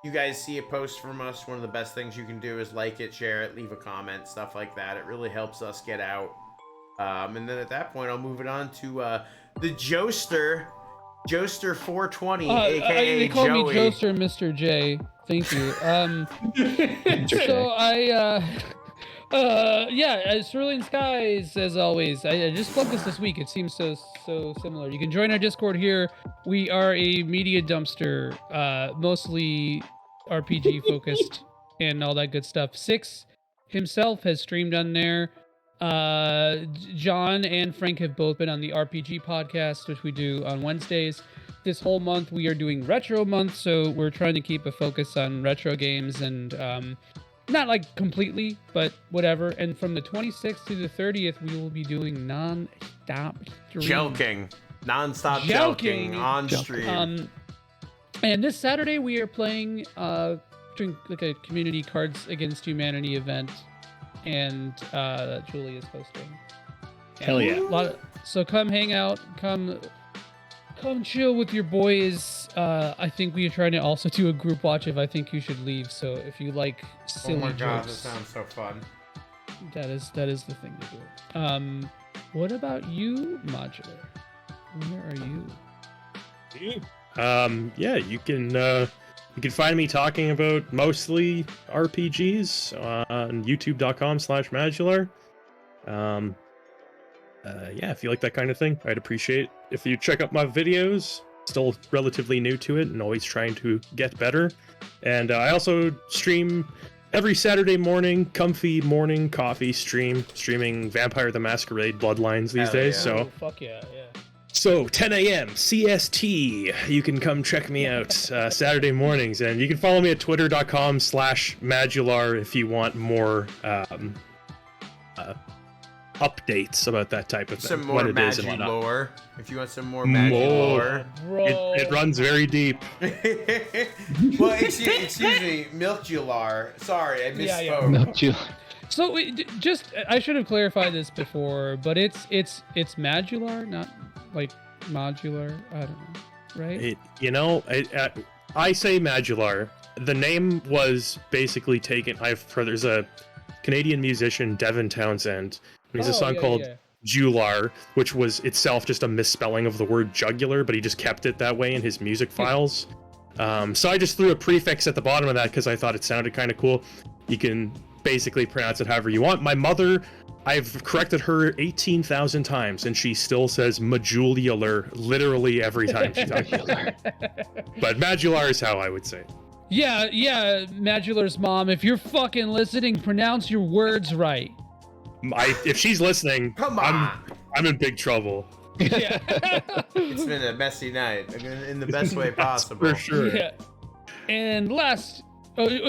you guys see a post from us, one of the best things you can do is like it, share it, leave a comment, stuff like that. It really helps us get out. And then at that point, I'll move it on to the Joester 420, aka they call Joey. me Joester, Mr. J. Thank you. Cerulean Skies, as always. I just plugged this week. It seems so similar. You can join our Discord here. We are a media dumpster, mostly RPG focused and all that good stuff. Six himself has streamed on there. John and Frank have both been on the RPG podcast, which we do on Wednesdays. This whole month we are doing retro month, so we're trying to keep a focus on retro games and not like completely, but whatever. And from the 26th to the 30th, we will be doing non-stop Jelking. Non-stop jelking on stream. And this Saturday we are playing doing like a community Cards Against Humanity event, and Julie is hosting. Hell yeah. So come hang out, come chill with your boys. I think we are trying to also do a group watch if I think you should leave. So if you like silly Oh my god, that jokes, sounds so fun. that is the thing to do. What about you, Modular? Where are you? Yeah, you can find me talking about mostly RPGs on youtube.com/Madular. Yeah, if you like that kind of thing, I'd appreciate if you check out my videos. Still relatively new to it and always trying to get better. And I also stream every Saturday morning, comfy morning coffee streaming Vampire the Masquerade Bloodlines these days. Yeah. So Fuck yeah. So 10 a.m. CST, you can come check me out Saturday mornings, and you can follow me at twitter.com/Madular if you want more updates about that type of thing. Some more Magi lore. If you want some more Magi lore. Bro. It runs very deep. Well, excuse me, Milkular. Sorry, I misspoke. Milk. So I should have clarified this before, but it's Madular, not like modular. I don't know, right? I say Madular. The name was basically taken. There's a Canadian musician, Devin Townsend. And he has a song called Jular, which was itself just a misspelling of the word jugular, but he just kept it that way in his music files. So I just threw a prefix at the bottom of that because I thought it sounded kind of cool. You can basically pronounce it however you want. My mother, I've corrected her 18,000 times, and she still says Madular literally every time she talks. But Madular is how I would say it. Yeah, Madular's mom. If you're fucking listening, pronounce your words right. If she's listening, Come on. I'm in big trouble. Yeah. It's been a messy night in the best way possible. For sure. Yeah. And last,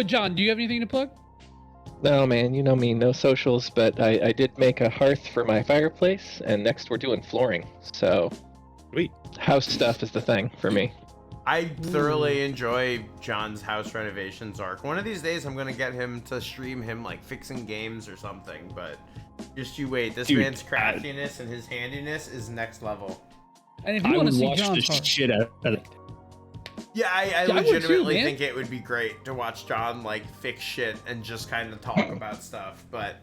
John, do you have anything to plug? No, man, you know me, no socials, but I did make a hearth for my fireplace, and next we're doing flooring. So, Sweet. house stuff is the thing for me. I thoroughly enjoy John's house renovations arc. One of these days, I'm gonna get him to stream him like fixing games or something. But just you wait. This man's craftiness and his handiness is next level. And if you want to see John's heart, shit out of it. Yeah, I would legitimately too, man. think it would be great to watch John like fix shit and just kind of talk about stuff. But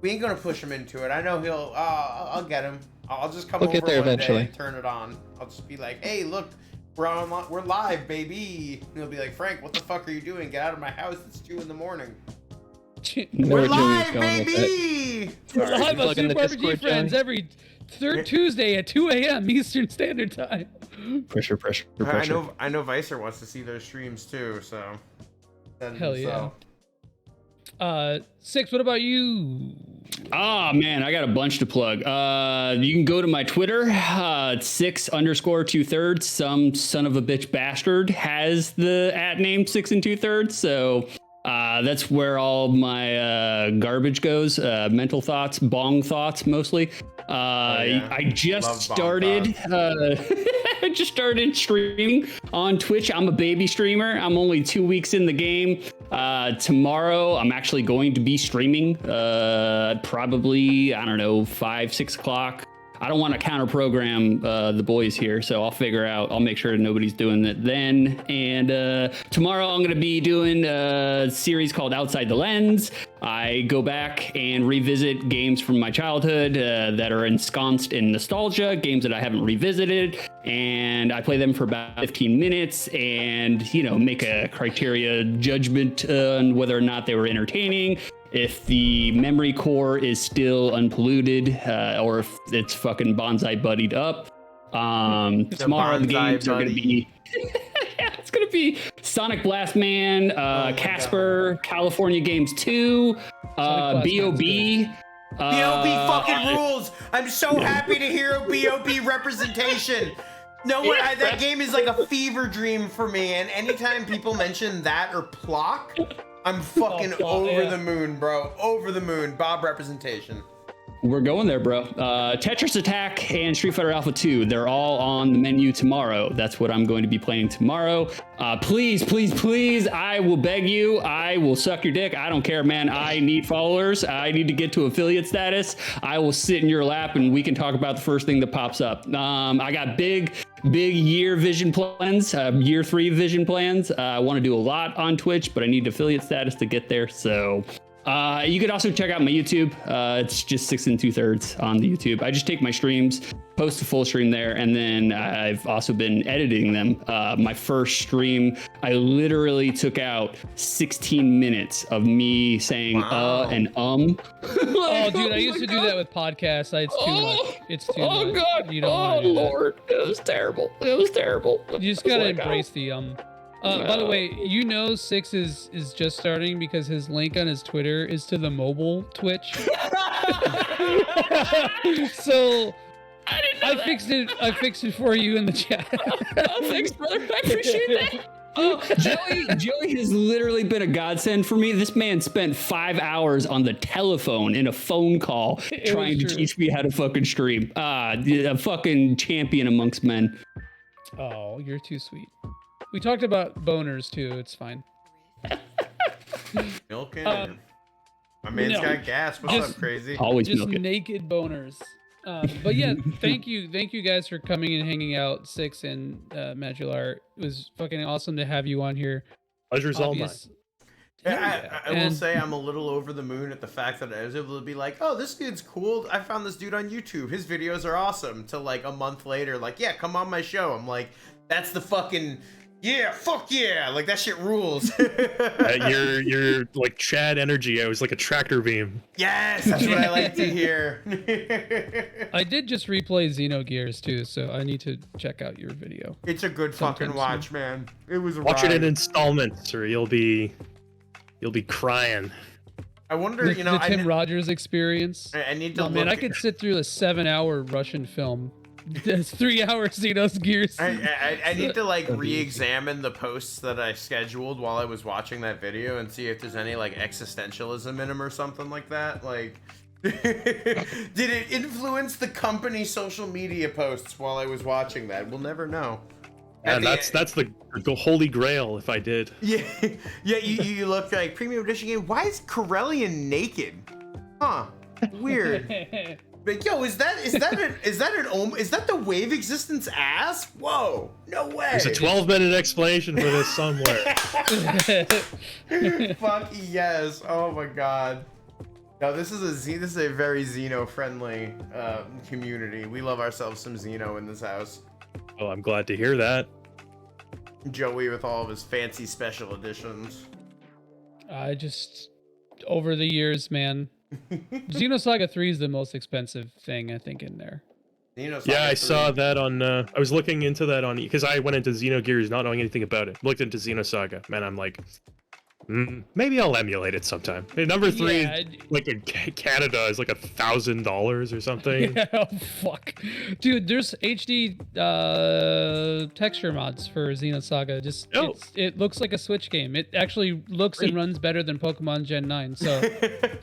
we ain't gonna push him into it. I know he'll. I'll get him. I'll just come We'll over get there one eventually. day and turn it on. I'll just be like, hey, look. We're live, baby. And he'll be like, Frank, what the fuck are you doing? Get out of my house. It's 2 a.m. I know We're where Joey's live, going with it. baby. we're live on plug in the Super Discord, RPG Friends Joey? every third Tuesday at 2 a.m. Eastern Standard Time. Pressure. I know Vicer wants to see those streams too. So Hell yeah. Six, what about you? Ah, man, I got a bunch to plug. You can go to my Twitter, 6_2/3. Some son of a bitch bastard has the @ name 6 2/3. So That's where all my garbage goes. Mental thoughts, bong thoughts, mostly. Yeah. I just Love bong started. I just started streaming on Twitch. I'm a baby streamer. I'm only 2 weeks in the game. Tomorrow, I'm actually going to be streaming. Probably, I don't know, 5, 6 o'clock. I don't want to counter program the boys here, so I'll make sure nobody's doing it then. And tomorrow I'm going to be doing a series called Outside the Lens. I go back and revisit games from my childhood that are ensconced in nostalgia, games that I haven't revisited, and I play them for about 15 minutes and, make a criteria judgment on whether or not they were entertaining. If the memory core is still unpolluted, or if it's fucking bonsai buddied up. Tomorrow the games are going to be... yeah, it's going to be Sonic Blast Man, Casper, California Games 2, B.O.B. B.O.B. fucking rules. I'm so happy to hear a B.O.B. representation. No, that game is like a fever dream for me, and anytime people mention that or Plock, I'm fucking over the moon, bro. Over the moon. Bob representation. We're going there, bro. Tetris Attack and Street Fighter Alpha 2, they're all on the menu tomorrow. That's what I'm going to be playing tomorrow. Please, please, please, I will beg you. I will suck your dick. I don't care, man. I need followers. I need to get to affiliate status. I will sit in your lap and we can talk about the first thing that pops up. I got big year vision plans, year 3 vision plans. I want to do a lot on Twitch, but I need affiliate status to get there. So you could also check out my YouTube. It's just 6 2/3 on the YouTube. I just take my streams, post a full stream there, and then I've also been editing them. My first stream, I literally took out 16 minutes of me saying and Oh, dude, I used to do that with podcasts. It's too much. It's too much. Oh God! You don't wanna do that. Lord, it was terrible. It was terrible. You just gotta embrace the By the way, Six is just starting because his link on his Twitter is to the mobile Twitch. So I fixed it. I fixed it for you in the chat. Oh, thanks, brother. I appreciate that. Oh, Joey has literally been a godsend for me. This man spent 5 hours on the telephone in a phone call trying to teach me how to fucking stream. A fucking champion amongst men. Oh, you're too sweet. We talked about boners too. It's fine. Milking. My man's got gas. What's up, crazy? Always just milking. naked boners. But yeah, thank you guys for coming and hanging out, Six and Madular. It was fucking awesome to have you on here. Pleasure's all mine. I will say I'm a little over the moon at the fact that I was able to be like, oh, this dude's cool. I found this dude on YouTube. His videos are awesome. To like a month later, like, yeah, come on my show. I'm like, that's the fucking... yeah, fuck yeah, like that shit rules. You're like Chad energy. I was like a tractor beam. Yes, that's what I like to hear. I did just replay Xenogears too, so I need to check out your video. It's a good fucking watch, man. It was a watch ride. it in installments, or you'll be crying. I wonder, the Tim Rogers experience. I need to. Man, I could sit through a 7-hour Russian film. That's 3 hours Xenogears. I need to like re-examine the posts that I scheduled while I was watching that video and see if there's any like existentialism in them or something like that. Like, did it influence the company social media posts while I was watching that? We'll never know. And that's the holy grail if I did. Yeah, you look like premium edition game. Why is Corellian naked? Huh? Weird. But yo, is that the wave existence ass? Whoa, no way. There's a 12-minute explanation for this somewhere. Fuck yes. Oh my god. No, this is a very Xeno-friendly community. We love ourselves some Xeno in this house. Oh, I'm glad to hear that. Joey with all of his fancy special editions. I just over the years, man. Xenosaga 3 is the most expensive thing I think in there. Yeah, I saw that on. I was looking into that on because I went into Xenogears not knowing anything about it. Looked into Xenosaga, man. I'm like, Maybe I'll emulate it sometime. Hey, number 3, Yeah. like in Canada, is like $1,000 or something. Yeah, oh, fuck. Dude, there's HD texture mods for Xenosaga. Just Oh. it looks like a Switch game. It actually looks and runs better than Pokemon Gen 9. So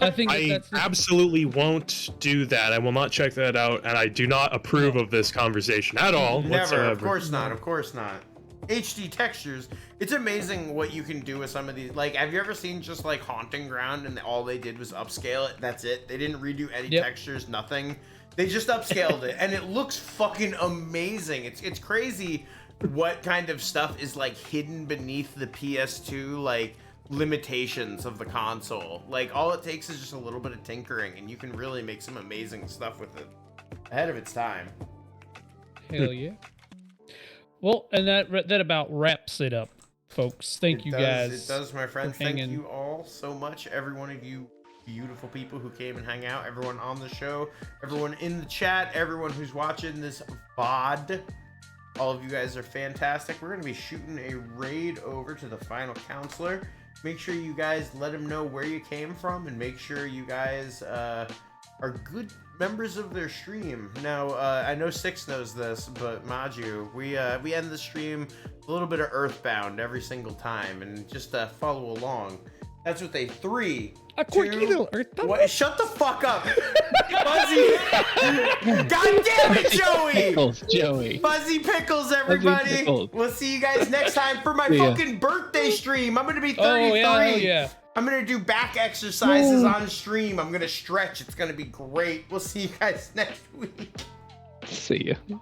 I think that's absolutely won't do that. I will not check that out, and I do not approve of this conversation at all. Never, whatsoever. of course not, of course not. HD textures, it's amazing what you can do with some of these. Like, have you ever seen just like Haunting Ground and all they did was upscale it? That's it. They didn't redo any textures, nothing. They just upscaled it, and it looks fucking amazing. It's crazy what kind of stuff is like hidden beneath the PS2 like limitations of the console. Like, all it takes is just a little bit of tinkering, and you can really make some amazing stuff with it. Ahead of its time. Hell yeah. Well, and that about wraps it up, folks. Thank you guys. It does, my friend. Thank hanging. you all so much. Every one of you beautiful people who came and hang out. Everyone on the show. Everyone in the chat. Everyone who's watching this VOD. All of you guys are fantastic. We're going to be shooting a raid over to the final counselor. Make sure you guys let him know where you came from, and make sure you guys are good members of their stream. Now, I know Six knows this, but Maju, we end the stream a little bit of Earthbound every single time, and just follow along. That's with a 3. A quirky little Earthbound. What? Shut the fuck up, Fuzzy! God damn it, Joey! Pickles, Joey. Fuzzy Pickles, everybody. Pickles. We'll see you guys next time for my See ya. fucking birthday stream. I'm gonna be 33. Oh yeah, hell yeah. I'm gonna do back exercises on stream. I'm gonna stretch. It's gonna be great. We'll see you guys next week. See ya.